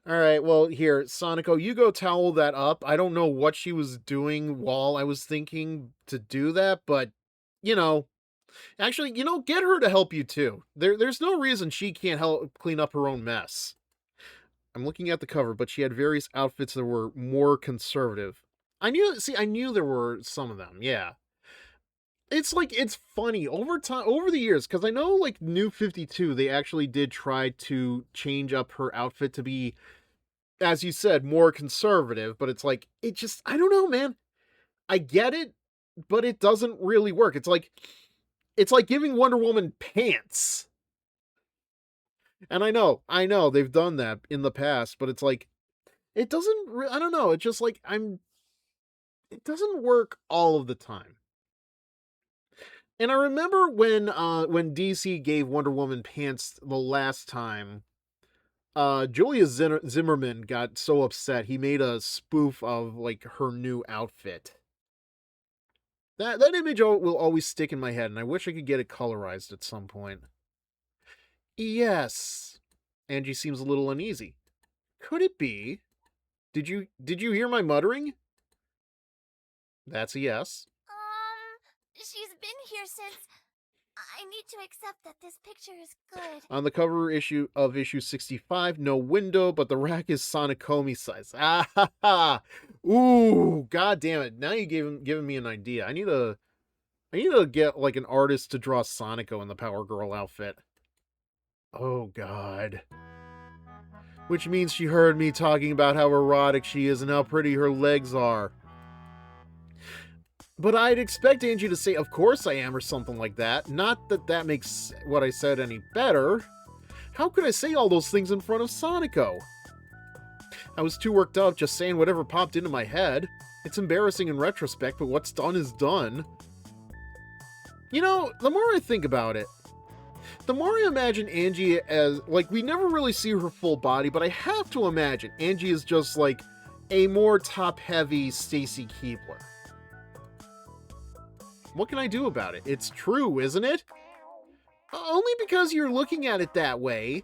Alright, well, here, Sonico, you go towel that up. I don't know what she was doing while I was thinking to do that, but, you know, actually, you know, get her to help you too. There's no reason she can't help clean up her own mess. I'm looking at the cover, but she had various outfits that were more conservative. I knew there were some of them, yeah. It's like, it's funny over the years, because I know like New 52, they actually did try to change up her outfit to be, as you said, more conservative, but it's like, it just, I don't know, man. I get it, but it doesn't really work. It's like giving Wonder Woman pants. And I know, they've done that in the past, but it's like, it doesn't, I don't know, it's just like, it doesn't work all of the time. And I remember when DC gave Wonder Woman pants the last time, Julia Zimmerman got so upset, he made a spoof of, like, her new outfit. That image will always stick in my head, and I wish I could get it colorized at some point. Yes. Angie seems a little uneasy. Could it be? Did you hear my muttering? That's a yes. She's been here since. I need to accept that this picture is good. On the cover issue 65, no window, but the rack is Sonicomi size. Ah ha ha! Ooh, god damn it! Now you giving me an idea. I need to get like an artist to draw Sonico in the Power Girl outfit. Oh god. Which means she heard me talking about how erotic she is and how pretty her legs are. But I'd expect Angie to say, "Of course I am," or something like that. Not that that makes what I said any better. How could I say all those things in front of Sonico? I was too worked up just saying whatever popped into my head. It's embarrassing in retrospect, but what's done is done. You know, the more I think about it, the more I imagine Angie as, like, we never really see her full body, but I have to imagine Angie is just, like, a more top-heavy Stacy Keebler. What can I do about it? It's true, isn't it? Only because you're looking at it that way.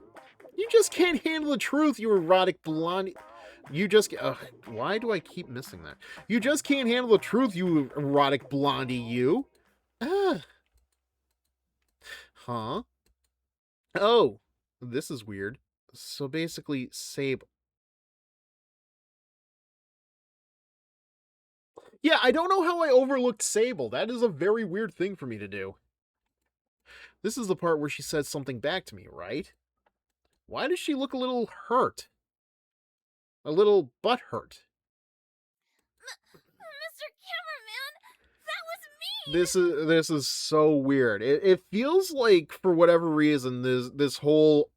You just can't handle the truth, you erotic blondie. You just... why do I keep missing that? You just can't handle the truth, you erotic blondie, you. Ugh. Huh? Oh, this is weird. So basically, Sable. Yeah, I don't know how I overlooked Sable. That is a very weird thing for me to do. This is the part where she says something back to me, right? Why does she look a little hurt? A little butt hurt. Mr. Cameraman, that was me. This is so weird. It feels like, for whatever reason, the whole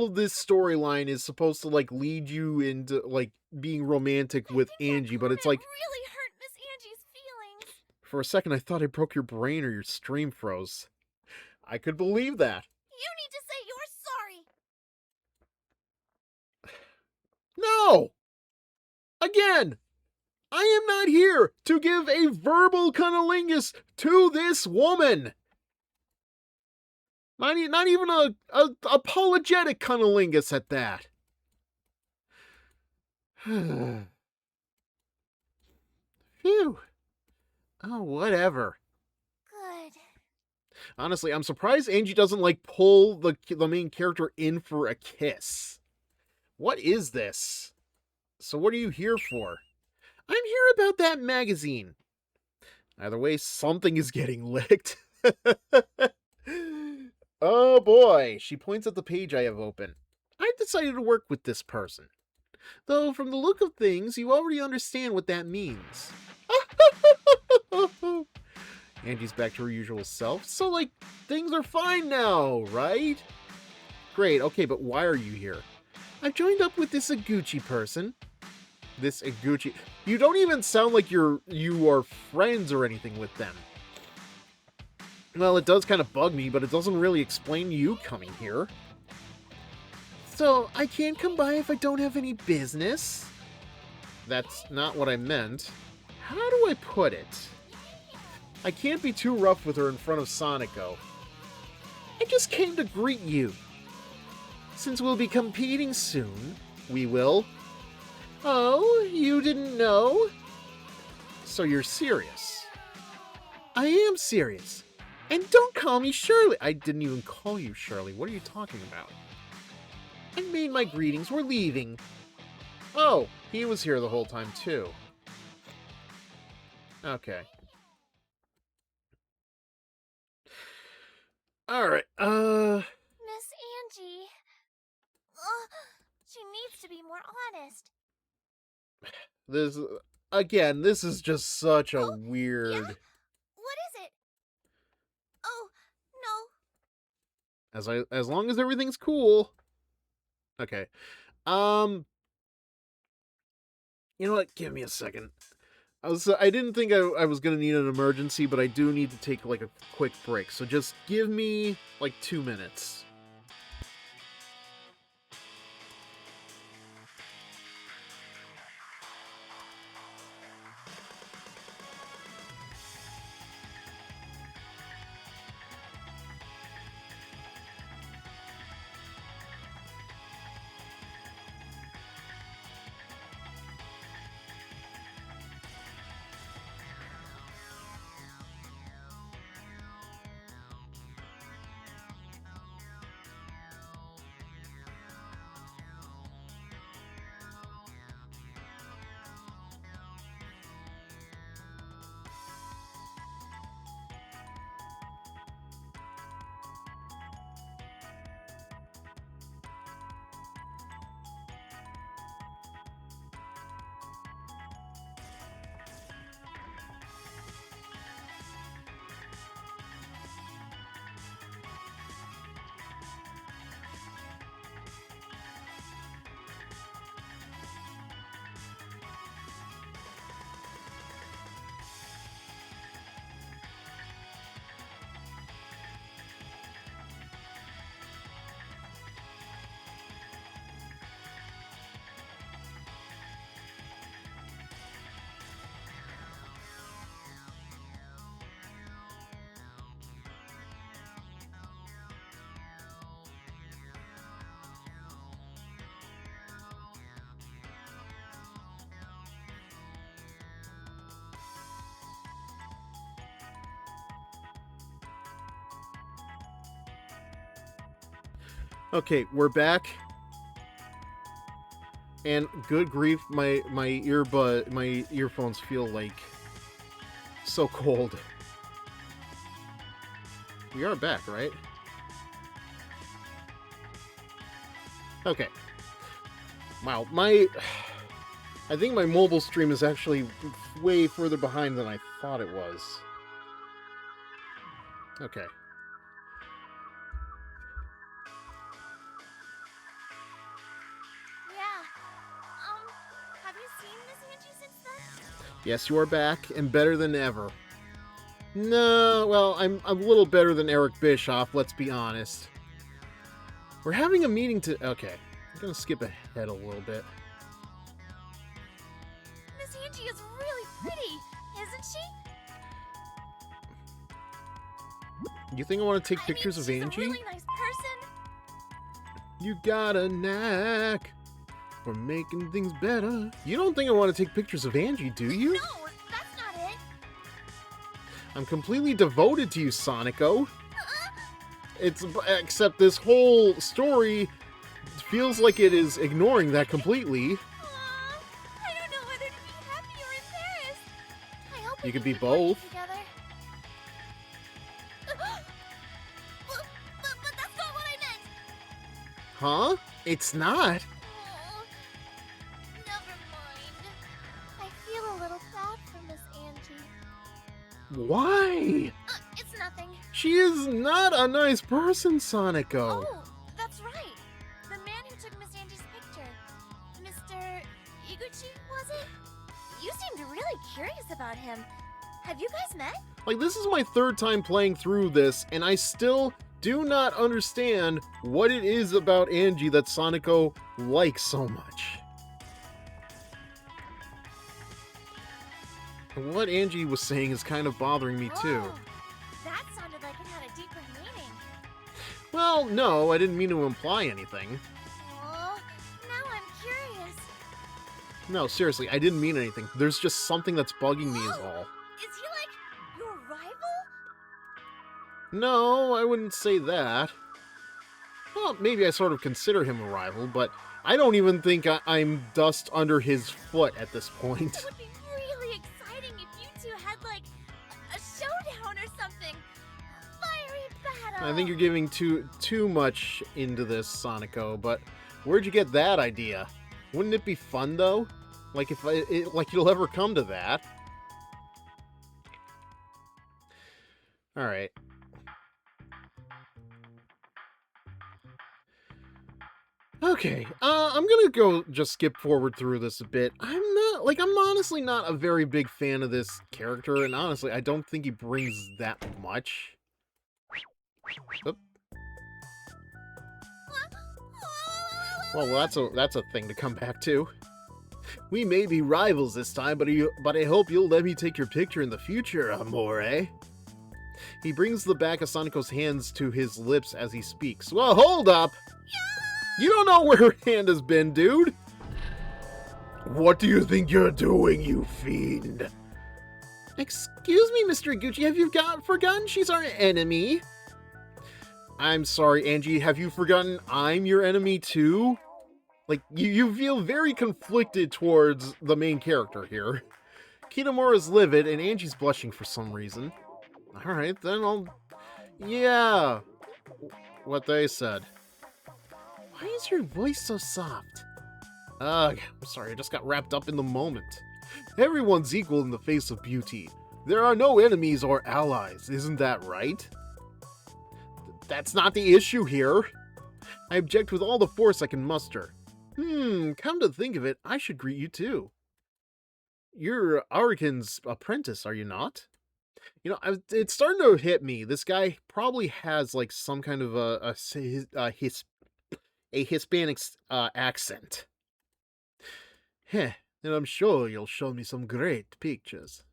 of this storyline is supposed to like lead you into like being romantic with Angie, but it's like really hurt Miss Angie's feelings. For a second I thought I broke your brain or your stream froze. I could believe that. You need to say you're sorry. No! Again! I am not here to give a verbal cunnilingus to this woman! Not even a apologetic cunnilingus at that. Phew. Oh, whatever. Good. Honestly, I'm surprised Angie doesn't, like, pull the main character in for a kiss. What is this? So what are you here for? I'm here about that magazine. Either way, something is getting licked. Oh boy, she points at the page I have open. I've decided to work with this person. Though, from the look of things, you already understand what that means. Angie's back to her usual self. So, like, things are fine now, right? Great, okay, but why are you here? I've joined up with this Iguchi person. This Iguchi... You don't even sound like you are friends or anything with them. Well, it does kind of bug me, but it doesn't really explain you coming here. So, I can't come by if I don't have any business? That's not what I meant. How do I put it? I can't be too rough with her in front of Sonico. I just came to greet you. Since we'll be competing soon, we will. Oh, you didn't know? So you're serious? I am serious. And don't call me Shirley. I didn't even call you Shirley. What are you talking about? I made my greetings. We're leaving. Oh, he was here the whole time, too. Okay. Alright, Miss Angie. She needs to be more honest. This... Again, this is just such a weird... Yeah? What is it? Oh, no. As long as everything's cool. Okay. You know what? Give me a second. I didn't think I was gonna need an emergency, but I do need to take like a quick break. So just give me like 2 minutes. Okay, we're back. And good grief, my earphones feel like so cold. We are back, right? Okay. Wow, I think my mobile stream is actually way further behind than I thought it was. Okay. Yeah. Have you seen Miss Angie since then? Yes, you are back, and better than ever. No, well, I'm a little better than Eric Bischoff, let's be honest. We're having a meeting to... Okay, I'm gonna skip ahead a little bit. Miss Angie is really pretty, isn't she? You think I want to take pictures of she's Angie? a really nice person. You got a knack for making things better. You don't think I want to take pictures of Angie, do you? No, that's not it. I'm completely devoted to you, Sonico. Except this whole story feels like it is ignoring that completely. I don't know whether to be happy or embarrassed. I hope You we could can be keep working both. together. but that's not what I meant. Huh? It's not. Oh, never mind. I feel a little bad for Miss Angie. Why? It's nothing. She is not a nice person, Sonico. Oh, that's right. The man who took Miss Angie's picture. Mr. Iguchi, was it? You seemed really curious about him. Have you guys met? Like, this is my third time playing through this, and I still do not understand what it is about Angie that Sonico likes so much. And what Angie was saying is kind of bothering me too. Whoa, that sounded like it had a deeper meaning. Well, no, I didn't mean to imply anything. Oh, now I'm curious. No, seriously, I didn't mean anything. There's just something that's bugging me is all. Is he like your rival? No, I wouldn't say that. Well, maybe I sort of consider him a rival, but I don't even think I'm dust under his foot at this point. It would be really exciting if you two had like a showdown or something. Fiery battle. I think you're giving too much into this, Sonico, but where'd you get that idea? Wouldn't it be fun, though? Like, if like you'll ever come to that. Alright. Okay, I'm gonna go just skip forward through this a bit. I'm honestly not a very big fan of this character, and honestly, I don't think he brings that much. Oop. Well, that's a thing to come back to. We may be rivals this time, but I hope you'll let me take your picture in the future, amore. He brings the back of Sonico's hands to his lips as he speaks. Well, hold up! You don't know where her hand has been, dude! What do you think you're doing, you fiend? Excuse me, Mr. Iguchi, have you forgotten she's our enemy? I'm sorry, Angie, have you forgotten I'm your enemy too? Like, you feel very conflicted towards the main character here. Kitamura's livid, and Angie's blushing for some reason. Alright, then I'll... Yeah, what they said. Why is your voice so soft? Ugh, I'm sorry, I just got wrapped up in the moment. Everyone's equal in the face of beauty. There are no enemies or allies, isn't that right? That's not the issue here. I object with all the force I can muster. Come to think of it, I should greet you too. You're Arikan's apprentice, are you not? You know, it's starting to hit me. This guy probably has like some kind of a Hispanic accent. Heh, and I'm sure you'll show me some great pictures.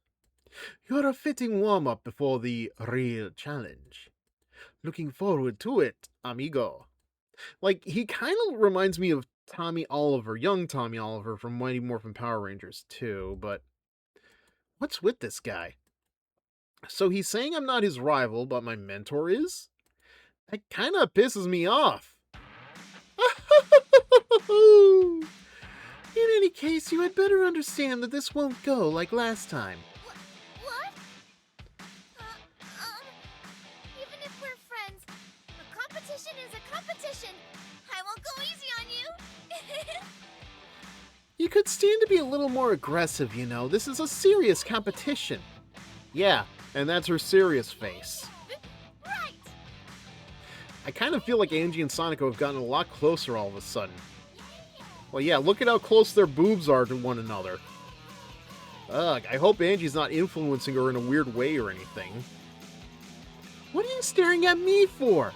You're a fitting warm-up before the real challenge. Looking forward to it, amigo. Like, he kind of reminds me of Tommy Oliver, young Tommy Oliver from Mighty Morphin Power Rangers too, but what's with this guy? So he's saying I'm not his rival, but my mentor is? That kind of pisses me off. In any case, you had better understand that this won't go like last time. What? Even if we're friends, a competition is a competition. I won't go easy on you. You could stand to be a little more aggressive, you know. This is a serious competition. Yeah, and that's her serious face. Right. I kind of feel like Angie and Sonico have gotten a lot closer all of a sudden. Well, yeah, look at how close their boobs are to one another. Ugh, I hope Angie's not influencing her in a weird way or anything. What are you staring at me for?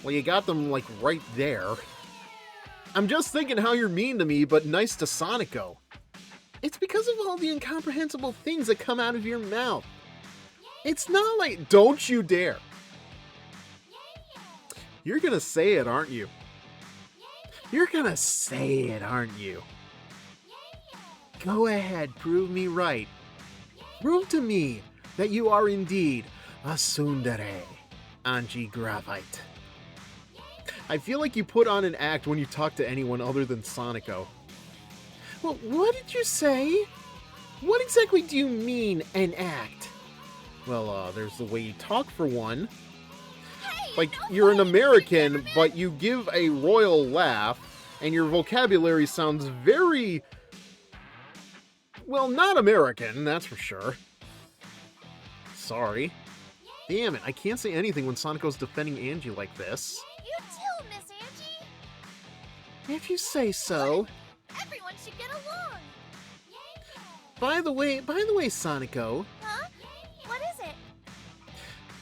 Well, you got them, like, right there. I'm just thinking how you're mean to me, but nice to Sonico. It's because of all the incomprehensible things that come out of your mouth. It's not like... Don't you dare. You're gonna say it, aren't you? You're gonna say it, aren't you? Go ahead, prove me right. Prove to me that you are indeed a tsundere, Angie Gravite. I feel like you put on an act when you talk to anyone other than Sonico. Well, what did you say? What exactly do you mean, an act? Well, there's the way you talk for one. Hey, Like, you're an American, but you give a royal laugh, and your vocabulary sounds very... well, not American, that's for sure. Sorry. Damn it, I can't say anything when Sonico's defending Angie like this. You too, Miss Angie. If you say so. Everyone should get along. By the way, Sonico, Huh? What is it?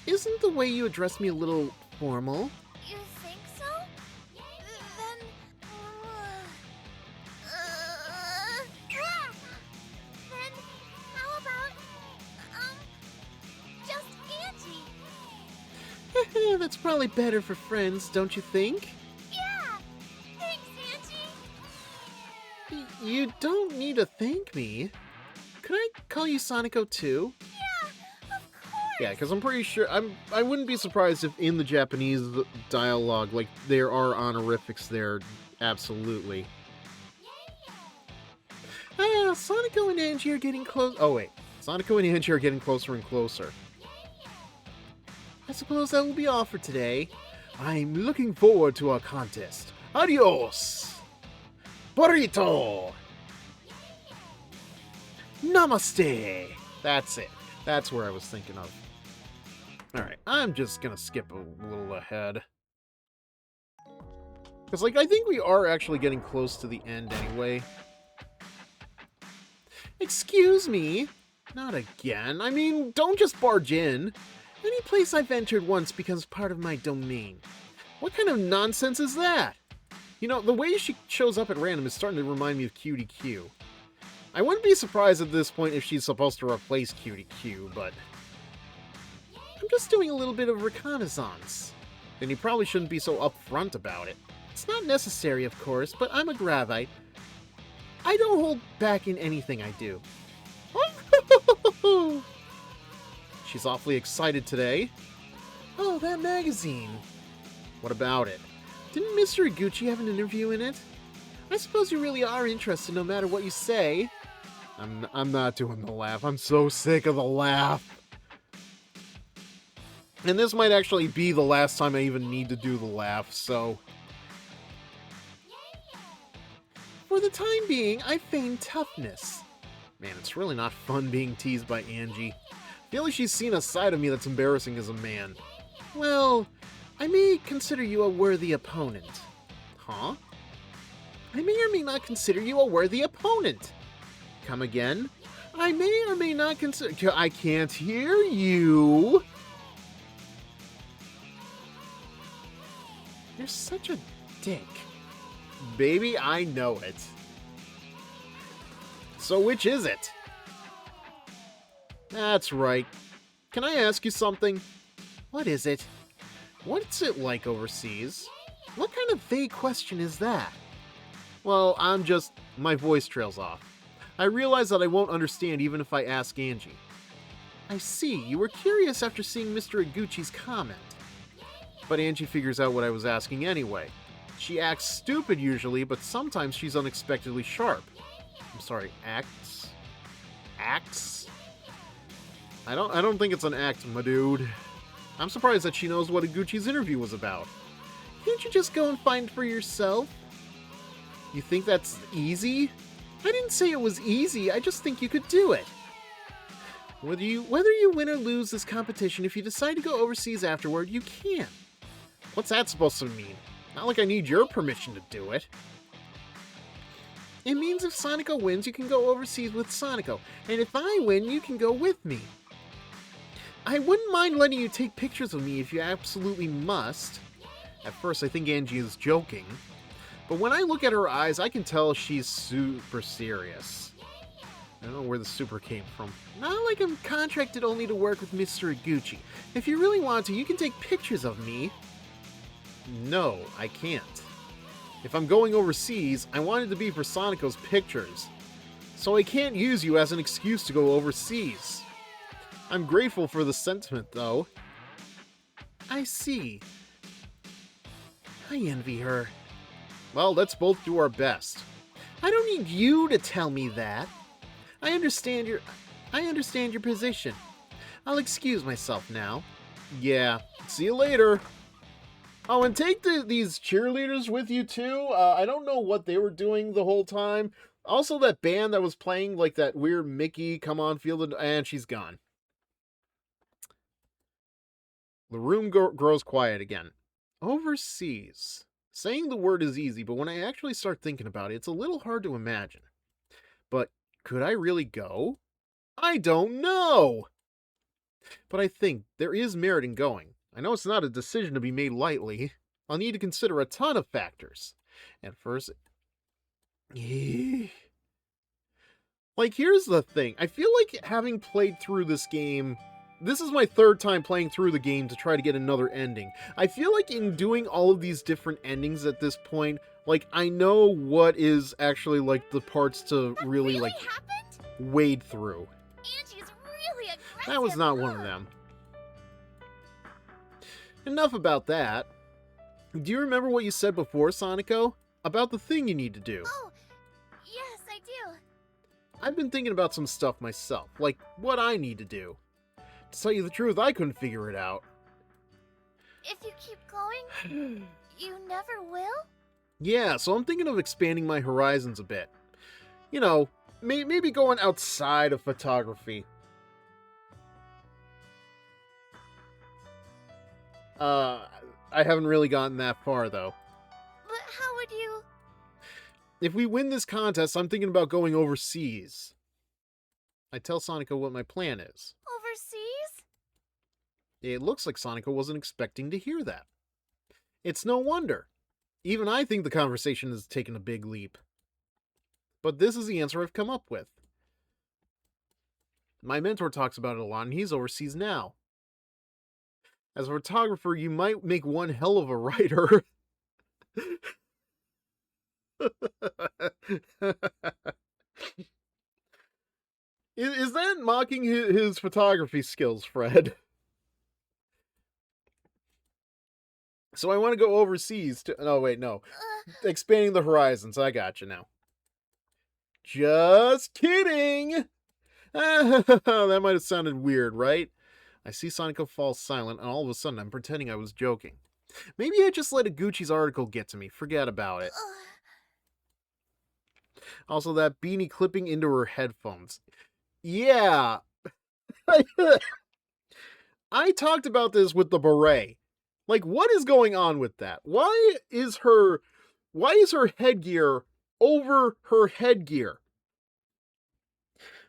isn't the way you address me a little formal? You think so? Then... then how about... just Angie? That's probably better for friends, don't you think? Yeah! Thanks, Angie! You don't need to thank me. Could I call you Sonico too? Yeah, of course! Yeah, because I'm pretty sure I wouldn't be surprised if in the Japanese dialogue, like, there are honorifics there. Absolutely. Sonico and Angie are getting close. Oh wait, Sonico and Angie are getting closer and closer. I suppose that will be all for today. I'm looking forward to our contest. Adios! Burrito! Namaste! That's it. That's where I was thinking of. Alright, I'm just gonna skip a little ahead. Because, like, I think we are actually getting close to the end anyway. Excuse me? Not again. I mean, don't just barge in. Any place I've entered once becomes part of my domain. What kind of nonsense is that? You know, the way she shows up at random is starting to remind me of Cutie Q. I wouldn't be surprised at this point if she's supposed to replace Cutie Q, but... I'm just doing a little bit of reconnaissance. Then you probably shouldn't be so upfront about it. It's not necessary, of course, but I'm a Gravite. I don't hold back in anything I do. She's awfully excited today. Oh, that magazine. What about it? Didn't Mr. Iguchi have an interview in it? I suppose you really are interested no matter what you say. I'm not doing the laugh. I'm so sick of the laugh. And this might actually be the last time I even need to do the laugh, so... For the time being, I feign toughness. Man, it's really not fun being teased by Angie. I feel like she's seen a side of me that's embarrassing as a man. Well, I may consider you a worthy opponent. Huh? I may or may not consider you a worthy opponent. Come again? I may or may not consider... I can't hear you. You're such a dick. Baby, I know it. So which is it? That's right. Can I ask you something? What is it? What's it like overseas? What kind of vague question is that? Well, my voice trails off. I realize that I won't understand even if I ask Angie. I see, you were curious after seeing Mr. Iguchi's comment. But Angie figures out what I was asking anyway. She acts stupid usually, but sometimes she's unexpectedly sharp. I'm sorry, acts? Acts? I don't think it's an act, my dude. I'm surprised that she knows what Iguchi's interview was about. Can't you just go and find for yourself? You think that's easy? I didn't say it was easy, I just think you could do it. Whether you win or lose this competition, if you decide to go overseas afterward, you can. What's that supposed to mean? Not like I need your permission to do it. It means if Sonico wins, you can go overseas with Sonico, and if I win, you can go with me. I wouldn't mind letting you take pictures of me if you absolutely must. At first, I think Angie is joking, but when I look at her eyes, I can tell she's super serious. I don't know where the super came from. Not like I'm contracted only to work with Mr. Iguchi. If you really want to, you can take pictures of me. No, I can't. If I'm going overseas, I want it to be for Sonico's pictures. So I can't use you as an excuse to go overseas. I'm grateful for the sentiment, though. I see. I envy her. Well, let's both do our best. I don't need you to tell me that. I understand your position. I'll excuse myself now. Yeah, see you later. Oh, and take these cheerleaders with you too. I don't know what they were doing the whole time. Also, that band that was playing like that weird Mickey, come on, feel the... And she's gone. The room grows quiet again. Overseas. Saying the word is easy, but when I actually start thinking about it, it's a little hard to imagine. But could I really go? I don't know! But I think there is merit in going. I know it's not a decision to be made lightly. I'll need to consider a ton of factors. At first... Like, here's the thing. I feel like having played through this game... This is my third time playing through the game to try to get another ending. I feel like in doing all of these different endings at this point, like, I know what is actually, like, the parts to really like, wade through. Angie's really aggressive. That was not one of them. Enough about that. Do you remember what you said before, Sonico? About the thing you need to do? Oh, yes, I do. I've been thinking about some stuff myself, like what I need to do. To tell you the truth, I couldn't figure it out. If you keep going, you never will? Yeah, so I'm thinking of expanding my horizons a bit. You know, maybe going outside of photography. I haven't really gotten that far, though. But how would you... If we win this contest, I'm thinking about going overseas. I tell Sonico what my plan is. Overseas? It looks like Sonico wasn't expecting to hear that. It's no wonder. Even I think the conversation has taken a big leap. But this is the answer I've come up with. My mentor talks about it a lot, and he's overseas now. As a photographer, you might make one hell of a writer. Is that mocking his photography skills, Fred? So I want to go overseas to... Oh, wait, no. Expanding the horizons. I got you now. Just kidding! That might have sounded weird, right? I see Sonico fall silent, and all of a sudden I'm pretending I was joking. Maybe I just let Iguchi's article get to me. Forget about it. Also, that beanie clipping into her headphones. Yeah. I talked about this with the beret. Like, what is going on with that? Why is her headgear over her headgear?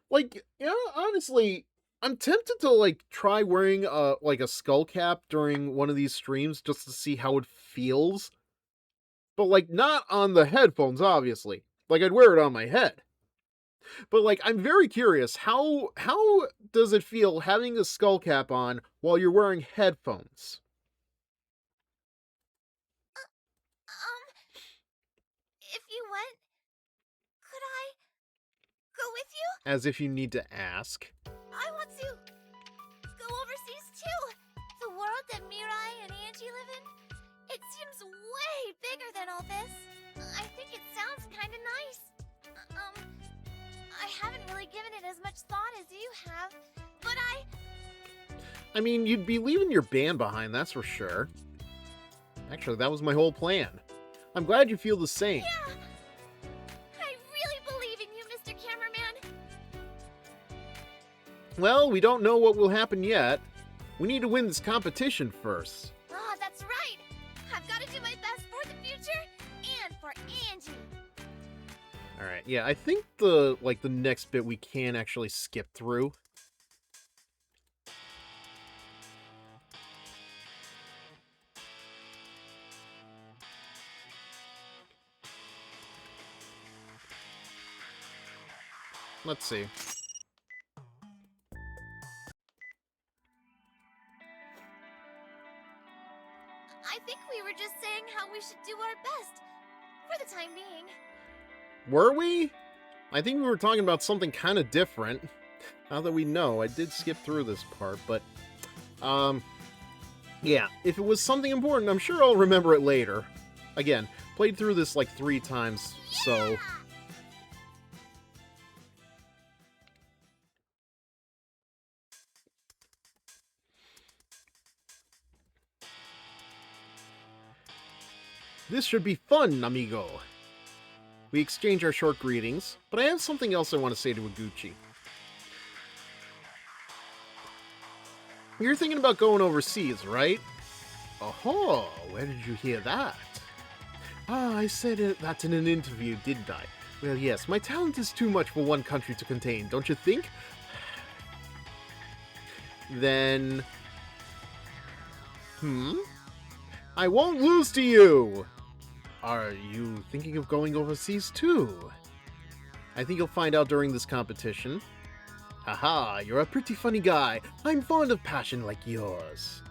Like, yeah, honestly, I'm tempted to, like, try wearing a skull cap during one of these streams just to see how it feels. But, like, not on the headphones, obviously. Like, I'd wear it on my head. But, like, I'm very curious, how does it feel having a skull cap on while you're wearing headphones? If you went, could I go with you? As if you need to ask. I want to go overseas too. The world that Mirai and Angie live in, it seems way bigger than all this? I think it sounds kind of nice. I haven't really given it as much thought as you have, but I mean, you'd be leaving your band behind, that's for sure. Actually, that was my whole plan. I'm glad you feel the same. yeah, I really believe in you, Mr. Cameraman. Well, we don't know what will happen yet. We need to win this competition first. Ah, that's right. I've got to do my best for the future and for Angie. Alright, yeah, I think the next bit we can actually skip through. Let's see. I think we were just saying how we should do our best for the time being. Were we? I think we were talking about something kind of different. Now that we know, I did skip through this part, but... yeah, if it was something important, I'm sure I'll remember it later. Again, played through this like 3 times, so... This should be fun, amigo. We exchange our short greetings, but I have something else I want to say to Iguchi. You're thinking about going overseas, right? Oh, where did you hear that? Ah, I said that in an interview, didn't I? Well, yes, my talent is too much for one country to contain, don't you think? Then... I won't lose to you! Are you thinking of going overseas too? I think you'll find out during this competition. Haha, you're a pretty funny guy. I'm fond of passion like yours.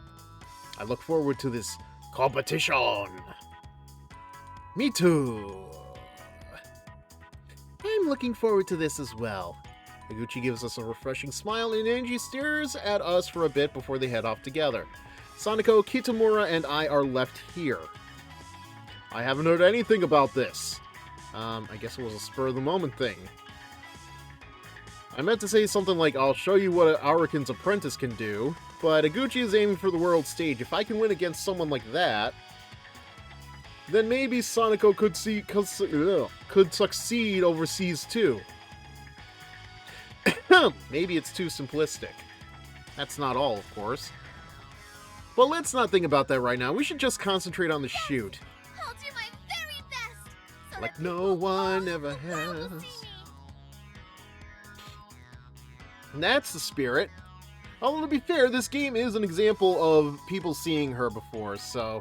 I look forward to this competition. Me too. I'm looking forward to this as well. Iguchi gives us a refreshing smile and Angie stares at us for a bit before they head off together. Soniko, Kitamura, and I are left here. I haven't heard anything about this. I guess it was a spur-of-the-moment thing. I meant to say something like, I'll show you what an Arakan's apprentice can do, but Iguchi is aiming for the world stage. If I can win against someone like that, then maybe Soniko could succeed overseas too. Maybe it's too simplistic. That's not all, of course. But let's not think about that right now. We should just concentrate on the shoot. I'll do my very best, so Like that no people one all ever over the world will has. see me. And that's the spirit. Although, to be fair, this game is an example of people seeing her before, so...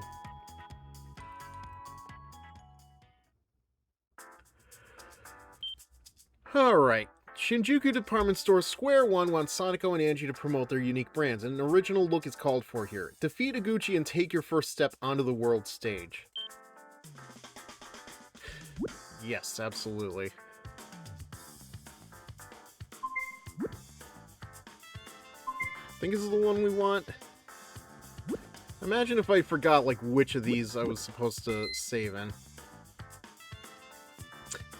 Alright. Shinjuku Department Store Square 1 wants Soniko and Angie to promote their unique brands, and an original look is called for here. Defeat Iguchi and take your first step onto the world stage. Yes, absolutely. Think this is the one we want? Imagine if I forgot, like, which of these I was supposed to save in.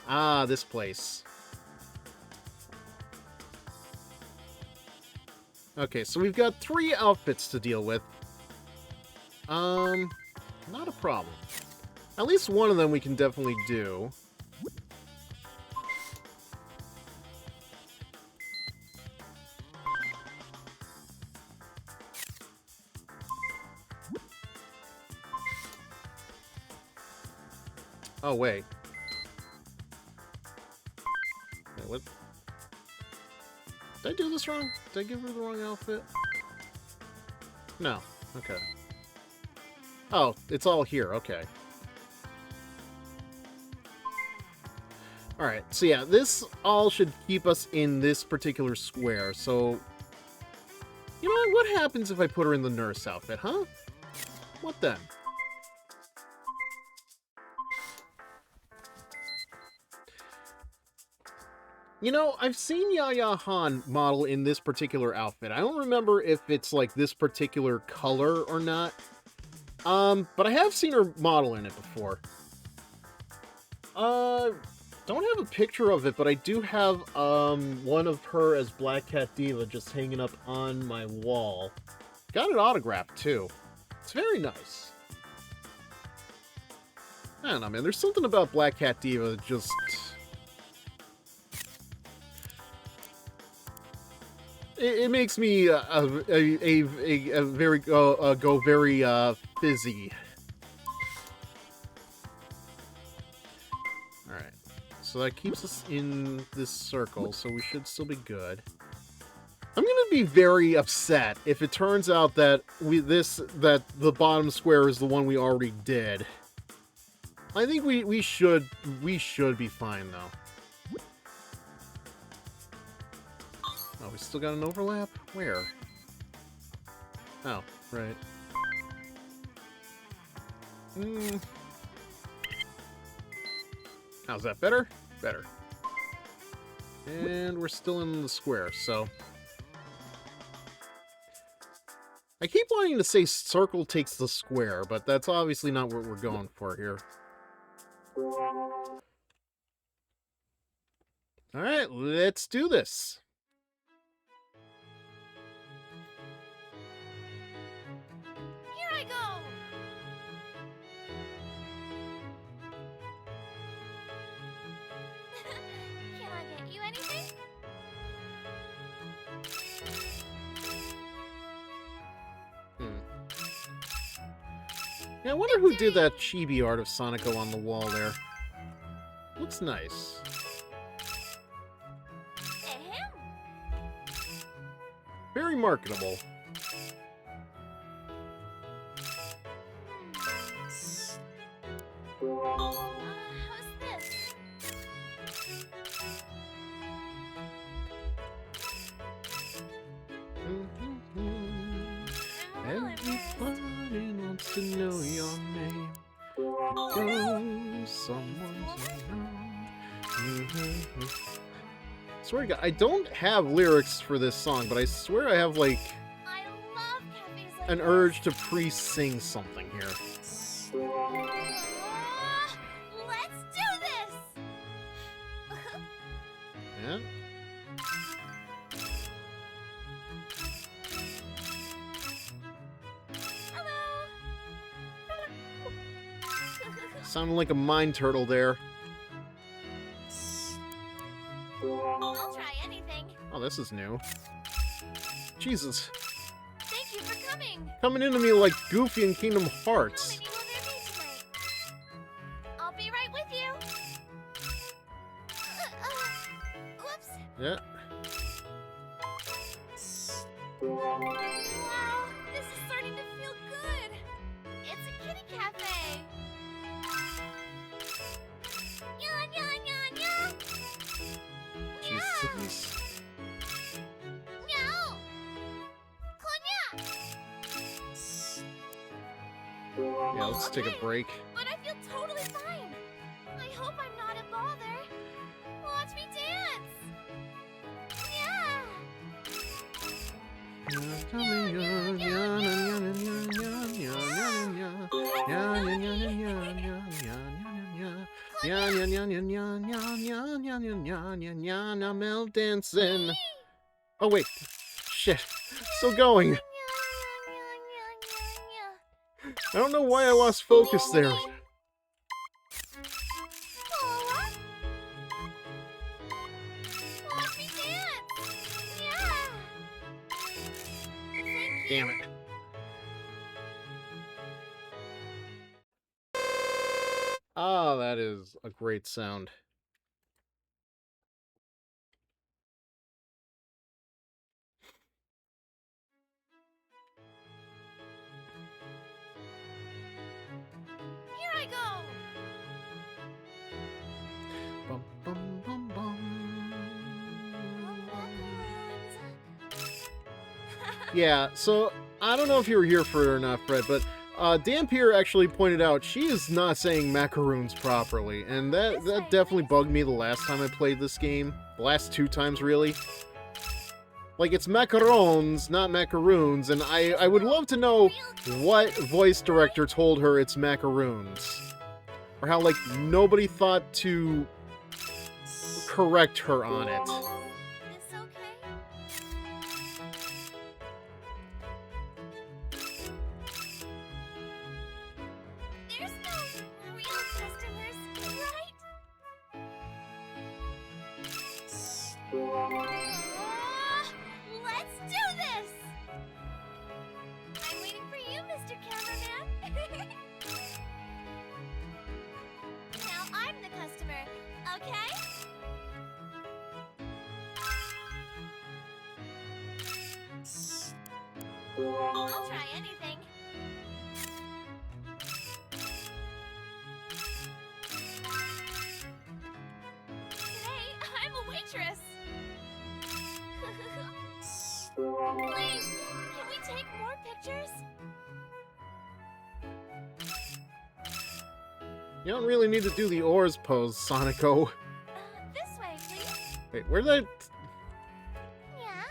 Ah, this place. Okay, so we've got 3 outfits to deal with. Not a problem. At least one of them we can definitely do. Oh, wait. Wait, what? Did I do this wrong? Did I give her the wrong outfit? No. Okay. Oh, it's all here. Okay. Alright, so yeah, this all should keep us in this particular square, so... You know what happens if I put her in the nurse outfit, huh? What then? You know, I've seen Yaya Han model in this particular outfit. I don't remember if it's like this particular color or not. But I have seen her model in it before. Don't have a picture of it, but I do have, one of her as Black Cat Diva just hanging up on my wall. Got it autographed, too. It's very nice. I don't know, man. There's something about Black Cat Diva that just... It makes me, a very, go very, fizzy. Alright. So that keeps us in this circle, so we should still be good. I'm gonna be very upset if it turns out that that the bottom square is the one we already did. I think we should be fine though. Oh, we still got an overlap? Where? Oh, right. How's that better? Better. And we're still in the square, so... I keep wanting to say circle takes the square, but that's obviously not what we're going for here. Alright, let's do this. Here I go! Can I get you anything? Yeah, I wonder who did that chibi art of Sonico on the wall there. Looks nice. Ahem. Very marketable. How's this? Everybody wants to know your name. Because someone's around. Swear to God, I don't have lyrics for this song, but I swear I have like I love cafes like an this. urge to pre-sing something here. Let's do this! Yeah. Hello! Sounded like a mine turtle there. I'll try anything. Oh, this is new. Jesus. Thank you for coming. Coming into me like Goofy in Kingdom How Hearts. many will there be tonight? I'll be right with you. Whoops. Yeah. Wow, this is starting to feel good. It's a kitty cafe. Yawn, yawn, yawn, yawn. Jesus. Meow. Konya. Yeah, let's take a break. But I feel totally fine. I hope I'm not a bother. Watch me dance. Mel dancing. Oh wait, shit, still going. I don't know why I lost focus there. Watch me dance. Yeah. Thank you. Damn it. Ah, that is a great sound. Here I go. Bum, bum, bum, bum. Yeah, so I don't know if you were here for it or not, Fred, but Dampier actually pointed out she is not saying macaroons properly, and that definitely bugged me the last time I played this game. The last 2 times, really. Like, it's macarons, not macaroons, and I would love to know what voice director told her it's macaroons. Or how, like, nobody thought to correct her on it. This okay? There's no real customers, right? Let's do this! I'm waiting for you, Mr. Cameraman. Now I'm the customer, okay? I'll try anything. Today, I'm a waitress. Please, can we take more pictures? You don't really need to do the oars pose, Sonico. This way, please. Wait, where did I... Yeah?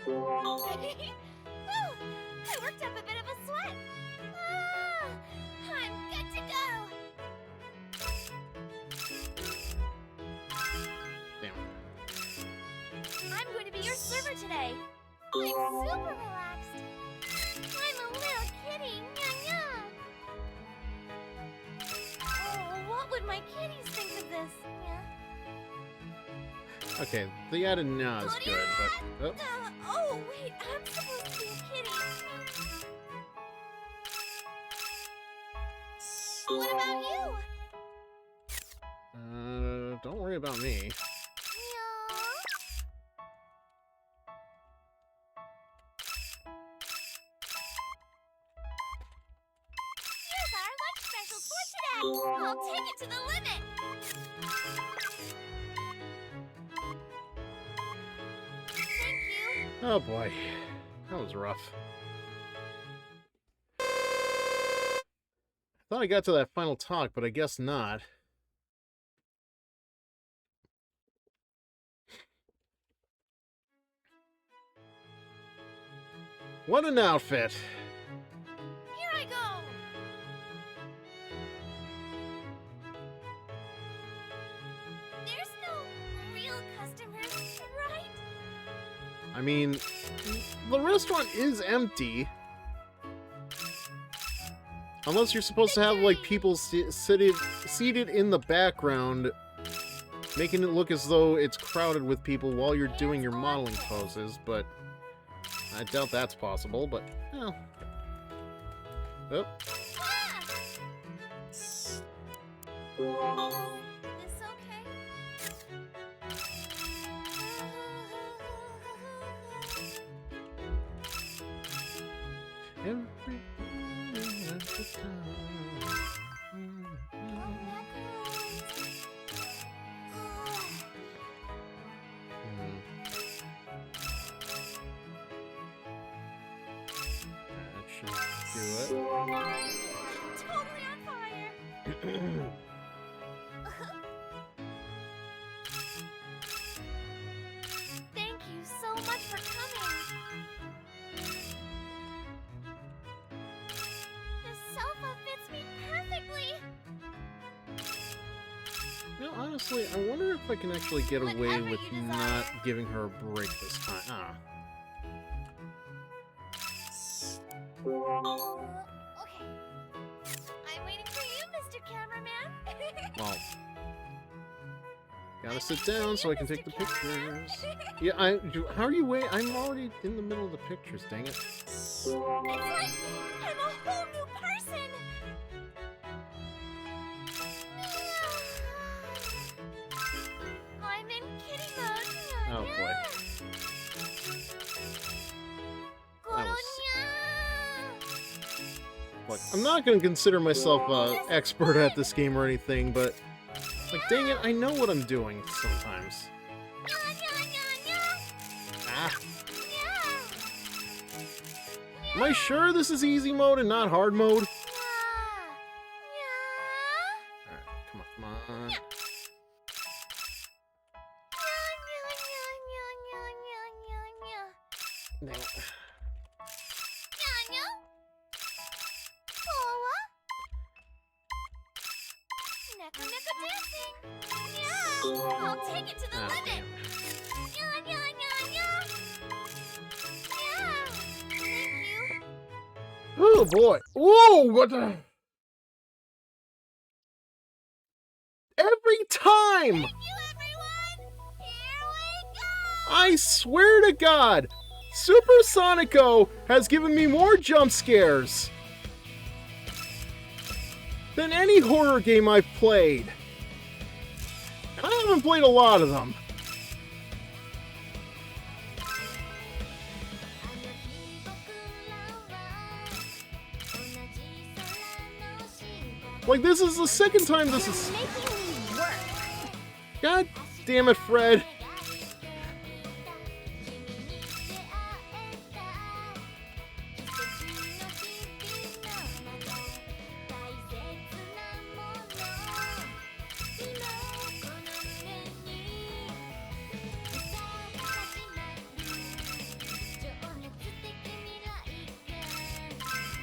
Whew, I worked up a bit of a sweat. Ah, I'm good to go. Damn. I'm going to be your server today. I'm super relaxed. I'm a little kitty. Nya nya. Oh, what would my kitties think of this? Yeah. Okay, the added nah is good, but... Oh, Oh, wait, I'm supposed to be a kitty. What about you? don't worry about me. Yeah. Here's our lunch special for today. I'll take it to the limit. Thank you. Oh boy, that was rough. I thought I got to that final talk, but I guess not. What an outfit! Here I go. There's no real customers, right? I mean, the restaurant is empty. Unless you're supposed to have, like, people seated in the background, making it look as though it's crowded with people while you're doing your modeling poses, but I doubt that's possible, but, well. Oh, Ah! This okay? everybody at the time. That should do it. Totally on fire. Thank you so much for coming. This sofa fits me perfectly. You know, honestly, I wonder if I can actually get away Whatever with you not desire. giving her a break this time. Ah. Okay. I'm waiting for you, Mr. Cameraman. Well, gotta sit down so I can take the pictures. Yeah, how are you wait? I'm already in the middle of the pictures, dang it. It's like I'm a whole new person. I'm in kitty mode. Oh, boy. That was... Look, I'm not gonna consider myself an expert at this game or anything, but, like, dang it, I know what I'm doing sometimes. Ah. Am I sure this is easy mode and not hard mode? Alright, come on. Dang it. Neko dancing. Yeah, I'll take it to the limit. Yeah, yeah, yeah, yeah. Yeah, thank you. Oh boy. Whoa, what the? Every time! Thank you, everyone. Here we go. I swear to God, Super Sonico has given me more jump scares than any horror game I've played. And I haven't played a lot of them. Like, this is the second time this is... Making me work. God damn it, Fred.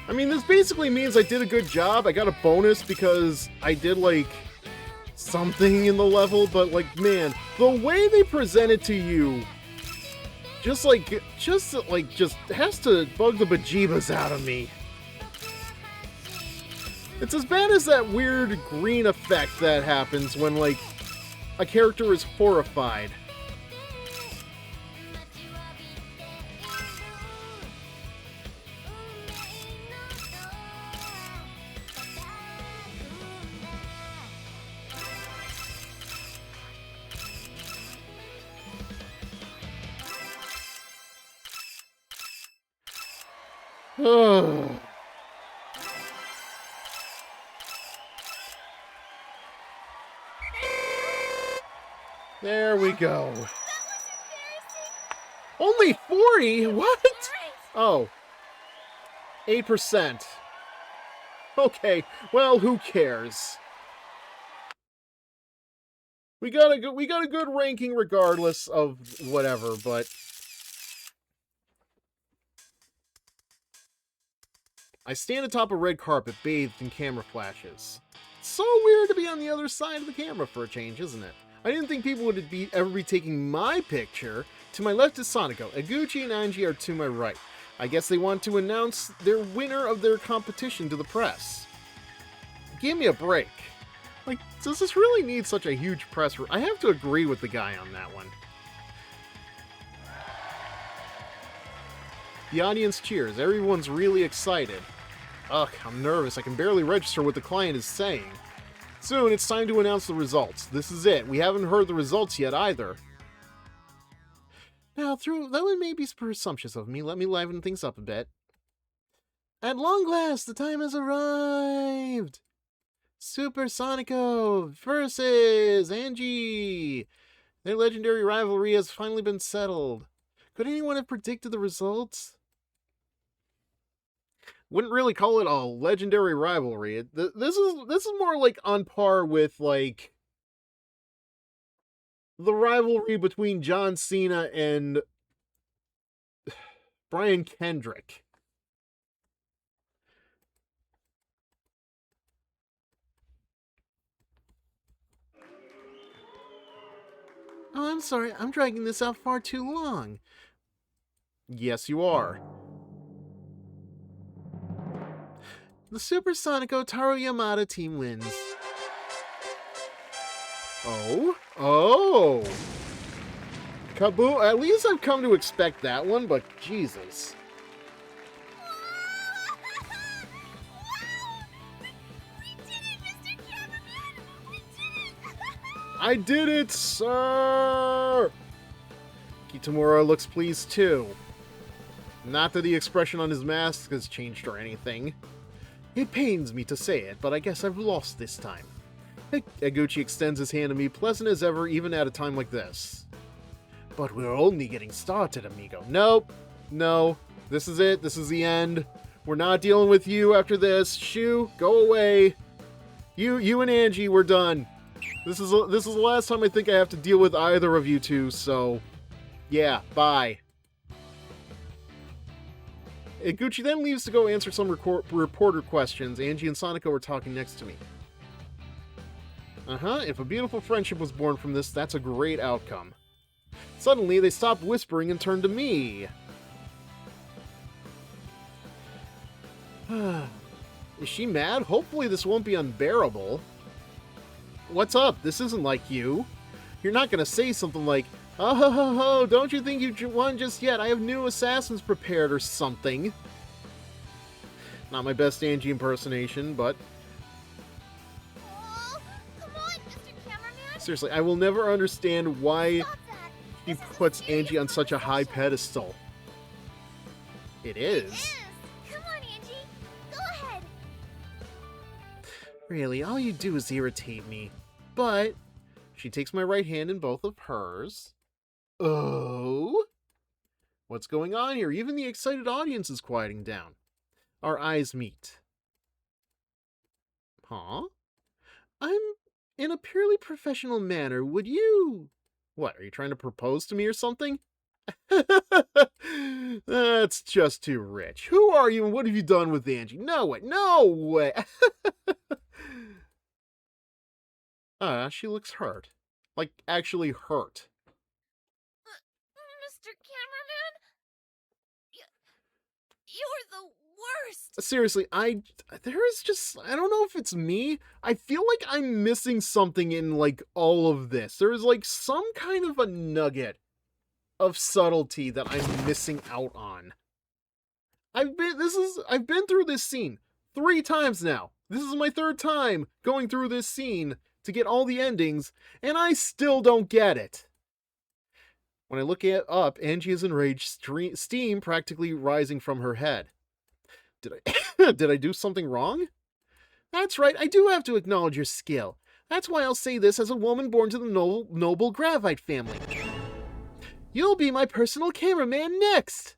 I mean, this basically means I did a good job. I got a bonus because I did, like, something in the level, but, like, man, the way they present it to you just has to bug the bejeebas out of me. It's as bad as that weird green effect that happens when, like, a character is horrified. There we go. That was embarrassing. Only 40? What? Great. Oh. 8%. Okay, well, who cares? We got a good ranking regardless of whatever, but I stand atop a red carpet bathed in camera flashes. It's so weird to be on the other side of the camera for a change, isn't it? I didn't think people would ever be taking my picture. To my left is Sonico. Eguchi and Angie are to my right. I guess they want to announce their winner of their competition to the press. Give me a break. Like, does this really need such a huge press? I have to agree with the guy on that one. The audience cheers. Everyone's really excited. Ugh, I'm nervous. I can barely register what the client is saying. Soon, it's time to announce the results. This is it. We haven't heard the results yet either. Now, that may be presumptuous of me. Let me liven things up a bit. At long last, the time has arrived! Super Sonico versus Angie! Their legendary rivalry has finally been settled. Could anyone have predicted the results? Wouldn't really call it a legendary rivalry. This is more like on par with, like, the rivalry between John Cena and Brian Kendrick. Oh, I'm sorry. I'm dragging this out far too long. Yes, you are. The Super Sonico Taro Yamada team wins. Oh? Oh! Kaboom! At least I've come to expect that one, but Jesus. I did it, sir! Kitamura looks pleased too. Not that the expression on his mask has changed or anything. It pains me to say it, but I guess I've lost this time. Eguchi extends his hand to me, pleasant as ever, even at a time like this. But we're only getting started, amigo. Nope. No. This is it. This is the end. We're not dealing with you after this. Shu, go away. You and Angie, we're done. This is the last time I think I have to deal with either of you two, so yeah, bye. Eguchi then leaves to go answer some reporter questions. Angie and Sonico are talking next to me. If a beautiful friendship was born from this, that's a great outcome. Suddenly, they stopped whispering and turned to me. Is she mad? Hopefully this won't be unbearable. What's up? This isn't like you. You're not gonna say something like, "Oh, ho, ho, ho, don't you think you won just yet? I have new assassins prepared," or something. Not my best Angie impersonation, but... Oh, come on, Mr. Cameraman. seriously, I will never understand why Stop that. he This is a puts serious Angie on such a high conversation. pedestal. It It is. is. Come on, Angie. Go ahead. Really, all you do is irritate me. But... she takes my right hand in both of hers. Oh? What's going on here? Even the excited audience is quieting down. Our eyes meet. Huh? I'm in a purely professional manner. Would you... what, are you trying to propose to me or something? That's just too rich. Who are you and what have you done with Angie? No way. No way. She looks hurt. Like, actually hurt. Mr. Cameraman, you're the worst. Seriously, there is just, I don't know if it's me. I feel like I'm missing something in, like, all of this. There is, like, some kind of a nugget of subtlety that I'm missing out on. I've been through this scene 3 times now. This is my 3rd time going through this scene to get all the endings, and I still don't get it. When I look up, Angie is enraged, steam practically rising from her head. Did I do something wrong? That's right, I do have to acknowledge your skill. That's why I'll say this as a woman born to the noble Gravite family. You'll be my personal cameraman next!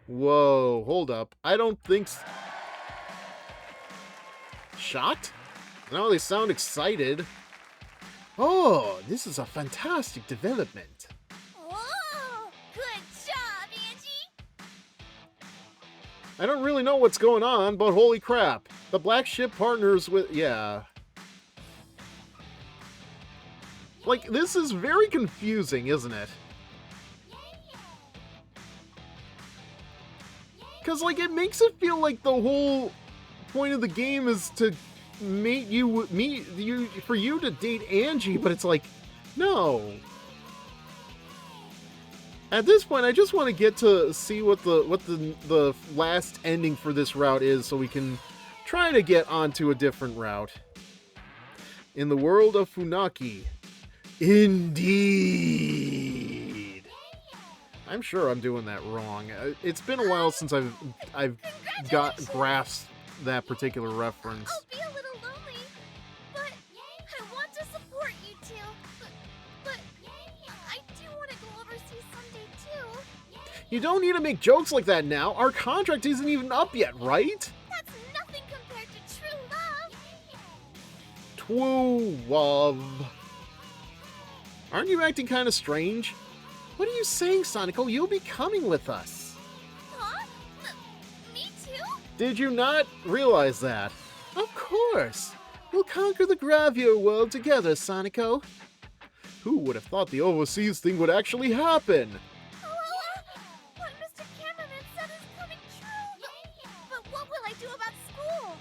Whoa, hold up. I don't think shocked? No, they sound excited. Oh, this is a fantastic development. Whoa! Good job, Angie! I don't really know what's going on, but holy crap. The black ship partners with... yeah. Like, this is very confusing, isn't it? Because, like, it makes it feel like the whole point of the game is to for you to date Angie, but it's like, no. At this point, I just want to get to see what the last ending for this route is, so we can try to get onto a different route. In the world of Funaki. Indeed. I'm sure I'm doing that wrong. It's been a while since I've grasped that particular reference. I'll be a little lonely, but I want to support you two. But I do want to go overseas someday too. You don't need to make jokes like that now. Our contract isn't even up yet, right? That's nothing compared to true love. True love. Aren't you acting kind of strange? What are you saying, Sonico? You'll be coming with us. Huh? Me too? Did you not realize that? Of course. We'll conquer the Gravure world together, Sonico. Who would have thought the overseas thing would actually happen? What Mr. Cameraman said is coming true. But what will I do about school?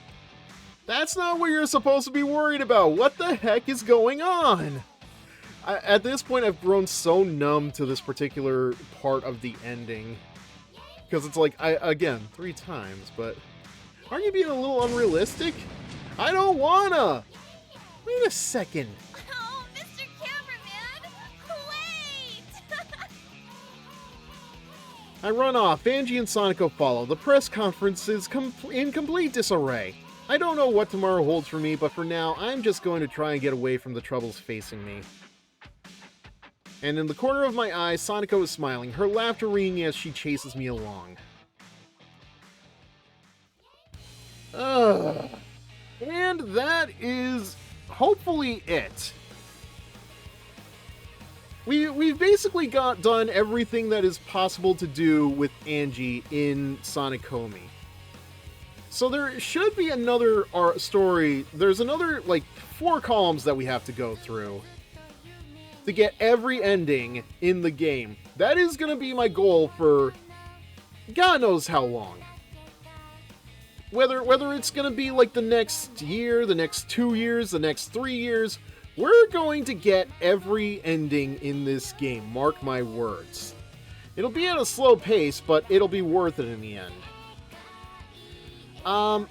That's not what you're supposed to be worried about. What the heck is going on? At this point, I've grown so numb to this particular part of the ending. Because it's like, again, 3 times, but... aren't you being a little unrealistic? I don't wanna! Wait a second. Oh, Mr. Cameraman! Wait! I run off. Angie and Sonico follow. The press conference is in complete disarray. I don't know what tomorrow holds for me, but for now, I'm just going to try and get away from the troubles facing me. And in the corner of my eye, Sonico is smiling, her laughter ringing as she chases me along. And that is hopefully it. We've basically done everything that is possible to do with Angie in Sonicomi. So there should be another story. There's another, like, 4 columns that we have to go through to get every ending in the game. That is going to be my goal for God knows how long. Whether it's going to be like the next year, the next 2 years, the next 3 years, we're going to get every ending in this game. Mark my words. It'll be at a slow pace, but it'll be worth it in the end. While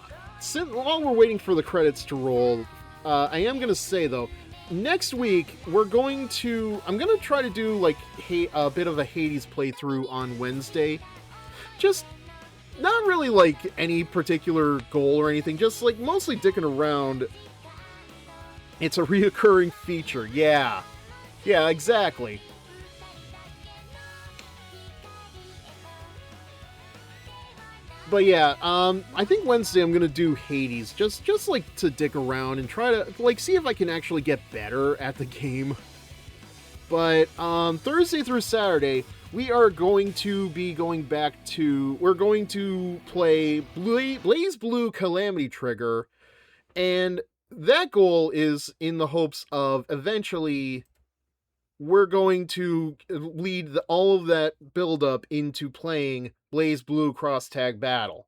we're waiting for the credits to roll, I am going to say, though, next week, I'm going to try to do, like, a bit of a Hades playthrough on Wednesday. Just not really, like, any particular goal or anything, just, like, mostly dicking around. It's a reoccurring feature, yeah. Yeah, exactly. But yeah, I think Wednesday I'm gonna do Hades, just like to dick around and try to, like, see if I can actually get better at the game. But Thursday through Saturday, we are going to be going back to, we're going to play Blaze Blue Calamity Trigger, and that goal is in the hopes of eventually we're going to lead all of that build-up into playing Blaze Blue Cross Tag Battle.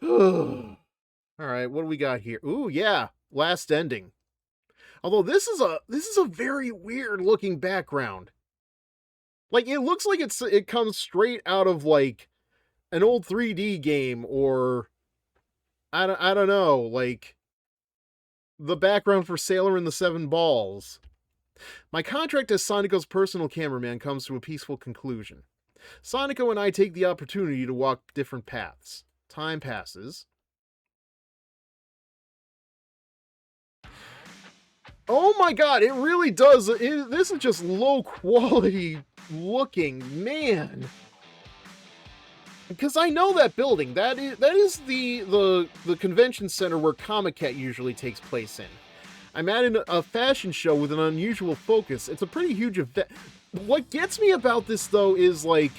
Alright, what do we got here? Ooh, yeah, last ending. Although this is a very weird looking background. Like, it looks like it comes straight out of, like, an old 3D game, or I don't know, like the background for Sailor and the Seven Balls. My contract as Sonico's personal cameraman comes to a peaceful conclusion. Sonico and I take the opportunity to walk different paths. Time passes. Oh my god, it really does. This is just low quality looking, man. Because I know that building. That is the convention center where Comiket usually takes place in. I'm at a fashion show with an unusual focus. It's a pretty huge event. What gets me about this, though, is, like,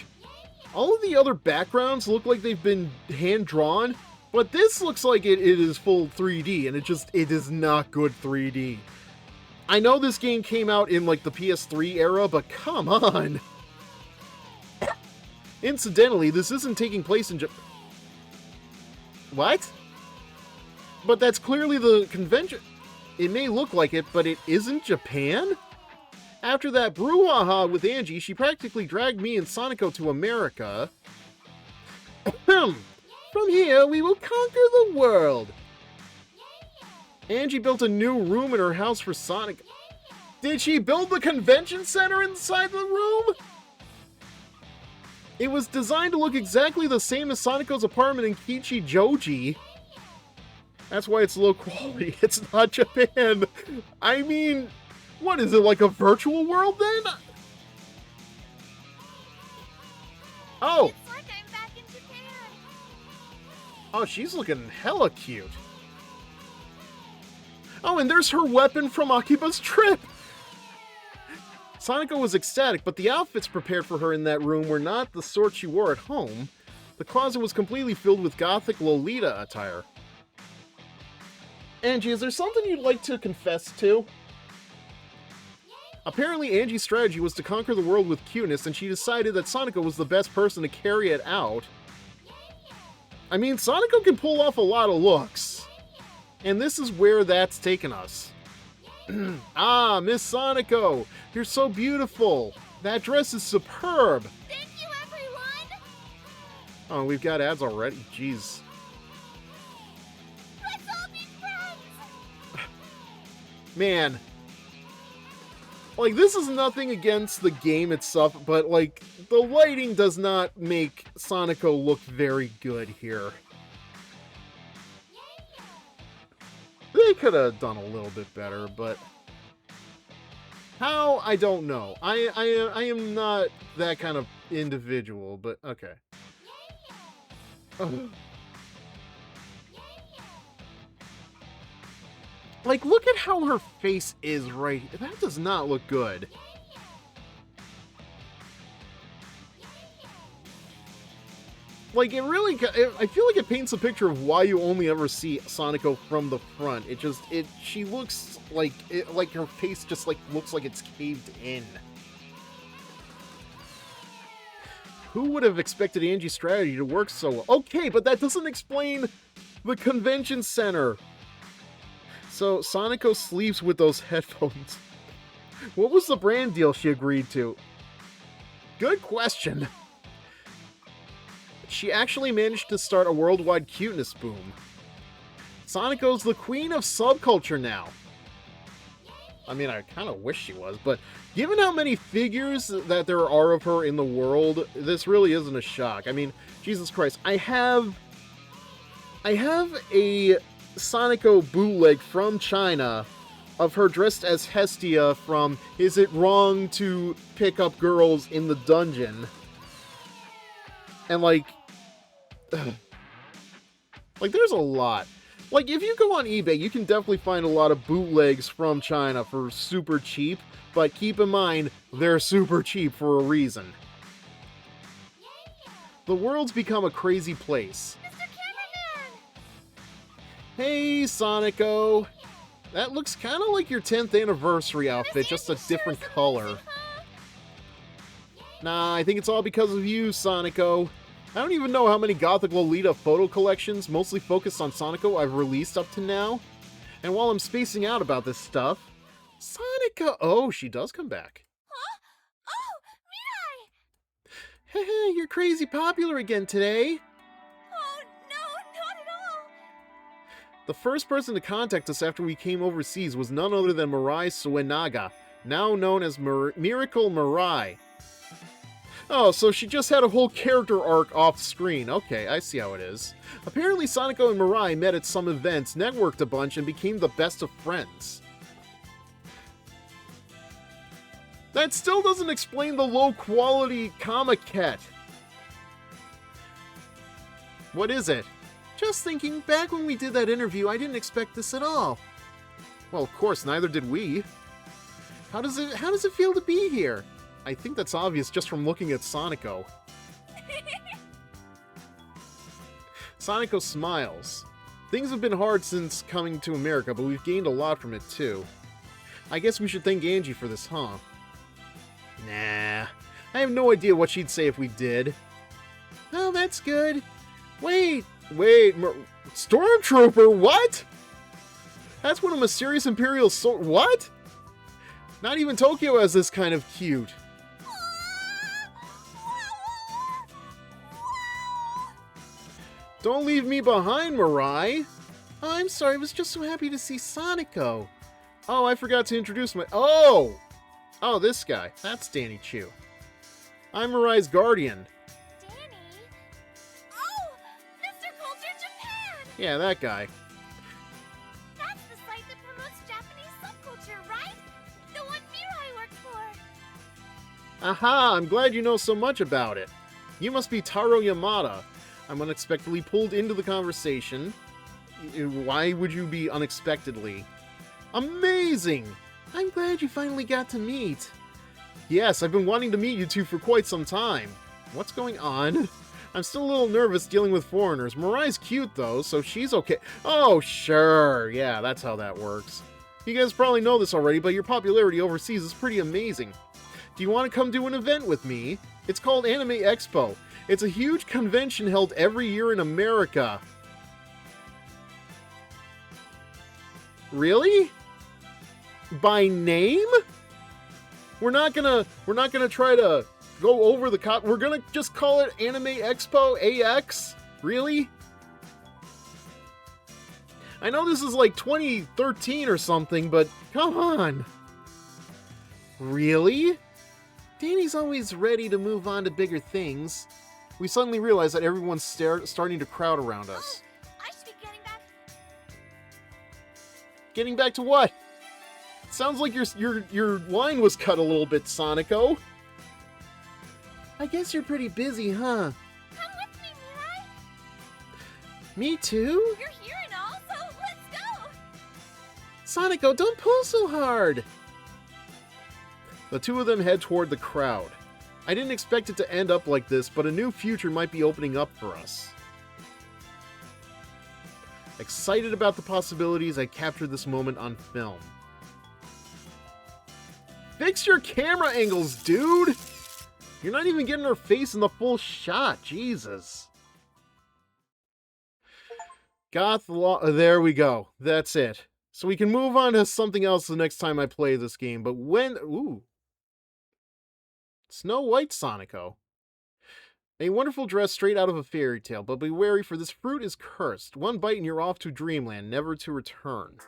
all of the other backgrounds look like they've been hand-drawn, but this looks like it is full 3D, and it is not good 3D. I know this game came out in, like, the PS3 era, but come on! Incidentally, this isn't taking place in Japan. What? But that's clearly the convention. It may look like it, but it isn't Japan? After that brouhaha with Angie, she practically dragged me and Sonico to America. From here, we will conquer the world. Angie built a new room in her house for Sonic. Did she build the convention center inside the room? It was designed to look exactly the same as Sonico's apartment in Kichijoji. That's why it's low quality. It's not Japan. I mean, what is it, like a virtual world then? Oh. It's like I'm back in Japan. Oh, she's looking hella cute. Oh, and there's her weapon from Akiba's trip. Sonico was ecstatic, but the outfits prepared for her in that room were not the sort she wore at home. The closet was completely filled with gothic Lolita attire. Angie, is there something you'd like to confess to? Apparently, Angie's strategy was to conquer the world with cuteness, and she decided that Sonico was the best person to carry it out. I mean, Sonico can pull off a lot of looks. And this is where that's taken us. Ah, Miss Sonico, you're so beautiful. That dress is superb. Thank you, everyone. Oh, we've got ads already. Jeez. Let's all be friends. Man. Like, this is nothing against the game itself, but, like, the lighting does not make Sonico look very good here. They could have done a little bit better, but how, I don't know. I am not that kind of individual, but okay. Like, look at how her face is right. That does not look good. Like, I feel like it paints a picture of why you only ever see Sonico from the front. She looks like, her face just, like, looks like it's caved in. Who would have expected Angie's strategy to work so well? Okay, but that doesn't explain the convention center. So, Sonico sleeps with those headphones. What was the brand deal she agreed to? Good question. She actually managed to start a worldwide cuteness boom. Sonico's the queen of subculture now. I mean, I kind of wish she was, but given how many figures that there are of her in the world, this really isn't a shock. I mean, Jesus Christ, I have a Sonico bootleg from China of her dressed as Hestia from Is It Wrong to Pick Up Girls in the Dungeon? And like there's a lot. Like, if you go on eBay, you can definitely find a lot of bootlegs from China for super cheap, but keep in mind, they're super cheap for a reason. The world's become a crazy place. Mr. Cameraman! Hey, Sonico! That looks kind of like your 10th anniversary outfit, just a different color. Nah, I think it's all because of you, Sonico. I don't even know how many Gothic Lolita photo collections, mostly focused on Sonico, I've released up to now. And while I'm spacing out about this stuff, Sonico... Oh, she does come back. Huh? Oh, Mirai! Heh, you're crazy popular again today. Oh, no, not at all! The first person to contact us after we came overseas was none other than Mirai Suenaga, now known as Miracle Mirai. Oh, so she just had a whole character arc off screen. Okay, I see how it is. Apparently Sonico and Mirai met at some events, networked a bunch, and became the best of friends. That still doesn't explain the low-quality Comiket. What is it? Just thinking, back when we did that interview, I didn't expect this at all. Well, of course, neither did we. How does it feel to be here? I think that's obvious just from looking at Sonico. Sonico smiles. Things have been hard since coming to America, but we've gained a lot from it too. I guess we should thank Angie for this, huh? Nah. I have no idea what she'd say if we did. Oh, that's good. Wait, Stormtrooper, what? That's one of mysterious Imperial what? Not even Tokyo has this kind of cute. Don't leave me behind, Mirai. Oh, I'm sorry, I was just so happy to see Sonico. Oh, I forgot to introduce my... Oh, this guy. That's Danny Chu. I'm Mirai's guardian. Danny? Oh, Mr. Culture Japan! Yeah, that guy. That's the site that promotes Japanese subculture, right? The one Mirai worked for. Aha, I'm glad you know so much about it. You must be Taro Yamada. I'm unexpectedly pulled into the conversation. Why would you be unexpectedly? Amazing! I'm glad you finally got to meet. Yes, I've been wanting to meet you two for quite some time. What's going on? I'm still a little nervous dealing with foreigners. Mirai's cute though, so she's okay. Oh, sure. Yeah, that's how that works. You guys probably know this already, but your popularity overseas is pretty amazing. Do you want to come do an event with me? It's called Anime Expo. It's a huge convention held every year in America. Really? By name? We're not gonna try to go over the we're gonna just call it Anime Expo AX? Really? I know this is like 2013 or something, but come on. Really? Danny's always ready to move on to bigger things. We suddenly realize that everyone's starting to crowd around us. Oh, I should be getting back. Getting back to what? Sounds like your line was cut a little bit, Sonico. I guess you're pretty busy, huh? Come with me, Mirai. Me too? You're here and all, so let's go. Sonico, don't pull so hard! The two of them head toward the crowd. I didn't expect it to end up like this, but a new future might be opening up for us. Excited about the possibilities, I captured this moment on film. Fix your camera angles, dude! You're not even getting her face in the full shot, Jesus. There we go. That's it. So we can move on to something else the next time I play this game, but when... Ooh. Snow White Sonico. A wonderful dress straight out of a fairy tale, but be wary, for this fruit is cursed. One bite and you're off to dreamland, never to return.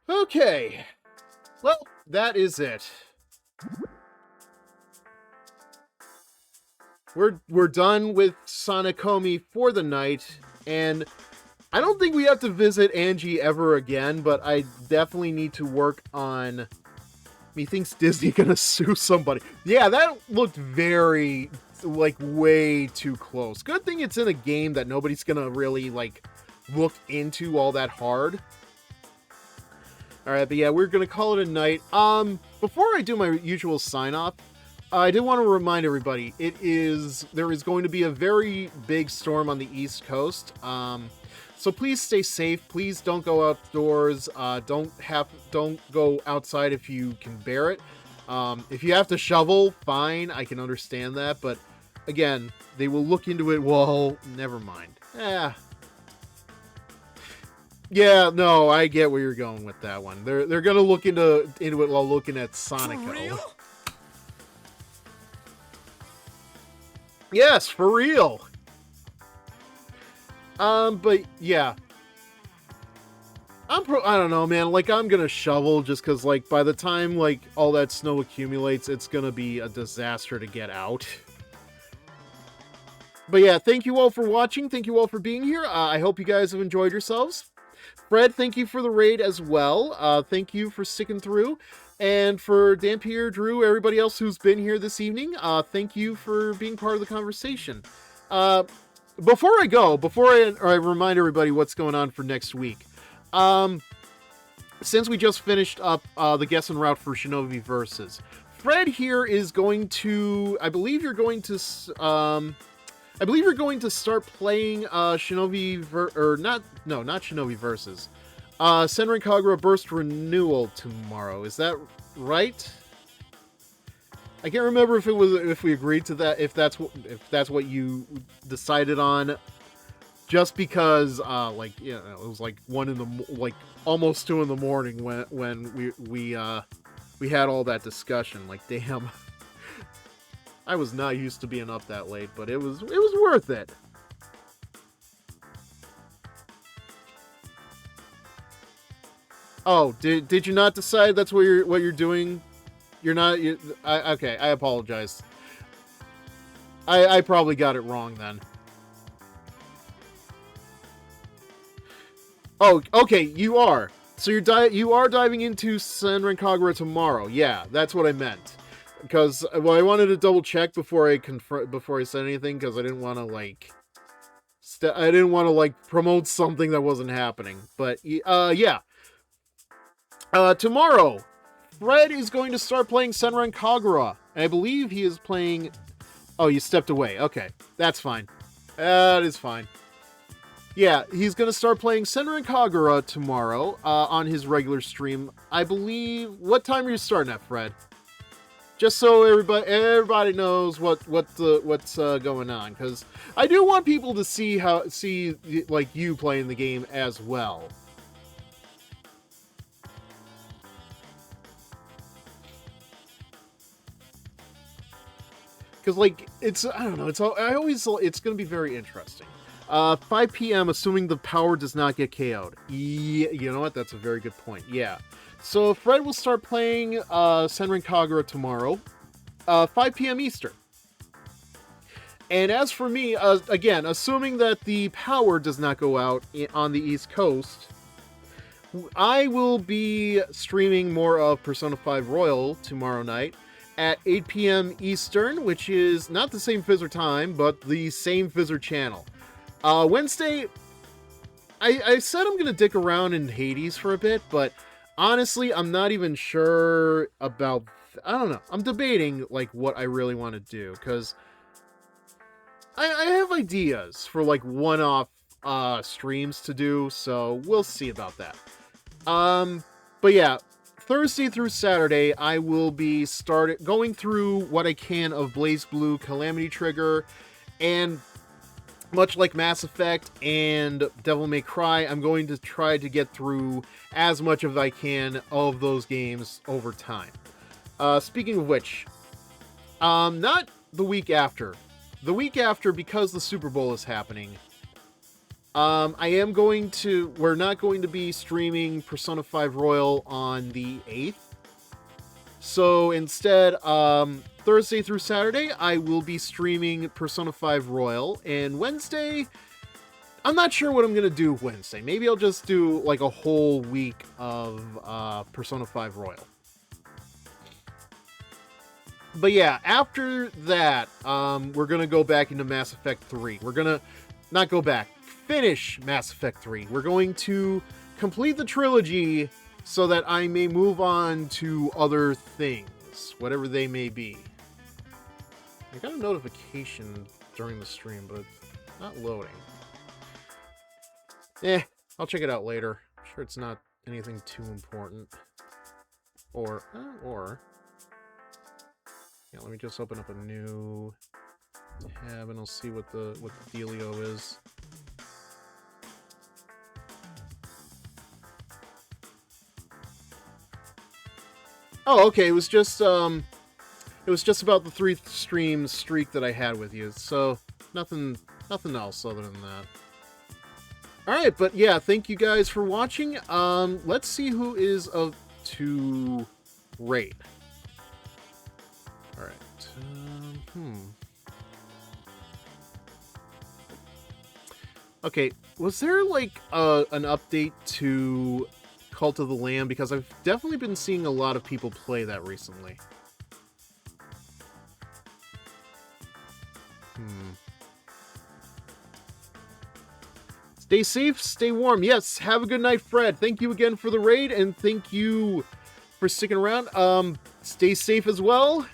Okay. Well, that is it. We're done with Sonicomi for the night, and I don't think we have to visit Angie ever again, but I definitely need to work on... Methinks Disney gonna sue somebody. Yeah, that looked very, like, way too close. Good thing it's in a game that nobody's gonna really, like, look into all that hard. Alright, but yeah, we're gonna call it a night. Before I do my usual sign-off, I did want to remind everybody, there is going to be a very big storm on the East Coast. So please stay safe. Please don't go outdoors. Don't go outside if you can bear it. If you have to shovel, fine. I can understand that. But again, they will look into it. Well, never mind. Yeah, no, I get where you're going with that one. They're gonna look into it while looking at Sonico. Yes, for real. But yeah, I don't know, man. Like, I'm gonna shovel just because, like, by the time, like, all that snow accumulates, it's gonna be a disaster to get out. But yeah, thank you all for watching. Thank you all for being here. I hope you guys have enjoyed yourselves. Fred, thank you for the raid as well. Thank you for sticking through. And for Dampier, Drew, everybody else who's been here this evening, thank you for being part of the conversation. Before I remind everybody what's going on for next week, since we just finished up the guess and route for Shinobi Versus, Fred here is going to, I believe you're going to start playing Shinobi not Shinobi Versus. Senran Kagura Burst Renewal tomorrow. Is that right? I can't remember if we agreed to that, if that's what you decided on. Just because, like, you know, it was like almost 2 in the morning when we had all that discussion. Like, damn, I was not used to being up that late, but it was worth it. Oh, did you not decide that's what you're doing? You're not. Okay, I apologize. I probably got it wrong then. Oh, okay, you are. So you are diving into Senran Kagura tomorrow. Yeah, that's what I meant. Because, well, I wanted to double check before I said anything, because I didn't want to promote something that wasn't happening. But yeah. Tomorrow, Fred is going to start playing Senran Kagura. And I believe he is playing... Oh, you stepped away. Okay, that's fine. That is fine. Yeah, he's going to start playing Senran Kagura tomorrow on his regular stream. I believe... What time are you starting at, Fred? Just so everybody knows what's going on, because I do want people to see like you playing the game as well. Because, like, I don't know, it's going to be very interesting. 5 p.m. assuming the power does not get KO'd. Yeah, you know what? That's a very good point. Yeah. So Fred will start playing Senran Kagura tomorrow, 5 p.m. Eastern. And as for me, again, assuming that the power does not go out on the East Coast, I will be streaming more of Persona 5 Royal tomorrow night at 8 p.m. Eastern, which is not the same Fizzer time, but the same Fizzer channel. Wednesday, I said I'm going to dick around in Hades for a bit, but honestly, I'm not even sure about I don't know. I'm debating like what I really want to do, because I have ideas for like one-off streams to do, so we'll see about that. But yeah, Thursday through Saturday, I will be going through what I can of BlazBlue Calamity Trigger, and much like Mass Effect and Devil May Cry, I'm going to try to get through as much as I can of those games over time. Speaking of which, not the week after. The week after, because the Super Bowl is happening, we're not going to be streaming Persona 5 Royal on the 8th. So instead, Thursday through Saturday, I will be streaming Persona 5 Royal, and Wednesday, I'm not sure what I'm going to do Wednesday. Maybe I'll just do like a whole week of Persona 5 Royal. But yeah, after that, we're going to go back into Mass Effect 3. We're going to not go back, finish Mass Effect 3. We're going to complete the trilogy so that I may move on to other things, whatever they may be. I got a notification during the stream, but it's not loading. I'll check it out later. I'm sure it's not anything too important. Or... Yeah, let me just open up a new tab and I'll see what the dealio is. Oh, okay. It was just about the 3 stream streak that I had with you. So nothing else other than that. All right, but yeah, thank you guys for watching. Let's see who is up to rate. All right. Okay, was there like an update to Cult of the Lamb? Because I've definitely been seeing a lot of people play that recently. Stay safe, stay warm. Yes, have a good night, Fred. Thank you again for the raid, and thank you for sticking around. Stay safe as well.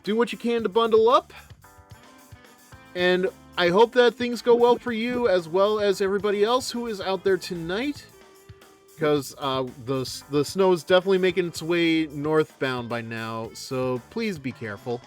Do what you can to bundle up. And I hope that things go well for you as well as everybody else who is out there tonight. Because the snow is definitely making its way northbound by now, so please be careful.